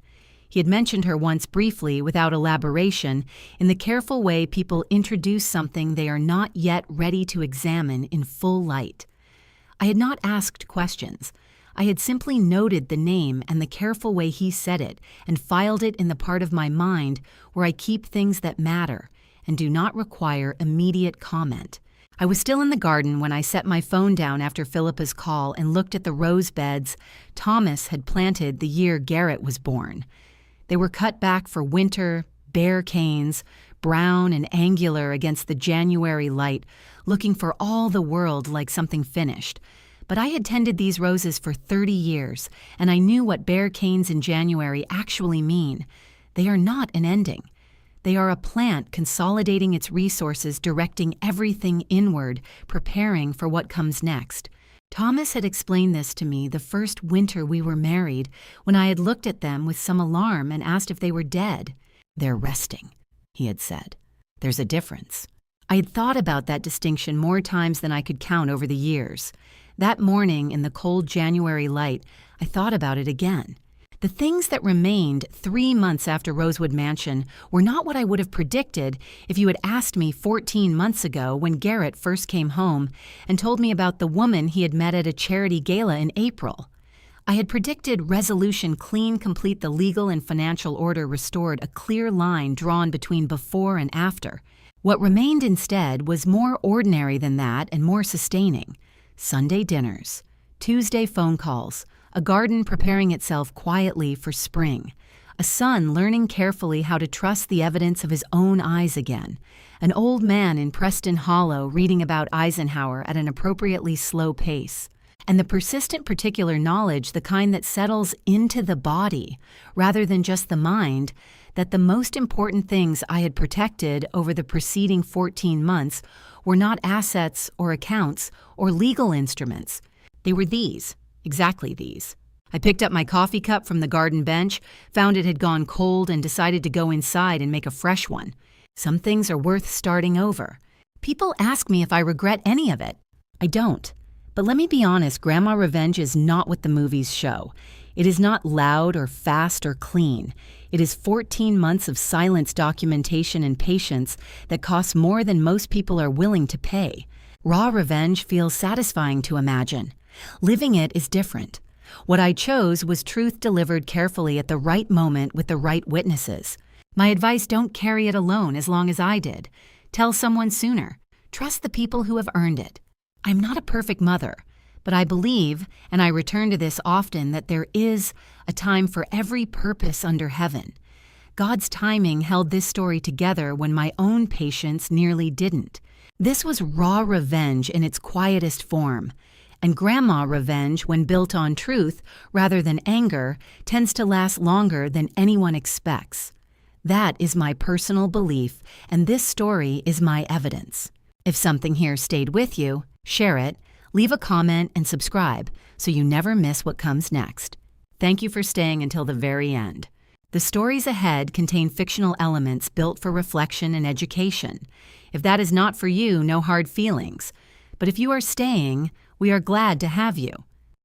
He had mentioned her once briefly, without elaboration, in the careful way people introduce something they are not yet ready to examine in full light. I had not asked questions. I had simply noted the name and the careful way he said it and filed it in the part of my mind where I keep things that matter and do not require immediate comment. I was still in the garden when I set my phone down after Philippa's call and looked at the rose beds Thomas had planted the year Garrett was born. They were cut back for winter, bare canes, brown and angular against the January light, looking for all the world like something finished. But I had tended these roses for 30 years, and I knew what bare canes in January actually mean. They are not an ending. They are a plant consolidating its resources, directing everything inward, preparing for what comes next. Thomas had explained this to me the first winter we were married, when I had looked at them with some alarm and asked if they were dead. "They're resting," he had said. "There's a difference." I had thought about that distinction more times than I could count over the years. That morning in the cold January light, I thought about it again. The things that remained 3 months after Rosewood Mansion were not what I would have predicted if you had asked me 14 months ago when Garrett first came home and told me about the woman he had met at a charity gala in April. I had predicted resolution, clean, complete, the legal and financial order restored, a clear line drawn between before and after. What remained instead was more ordinary than that and more sustaining. Sunday dinners, Tuesday phone calls, a garden preparing itself quietly for spring, a son learning carefully how to trust the evidence of his own eyes again, an old man in Preston Hollow reading about Eisenhower at an appropriately slow pace, and the persistent particular knowledge, the kind that settles into the body rather than just the mind, that the most important things I had protected over the preceding 14 months were not assets or accounts or legal instruments. They were these, exactly these. I picked up my coffee cup from the garden bench, found it had gone cold, and decided to go inside and make a fresh one. Some things are worth starting over. People ask me if I regret any of it. I don't. But let me be honest, Grandma Revenge is not what the movies show. It is not loud or fast or clean. It is 14 months of silence, documentation, and patience that costs more than most people are willing to pay. Raw revenge feels satisfying to imagine. Living it is different. What I chose was truth delivered carefully at the right moment with the right witnesses. My advice: don't carry it alone as long as I did. Tell someone sooner. Trust the people who have earned it. I'm not a perfect mother, but I believe, and I return to this often, that there is a time for every purpose under heaven. God's timing held this story together when my own patience nearly didn't. This was raw revenge in its quietest form. And grandma revenge, when built on truth rather than anger, tends to last longer than anyone expects. That is my personal belief, and this story is my evidence. If something here stayed with you, share it, leave a comment, and subscribe so you never miss what comes next. Thank you for staying until the very end. The stories ahead contain fictional elements built for reflection and education. If that is not for you, no hard feelings. But if you are staying, we are glad to have you.